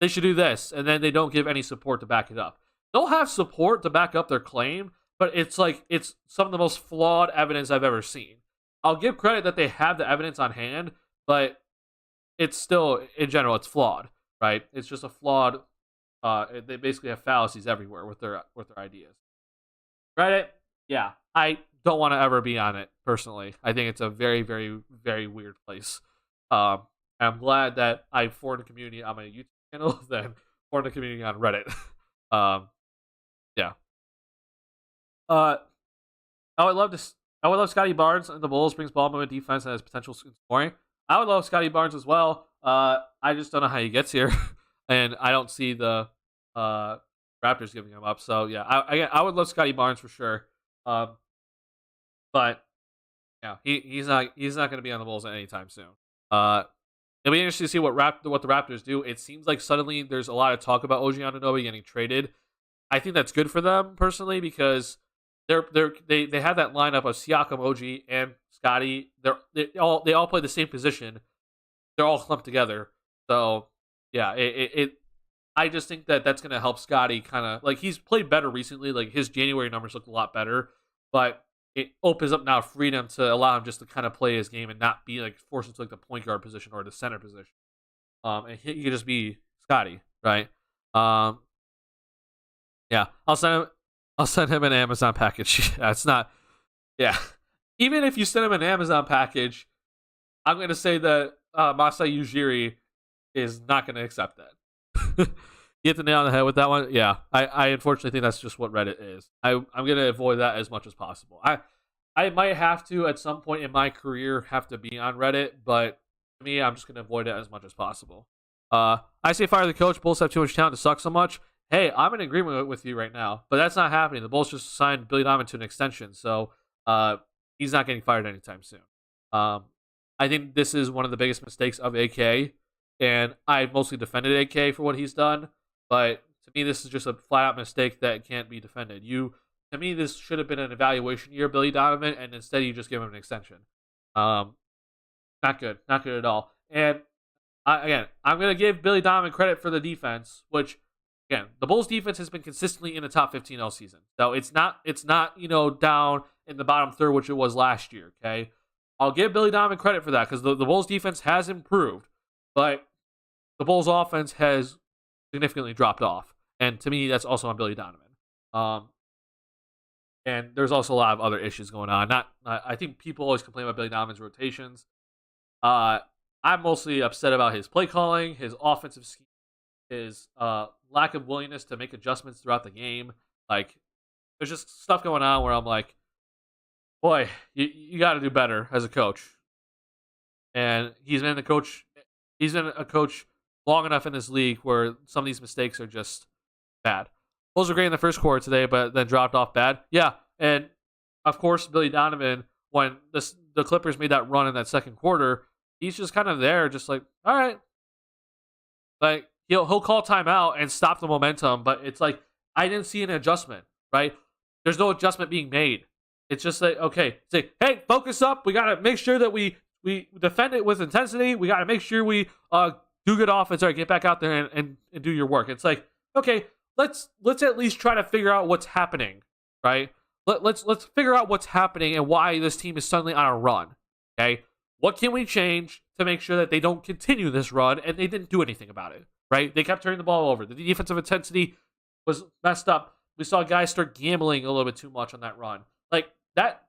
They should do this. And then they don't give any support to back it up. They'll have support to back up their claim, but it's like, it's some of the most flawed evidence I've ever seen. I'll give credit that they have the evidence on hand, but it's still, in general, it's flawed, right? It's just a flawed. They basically have fallacies everywhere with their ideas. Reddit, yeah, I don't want to ever be on it personally. I think it's a very, very, very weird place. I'm glad that I formed a community on my YouTube channel than formed a community on Reddit. Yeah. Uh, I would love to. I would love Scotty Barnes and the Bulls brings ball movement defense and has potential scoring. I would love Scotty Barnes as well. I just don't know how he gets here, and I don't see the Raptors giving him up. So yeah, I would love Scotty Barnes for sure. But yeah, he's not going to be on the Bulls anytime soon. It'll be interesting to see what the Raptors do. It seems like suddenly there's a lot of talk about OG Anunoby getting traded. I think that's good for them personally because they have that lineup of Siakam, OG, and Scotty. They all play the same position. They're all clumped together. So yeah, I just think that that's going to help Scotty kind of, like, he's played better recently. Like, his January numbers look a lot better, but it opens up now freedom to allow him just to kind of play his game and not be like forced into like the point guard position or the center position. And he could just be Scotty, right? Yeah, I'll send him an Amazon package. Yeah, it's not. Yeah, even if you send him an Amazon package, I'm going to say that Masai Ujiri is not going to accept that. You hit the nail on the head with that one. Yeah, I unfortunately think that's just what Reddit is. I'm going to avoid that as much as possible. I might have to at some point in my career have to be on Reddit, but to me, I'm just going to avoid it as much as possible. I say fire the coach. Bulls have too much talent to suck so much. Hey, I'm in agreement with you right now, but that's not happening. The Bulls just signed Billy Donovan to an extension, so he's not getting fired anytime soon. I think this is one of the biggest mistakes of AK, and I mostly defended AK for what he's done, but to me, this is just a flat-out mistake that can't be defended. To me, this should have been an evaluation year, Billy Donovan, and instead you just give him an extension. Not good at all. And I'm going to give Billy Donovan credit for the defense, which, again, the Bulls defense has been consistently in the top 15 all season. So it's not down in the bottom third, which it was last year. Okay, I'll give Billy Donovan credit for that because the Bulls defense has improved, but the Bulls offense has significantly dropped off, and to me, that's also on Billy Donovan. And there's also a lot of other issues going on. I think people always complain about Billy Donovan's rotations. I'm mostly upset about his play calling, his offensive scheme, his lack of willingness to make adjustments throughout the game. Like, there's just stuff going on where I'm like, boy, you got to do better as a coach. And he's been a coach long enough in this league where some of these mistakes are just bad. Bulls were great in the first quarter today, but then dropped off bad. Yeah, and of course, Billy Donovan, when the Clippers made that run in that second quarter, he's just kind of there, just like, all right. Like, he'll call timeout and stop the momentum, but it's like, I didn't see an adjustment, right? There's no adjustment being made. It's just like, okay, it's like, hey, focus up. We got to make sure that we defend it with intensity. We got to make sure we do good offense. All right, get back out there and do your work. It's like, okay, let's at least try to figure out what's happening, right? Let's figure out what's happening and why this team is suddenly on a run. Okay, what can we change to make sure that they don't continue this run? And they didn't do anything about it, right? They kept turning the ball over. The defensive intensity was messed up. We saw guys start gambling a little bit too much on that run. Like, that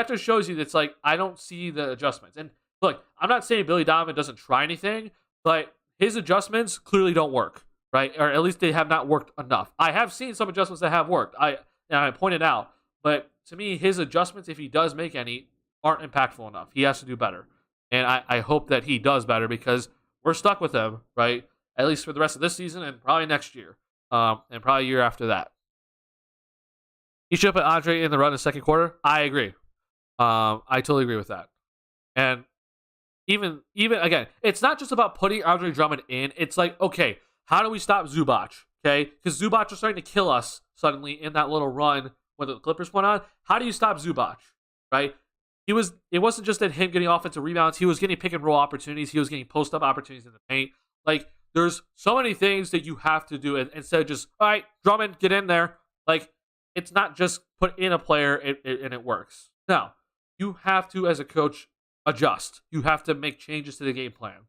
just shows you that's like, I don't see the adjustments. And look, I'm not saying Billy Donovan doesn't try anything, but his adjustments clearly don't work, right? Or at least they have not worked enough. I have seen some adjustments that have worked. I pointed out, but to me, his adjustments, if he does make any, aren't impactful enough. He has to do better, and I hope that he does better because we're stuck with him, right? At least for the rest of this season and probably next year, and probably a year after that. He should put Andre in the run in the second quarter. I agree. I totally agree with that. And even again, it's not just about putting Andre Drummond in. It's like, okay, how do we stop Zubac? Okay, because Zubac was starting to kill us suddenly in that little run when the Clippers went on. How do you stop Zubac? Right? It wasn't just that him getting offensive rebounds. He was getting pick and roll opportunities. He was getting post up opportunities in the paint. Like, there's so many things that you have to do instead of just, all right, Drummond, get in there. Like, it's not just put in a player and it works. No, you have to, as a coach, adjust. You have to make changes to the game plan.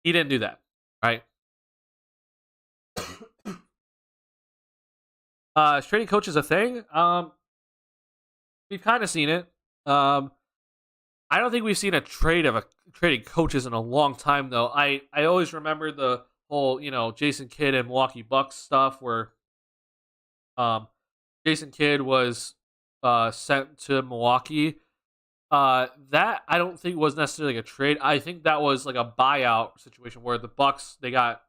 He didn't do that, right? Trading coach is a thing. We've kind of seen it. I don't think we've seen a trade of trading coaches in a long time, though. I always remember the whole, Jason Kidd and Milwaukee Bucks stuff where Jason Kidd was sent to Milwaukee. That I don't think was necessarily a trade. I think that was like a buyout situation where the Bucks they got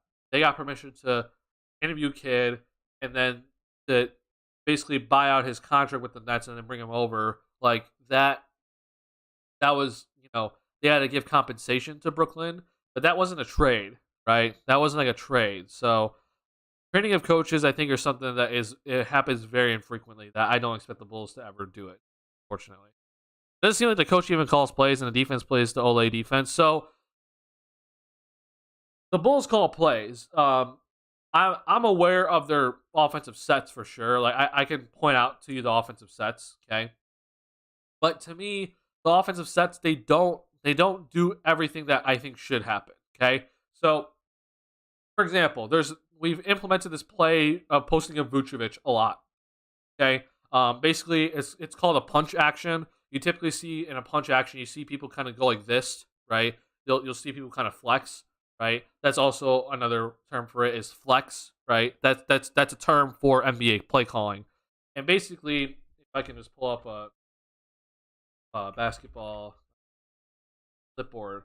permission to interview Kidd and then to basically buy out his contract with the Nets and then bring him over. Like that was, they had to give compensation to Brooklyn, but that wasn't a trade, right? That wasn't like a trade. So training of coaches, I think, are something that it happens very infrequently. That I don't expect the Bulls to ever do it, fortunately. It doesn't seem like the coach even calls plays and the defense plays the Ole defense. So the Bulls call plays. I'm aware of their offensive sets for sure. Like I can point out to you the offensive sets, okay? But to me, the offensive sets they don't do everything that I think should happen, okay? So, for example, we've implemented this play of posting of Vucevic a lot, okay? Basically, it's called a punch action. You typically see in a punch action, you see people kind of go like this, right? You'll see people kind of flex, right? That's also another term for it is flex, right? That's a term for NBA play calling. And basically, if I can just pull up a basketball clipboard.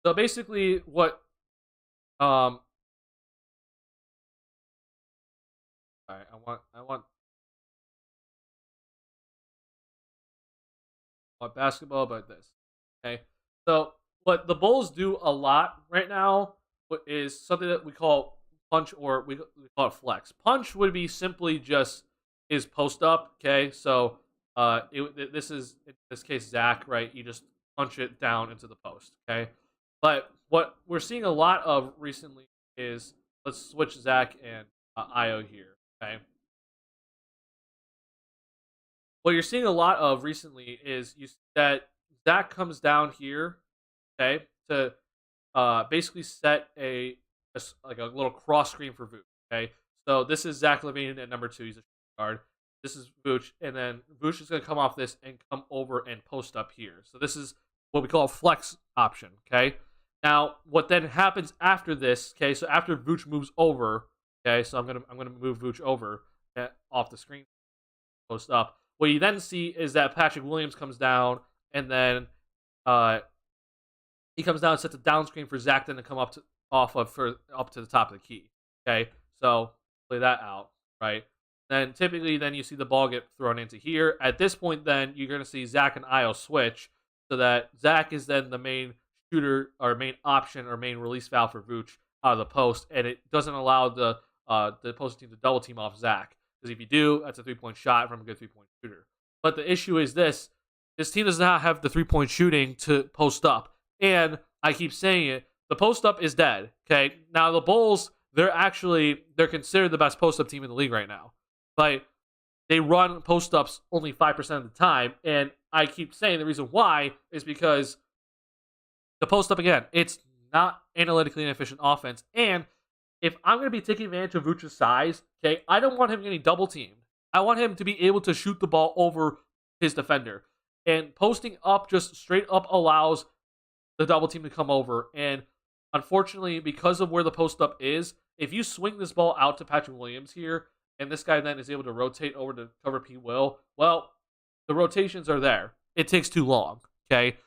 So basically, what all right, I want basketball, but this. Okay. So what the Bulls do a lot right now is something that we call punch or we call it flex. Punch would be simply just is post up. Okay. So this is in this case Zach, right? You just punch it down into the post. Okay. But what we're seeing a lot of recently is let's switch Zach and Io here. Okay. What you're seeing a lot of recently is that Zach comes down here, okay, to basically set a little cross screen for Vooch. Okay, so this is Zach LaVine at number 2. He's a guard. This is Vooch, and then Vooch is going to come off this and come over and post up here. So this is what we call a flex option. Okay, now what then happens after this? Okay, so after Vooch moves over, okay, so I'm gonna move Vooch over off the screen, post up. What you then see is that Patrick Williams comes down, and then he comes down and sets a down screen for Zach then to come up to the top of the key. Okay, so play that out, right? Then typically, then you see the ball get thrown into here. At this point, then you're going to see Zach and Io switch so that Zach is then the main shooter or main option or main release valve for Vooch out of the post, and it doesn't allow the opposing team to double team off Zach. Because if you do, that's a 3-point shot from a good 3-point shooter. But the issue is this team does not have the 3-point shooting to post up. And I keep saying it, the post up is dead. Okay. Now the Bulls, they're considered the best post up team in the league right now. But they run post ups only 5% of the time. And I keep saying the reason why is because the post up, again, it's not analytically inefficient offense. And if I'm going to be taking advantage of Vooch's size, okay, I don't want him getting double teamed. I want him to be able to shoot the ball over his defender. And posting up just straight up allows the double team to come over. And unfortunately, because of where the post up is, if you swing this ball out to Patrick Williams here, and this guy then is able to rotate over to cover P. Will, well, the rotations are there. It takes too long. Okay,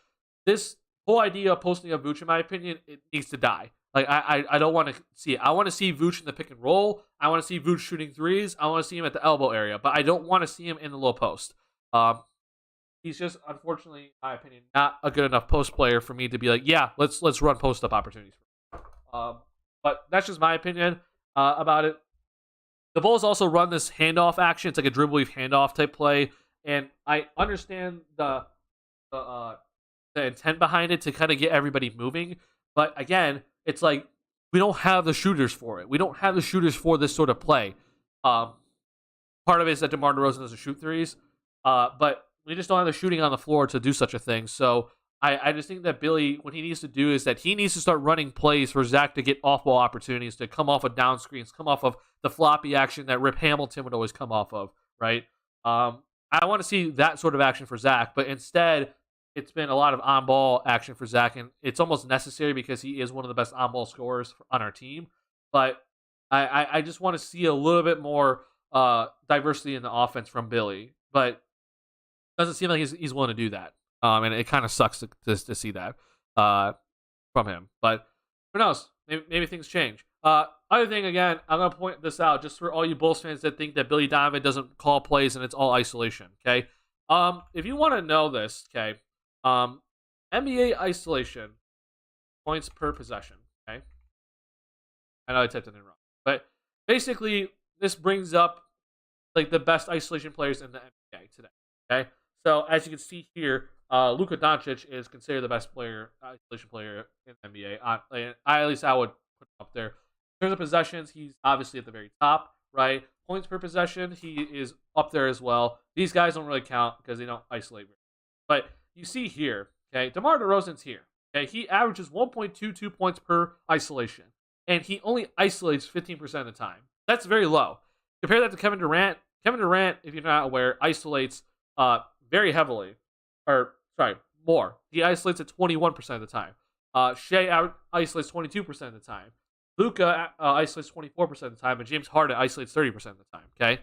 this whole idea of posting up Vooch, in my opinion, it needs to die. Like I don't want to see it. I want to see Vooch in the pick and roll. I want to see Vooch shooting threes. I want to see him at the elbow area, but I don't want to see him in the low post. He's just, unfortunately, in my opinion, not a good enough post player for me to be like, yeah, let's run post up opportunities. But that's just my opinion about it. The Bulls also run this handoff action. It's like a dribble weave handoff type play, and I understand the intent behind it to kind of get everybody moving. But again, it's like we don't have the shooters for it. We don't have the shooters for this sort of play. Part of it is that DeMar DeRozan doesn't shoot threes, but we just don't have the shooting on the floor to do such a thing. So I just think that Billy, what he needs to do is that he needs to start running plays for Zach to get off-ball opportunities, to come off of down screens, come off of the floppy action that Rip Hamilton would always come off of, right? I want to see that sort of action for Zach, but instead, it's been a lot of on-ball action for Zach, and it's almost necessary because he is one of the best on-ball scorers on our team. But I just want to see a little bit more diversity in the offense from Billy, but it doesn't seem like he's willing to do that. And it kind of sucks to see that from him. But who knows? Maybe things change. Other thing, again, I'm going to point this out just for all you Bulls fans that think that Billy Donovan doesn't call plays and it's all isolation, okay? If you want to know this, okay, NBA isolation, points per possession, okay? I know I typed it in wrong. But basically, this brings up like the best isolation players in the NBA today, okay? So as you can see here, Luka Doncic is considered the best isolation player in the NBA. At least I would put him up there. In terms of possessions, he's obviously at the very top, right? Points per possession, he is up there as well. These guys don't really count because they don't isolate. But you see here, okay, DeMar DeRozan's here. Okay, he averages 1.22 points per isolation, and he only isolates 15% of the time. That's very low. Compare that to Kevin Durant. Kevin Durant, if you're not aware, isolates very heavily. More. He isolates at 21% of the time. Shea isolates 22% of the time. Luka isolates 24% of the time, and James Harden isolates 30% of the time, okay?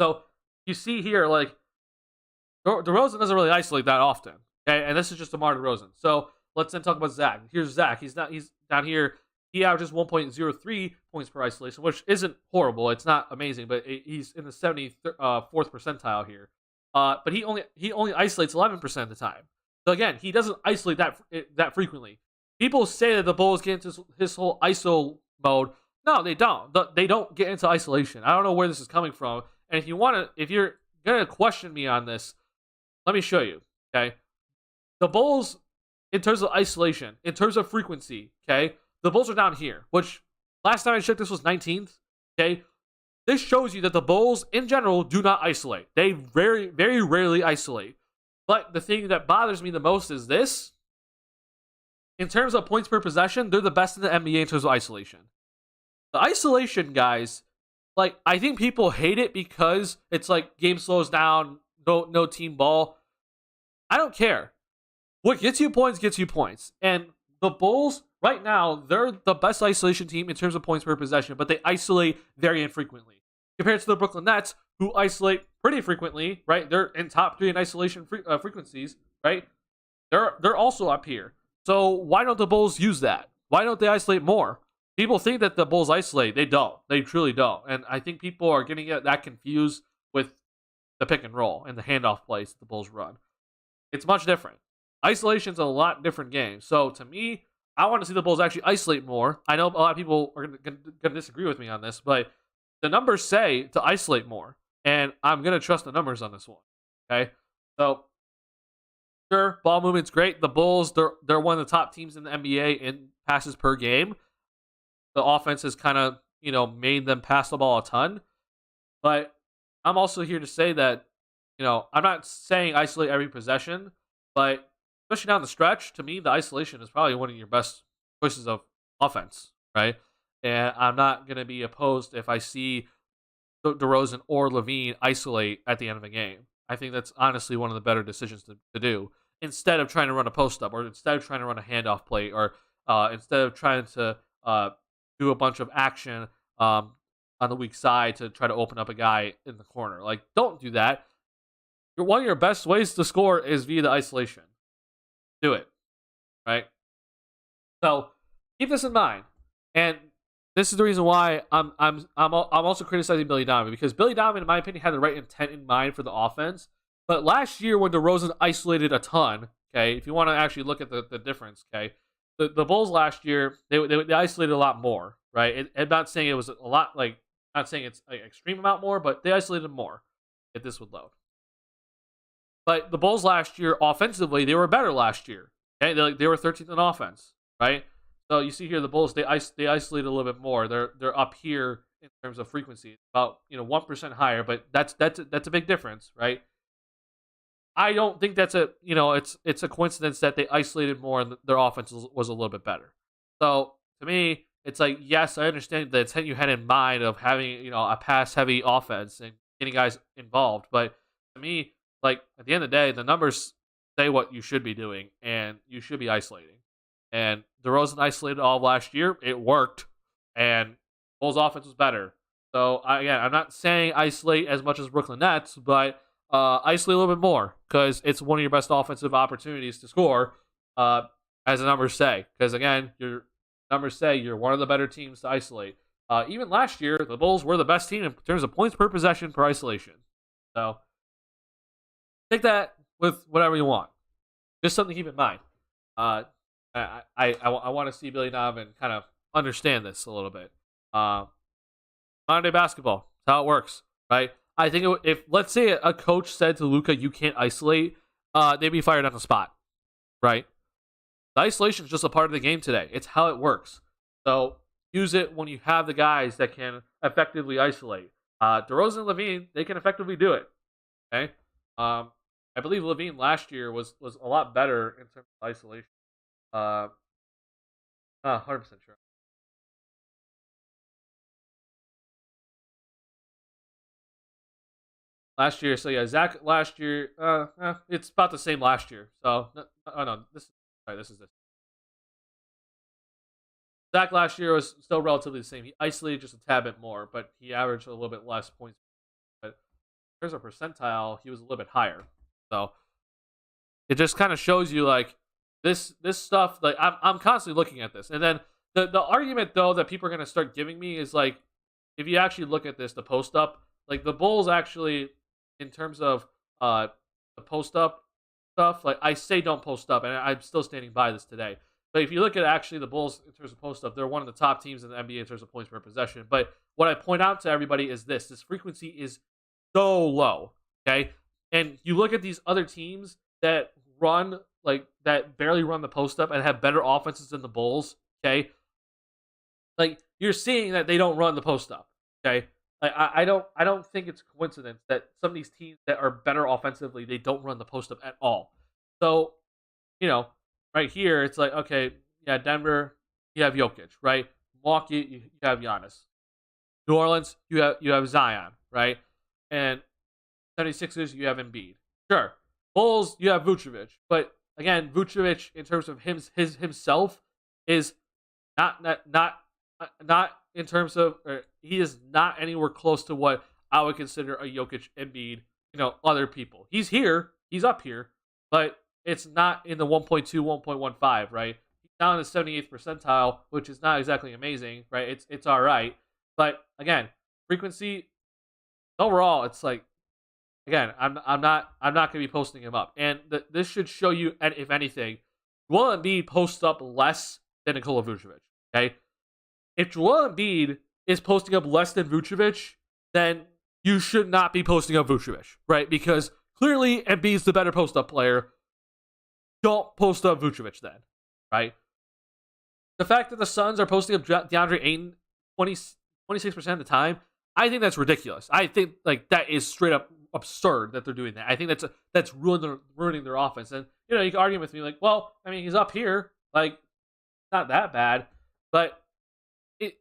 So, you see here, like, DeRozan doesn't really isolate that often, okay? And this is just DeMar DeRozan. So, let's then talk about Zach. Here's Zach. He's down here. He averages 1.03 points per isolation, which isn't horrible. It's not amazing, but he's in the 74th percentile here. But he only isolates 11% of the time. So again, he doesn't isolate that frequently. People say that the Bulls get into his whole ISO mode. No, they don't. They don't get into isolation. I don't know where this is coming from. And if you're gonna question me on this, let me show you. Okay, the Bulls, in terms of isolation, in terms of frequency, okay, the Bulls are down here. Which last time I checked, this was 19th. Okay. This shows you that the Bulls, in general, do not isolate. They very, very rarely isolate. But the thing that bothers me the most is this. In terms of points per possession, they're the best in the NBA in terms of isolation. The isolation, guys, like, I think people hate it because it's like game slows down, no team ball. I don't care. What gets you points gets you points. And the Bulls, right now, they're the best isolation team in terms of points per possession, but they isolate very infrequently. Compared to the Brooklyn Nets, who isolate pretty frequently, right? They're in top 3 in isolation frequencies, right? They're also up here. So why don't the Bulls use that? Why don't they isolate more? People think that the Bulls isolate. They don't. They truly don't. And I think people are getting that confused with the pick and roll and the handoff plays that the Bulls run. It's much different. Isolation's a lot different game. So to me, I want to see the Bulls actually isolate more. I know a lot of people are going to disagree with me on this, but the numbers say to isolate more, and I'm going to trust the numbers on this one, okay? So, sure, ball movement's great. The Bulls, they're one of the top teams in the NBA in passes per game. The offense has kind of, made them pass the ball a ton. But I'm also here to say that, I'm not saying isolate every possession, but especially down the stretch, to me, the isolation is probably one of your best choices of offense, right? And I'm not going to be opposed if I see DeRozan or Levine isolate at the end of a game. I think that's honestly one of the better decisions to do. instead of trying to run a post up, or instead of trying to run a handoff play, or instead of trying to do a bunch of action on the weak side to try to open up a guy in the corner. Like, don't do that. One of your best ways to score is via the isolation. Do it, right? So keep this in mind, and this is the reason why I'm also criticizing Billy Donovan, because Billy Donovan, in my opinion, had the right intent in mind for the offense. But last year, when DeRozan isolated a ton, okay, if you want to actually look at the difference, okay, the Bulls last year they isolated a lot more, right? I'm not saying it was a lot, like, not saying it's an extreme amount more, but they isolated more. If this would load. But the Bulls last year, offensively, they were better last year. Okay, they were 13th in offense, right? So you see here the Bulls, they isolate a little bit more. They're up here in terms of frequency, about 1% higher, but that's a big difference, right? I don't think that's it's a coincidence that they isolated more and their offense was a little bit better. So to me, it's like, yes, I understand the intent you had in mind of having a pass heavy offense and getting guys involved, but to me, like, at the end of the day, the numbers say what you should be doing, and you should be isolating. And DeRozan isolated all of last year. It worked, and Bulls' offense was better. So, again, I'm not saying isolate as much as Brooklyn Nets, but isolate a little bit more, because it's one of your best offensive opportunities to score, as the numbers say. Because, again, your numbers say you're one of the better teams to isolate. Even last year, the Bulls were the best team in terms of points per possession per isolation. So, take that with whatever you want. Just something to keep in mind. I want to see Billy Donovan kind of understand this a little bit. Modern day basketball, that's how it works, right? I think if, let's say, a coach said to Luka, "You can't isolate," they'd be fired on the spot, right? The isolation is just a part of the game today. It's how it works. So use it when you have the guys that can effectively isolate. DeRozan and Levine, they can effectively do it. Okay. I believe Levine last year was a lot better in terms of isolation. 100% sure. Last year, so yeah, Zach last year, it's about the same last year. So, no, this is this. Zach last year was still relatively the same. He isolated just a tad bit more, but he averaged a little bit less points. But in terms of percentile, he was a little bit higher. So it just kind of shows you, like, this stuff. Like, I'm constantly looking at this, and then the argument though that people are gonna start giving me is, like, if you actually look at this, the post up, like, the Bulls actually, in terms of the post up stuff, like, I say don't post up, and I'm still standing by this today. But if you look at actually the Bulls in terms of post up, they're one of the top teams in the NBA in terms of points per possession. But what I point out to everybody is this frequency is so low, okay? And you look at these other teams that that barely run the post up and have better offenses than the Bulls, okay? Like, you're seeing that they don't run the post up, okay? Like, I don't think it's a coincidence that some of these teams that are better offensively, they don't run the post up at all. So, right here, it's like, okay, yeah, Denver, you have Jokic, right? Milwaukee, you have Giannis. New Orleans, you have Zion, right? And 76ers, you have Embiid. Sure. Bulls, you have Vucevic. But again, Vucevic, in terms of himself, is not in terms of, he is not anywhere close to what I would consider a Jokic, Embiid, other people. He's here, he's up here, but it's not in the 1.2, 1.15, right? He's down in the 78th percentile, which is not exactly amazing, right? It's all right. But again, frequency, overall, it's like, again, I'm not going to be posting him up. And this should show you, if anything, Joel Embiid posts up less than Nikola Vucevic, okay? If Joel Embiid is posting up less than Vucevic, then you should not be posting up Vucevic, right? Because clearly Embiid's the better post-up player. Don't post up Vucevic then, right? The fact that the Suns are posting up DeAndre Ayton 26% of the time, I think that's ridiculous. I think, like, that is straight up absurd that they're doing that. I think that's ruining their offense. And you can argue with me, like, well, I mean, he's up here, like, not that bad, but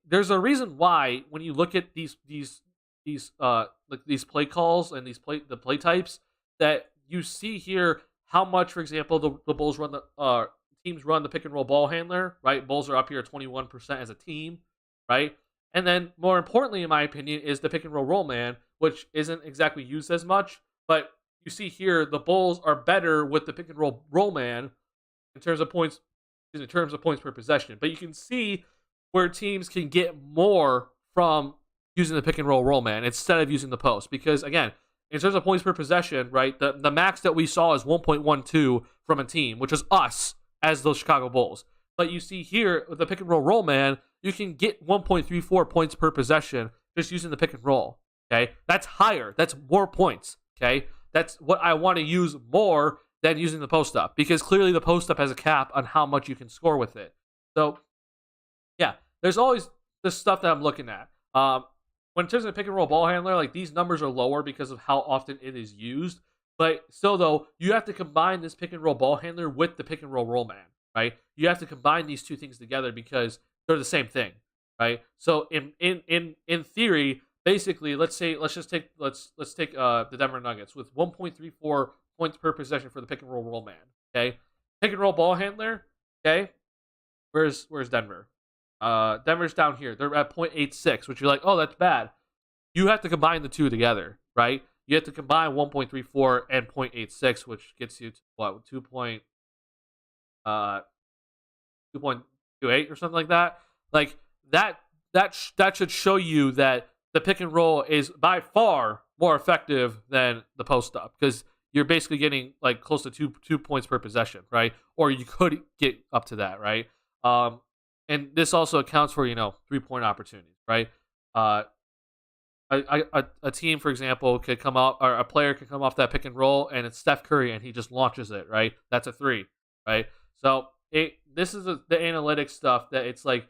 there's a reason why when you look at these play calls and the play types that you see here, how much, for example, the Bulls run the teams run the pick and roll ball handler, right? Bulls are up here at 21% as a team, right? And then more importantly, in my opinion, is the pick and roll man, which isn't exactly used as much, but you see here the Bulls are better with the pick and roll man in terms of points, in terms of points per possession. But you can see where teams can get more from using the pick and roll man instead of using the post. Because again, in terms of points per possession, right, the max that we saw is 1.12 from a team, which is us as those Chicago Bulls. But you see here with the pick and roll man, you can get 1.34 points per possession just using the pick and roll. Okay, that's higher. That's more points. Okay, that's what I want to use more than using the post up, because clearly the post up has a cap on how much you can score with it. So yeah, there's always this stuff that I'm looking at. When in terms of pick and roll ball handler, like these numbers are lower because of how often it is used. But still, though, you have to combine this pick and roll ball handler with the pick and roll man, right? You have to combine these two things together because they're the same thing, right? So in theory, basically, let's take the Denver Nuggets with 1.34 points per possession for the pick and roll man. Okay, pick and roll ball handler. Okay, where's Denver? Denver's down here. They're at 0.86, which you're like, oh, that's bad. You have to combine the two together, right? You have to combine 1.34 and 0.86, which gets you to what, 2.28 or something like that. Like that should show you that the pick and roll is by far more effective than the post up, because you're basically getting like close to two points per possession, right? Or you could get up to that, right? And this also accounts for 3-point opportunities, right? A team, for example, could come out, or a player could come off that pick and roll, and it's Steph Curry, and he just launches it, right? That's a 3, right? So this is the analytics stuff that it's like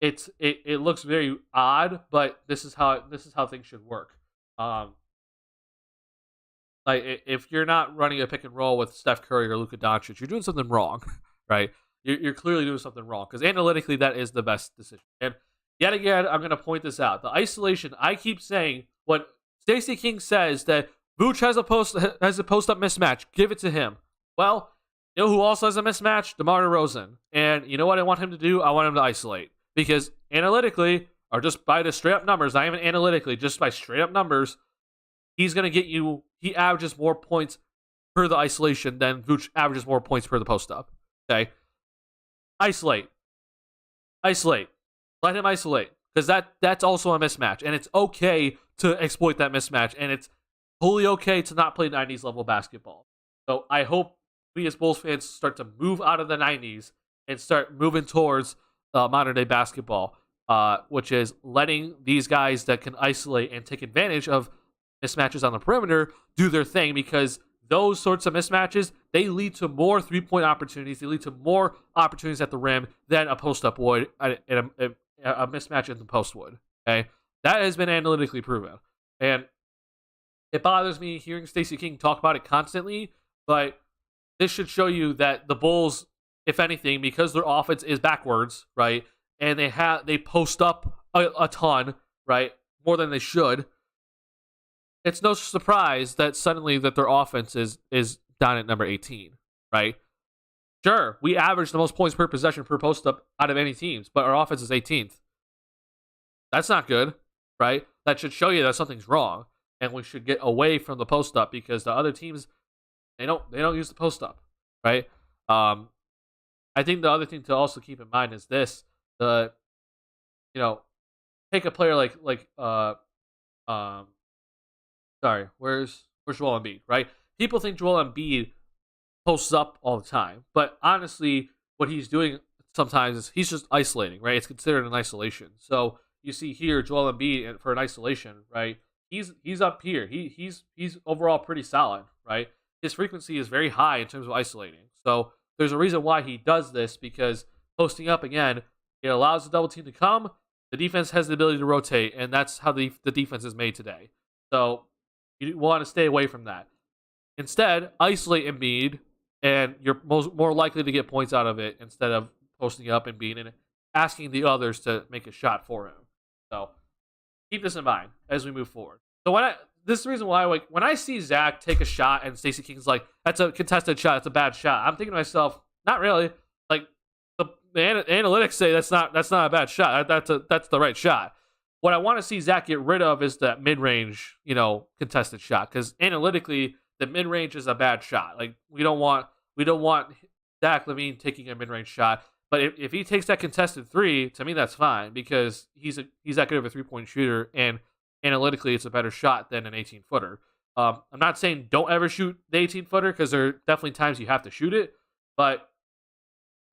it looks very odd, but this is how things should work. Like if you're not running a pick and roll with Steph Curry or Luka Doncic, you're doing something wrong, right? You're clearly doing something wrong, because analytically that is the best decision. And yet again, I'm going to point this out. The isolation, I keep saying what Stacey King says, that Vooch has a post up mismatch. Give it to him. Well, you know who also has a mismatch? DeMar DeRozan. And you know what I want him to do? I want him to isolate, because analytically, or just by the straight up numbers, not even analytically, just by straight up numbers, he's going to get you. He averages more points per the isolation than Vooch averages more points per the post up. Okay. Isolate. Let him isolate, because that's also a mismatch, and it's okay to exploit that mismatch, and it's totally okay to not play 90s level basketball. So I hope we as Bulls fans start to move out of the 90s and start moving towards modern day basketball, which is letting these guys that can isolate and take advantage of mismatches on the perimeter do their thing, because those sorts of mismatches, they lead to more 3-point opportunities. They lead to more opportunities at the rim than a post-up would, and a mismatch in the post would. Okay, that has been analytically proven, and it bothers me hearing Stacey King talk about it constantly. But this should show you that the Bulls, if anything, because their offense is backwards, right, and they post up a ton, right, more than they should. It's no surprise that suddenly that their offense is down at number 18, right? Sure, we average the most points per possession per post-up out of any teams, but our offense is 18th. That's not good, right? That should show you that something's wrong, and we should get away from the post-up, because the other teams, they don't use the post-up, right? I think the other thing to also keep in mind is this: take a player like where's Joel Embiid, right? People think Joel Embiid posts up all the time, but honestly, what he's doing sometimes is he's just isolating, right? It's considered an isolation. So you see here, Joel Embiid for an isolation, right? He's up here. He's overall pretty solid, right? His frequency is very high in terms of isolating. So there's a reason why he does this, because posting up, again, it allows the double team to come. The defense has the ability to rotate, and that's how the defense is made today. So you want to stay away from that. Instead, isolate Embiid, and you're more likely to get points out of it instead of posting up Embiid and asking the others to make a shot for him. So keep this in mind as we move forward. So this is the reason why, like, when I see Zach take a shot and Stacey King's like, that's a contested shot, it's a bad shot, I'm thinking to myself, not really. Like, the analytics say that's not a bad shot. That's the right shot. What I want to see Zach get rid of is that mid-range, contested shot, because analytically the mid-range is a bad shot. Like, we don't want Zach LaVine taking a mid-range shot. But if he takes that contested three, to me that's fine, because he's that good of a 3-point shooter, and analytically it's a better shot than an 18-footer. I'm not saying don't ever shoot the 18-footer, because there are definitely times you have to shoot it, but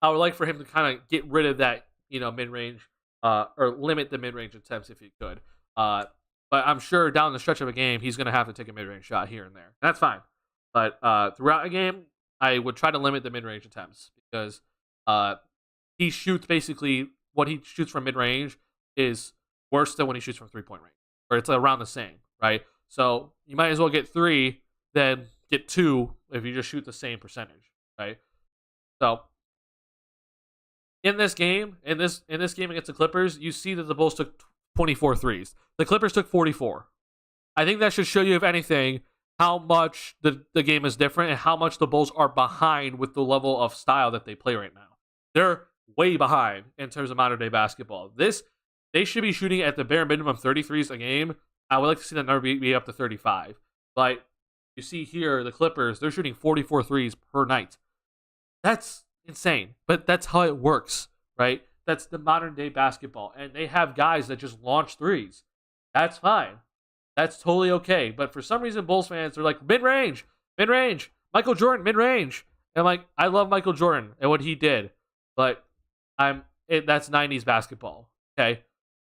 I would like for him to kind of get rid of that, mid-range, or limit the mid-range attempts if he could. But I'm sure down the stretch of a game, he's going to have to take a mid-range shot here and there. That's fine. But throughout a game, I would try to limit the mid-range attempts, because he shoots basically what he shoots from mid-range is worse than when he shoots from 3-point range, or it's around the same, right? So you might as well get 3 than get 2 if you just shoot the same percentage, right? So in this game against the Clippers, you see that the Bulls took 24 threes. The Clippers took 44. I think that should show you, if anything, how much the game is different and how much the Bulls are behind with the level of style that they play right now. They're way behind in terms of modern day basketball. They should be shooting at the bare minimum 33s a game. I would like to see that number be up to 35. But you see here, the Clippers, they're shooting 44 threes per night. That's insane, but that's how it works, right? That's the modern day basketball, and they have guys that just launch threes. That's fine. That's totally okay. But for some reason, Bulls fans are like, mid-range, Michael Jordan, mid-range. And I'm like, I love Michael Jordan and what he did, but that's 90s basketball, okay?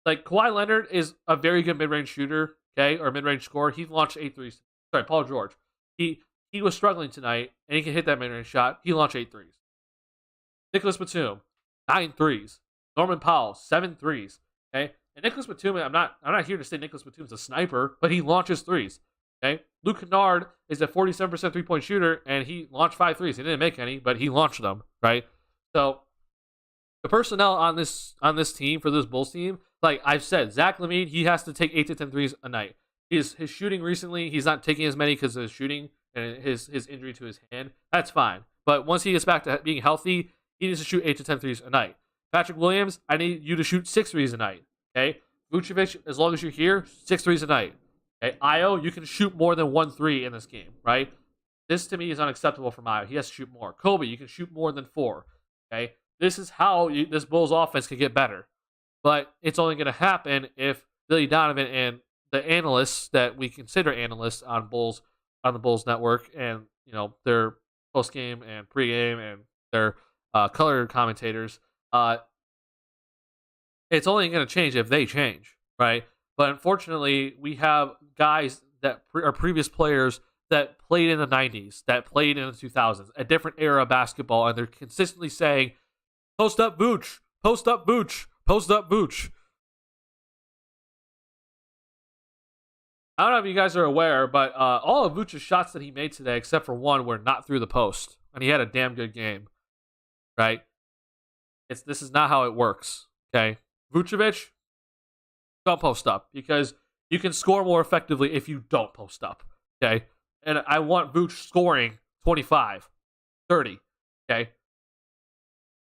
Like, Kawhi Leonard is a very good mid-range shooter, okay, or mid-range scorer. He launched 8 threes. Sorry, Paul George. He was struggling tonight, and he can hit that mid-range shot. He launched 8 threes. Nicholas Batum, 9 threes. Norman Powell, 7 threes. Okay, and Nicholas Batum, I'm not here to say Nicholas Batum's a sniper, but he launches threes. Okay, Luke Kennard is a 47% 3-point shooter, and he launched 5 threes. He didn't make any, but he launched them. Right. So the personnel on this team, for this Bulls team, like I've said, Zach LaVine, he has to take 8 to 10 threes a night. His shooting recently, he's not taking as many because of his shooting and his injury to his hand. That's fine. But once he gets back to being healthy, he needs to shoot 8 to 10 threes a night. Patrick Williams, I need you to shoot 6 threes a night. Okay? Vucevic, as long as you're here, 6 threes a night. Okay? Ayo, you can shoot more than 1 3 in this game, right? This to me is unacceptable from Ayo. He has to shoot more. Kobe, you can shoot more than 4. Okay? This is how this Bulls offense can get better. But it's only going to happen if Billy Donovan and the analysts that we consider analysts on the Bulls network, and their post-game and pre-game and their color commentators, it's only going to change if they change, right? But unfortunately, we have guys that are previous players that played in the 90s, that played in the 2000s, a different era of basketball, and they're consistently saying, post up Vooch, post up Vooch, post up Vooch. I don't know if you guys are aware, but all of Vooch's shots that he made today, except for one, were not through the post, and he had a damn good game, right? This is not how it works, okay? Vucevic, don't post up, because you can score more effectively if you don't post up, okay? And I want Vooch scoring 25, 30, okay?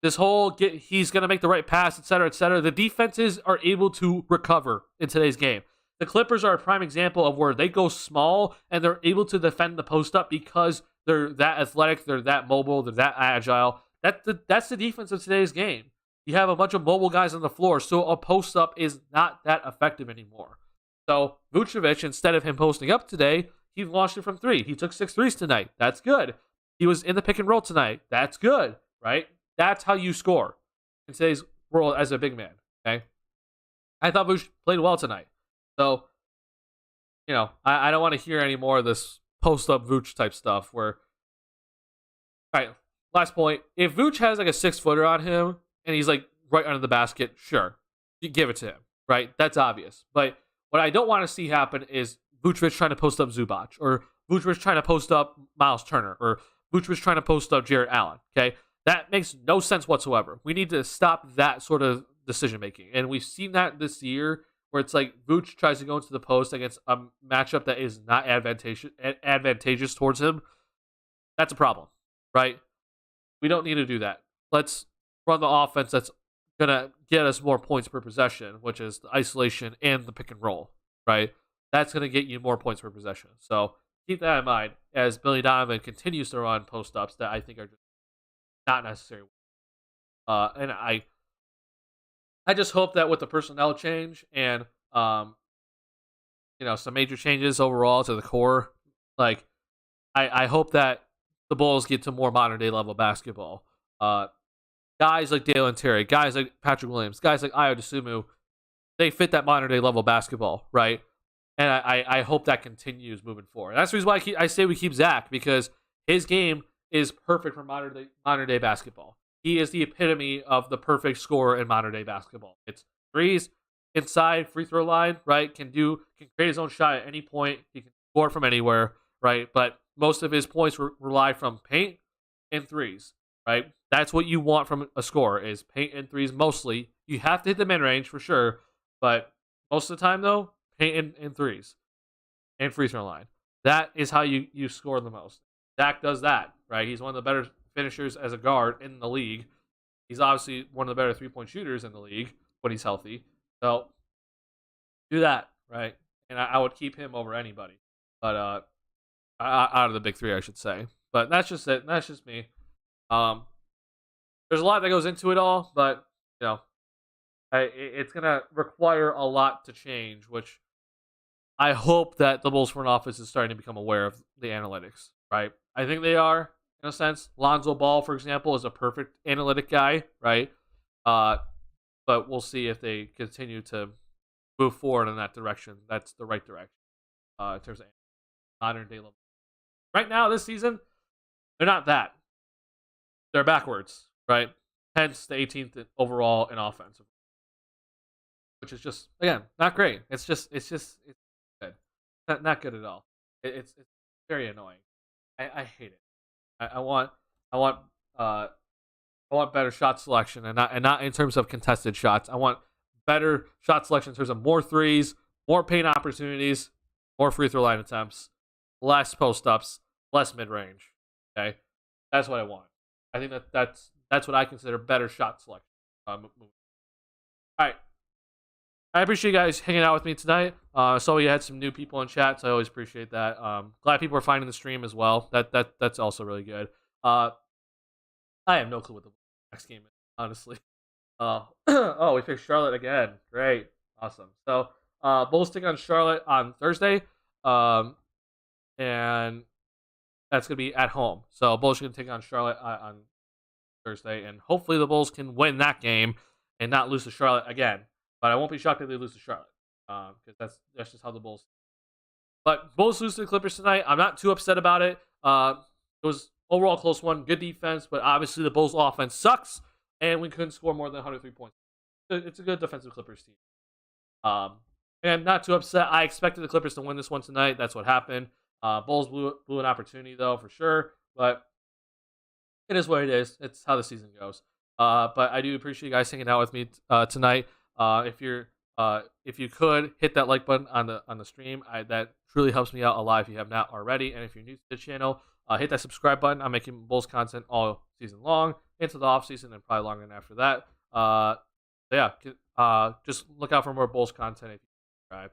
This whole he's going to make the right pass, etc., the defenses are able to recover in today's game. The Clippers are a prime example of where they go small and they're able to defend the post up because they're that athletic, they're that mobile, they're that agile. That's the defense of today's game. You have a bunch of mobile guys on the floor, so a post up is not that effective anymore. So Vucevic, instead of him posting up today, he launched it from 3. He took 6 threes tonight. That's good. He was in the pick and roll tonight. That's good, right? That's how you score in today's world as a big man. Okay, I thought Vuce played well tonight. So, I don't want to hear any more of this post-up Vooch type stuff where, all right, last point. If Vooch has like a 6-footer on him and he's like right under the basket, sure, you give it to him, right? That's obvious. But what I don't want to see happen is Vucevic trying to post up Zubac, or Vucevic trying to post up Miles Turner, or Vucevic trying to post up Jarrett Allen, okay? That makes no sense whatsoever. We need to stop that sort of decision-making. And we've seen that this year where it's like Vooch tries to go into the post against a matchup that is not advantageous towards him. That's a problem, right? We don't need to do that. Let's run the offense that's gonna get us more points per possession, which is the isolation and the pick and roll, right? That's gonna get you more points per possession. So keep that in mind as Billy Donovan continues to run post ups that I think are just not necessary. And I just hope that with the personnel change and some major changes overall to the core, like I hope that the Bulls get to more modern day level basketball. Guys like Dalen Terry, guys like Patrick Williams, guys like Ayo Dosunmu, they fit that modern day level basketball, right? And I hope that continues moving forward. That's the reason why I say we keep Zach, because his game is perfect for modern day basketball. He is the epitome of the perfect scorer in modern day basketball. It's threes, inside, free throw line, right? Can create his own shot at any point. He can score from anywhere, right? But most of his points rely from paint and threes, right? That's what you want from a scorer, is paint and threes mostly. You have to hit the mid-range for sure, but most of the time, though, paint and threes and free throw line. That is how you score the most. Zach does that, right? He's one of the better finishers as a guard in the league. He's obviously one of the better three-point shooters in the league when he's healthy. So do that, right? And I would keep him over anybody. But out of the big three, I should say. But that's just it. That's just me. There's a lot that goes into it all, but it's gonna require a lot to change, which I hope that the Bulls front office is starting to become aware of the analytics, right? I think they are, in a sense. Lonzo Ball, for example, is a perfect analytic guy, right? But we'll see if they continue to move forward in that direction. That's the right direction in terms of modern day level. Right now, this season, they're not that. They're backwards, right? Hence the 18th overall in offense, which is just, again, not great. It's good. Not good at all. It's very annoying. I hate it. I want better shot selection, and not in terms of contested shots. I want better shot selection in terms of more threes, more paint opportunities, more free throw line attempts, less post ups, less mid range. Okay, that's what I want. I think that's what I consider better shot selection. All right. I appreciate you guys hanging out with me tonight. I saw you had some new people in chat, so I always appreciate that. Glad people are finding the stream as well. That's also really good. I have no clue what the next game is, honestly. Oh, we picked Charlotte again. Great, awesome. So, Bulls take on Charlotte on Thursday, and that's gonna be at home. So, Bulls are gonna take on Charlotte on Thursday, and hopefully the Bulls can win that game and not lose to Charlotte again. But I won't be shocked if they lose to Charlotte, because that's just how the Bulls. But Bulls lose to the Clippers tonight. I'm not too upset about it. It was overall close one, good defense, but obviously the Bulls' offense sucks, and we couldn't score more than 103 points. It's a good defensive Clippers team. And not too upset. I expected the Clippers to win this one tonight. That's what happened. Bulls blew an opportunity though, for sure. But it is what it is. It's how the season goes. But I do appreciate you guys hanging out with me tonight. If you could hit that like button on the stream, that truly helps me out a lot if you have not already. And if you're new to the channel, hit that subscribe button. I'm making Bulls content all season long, into the off season, and probably longer than after that. Just look out for more Bulls content if you subscribe.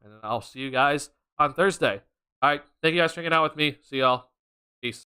And then I'll see you guys on Thursday. All right, thank you guys for hanging out with me. See y'all. Peace.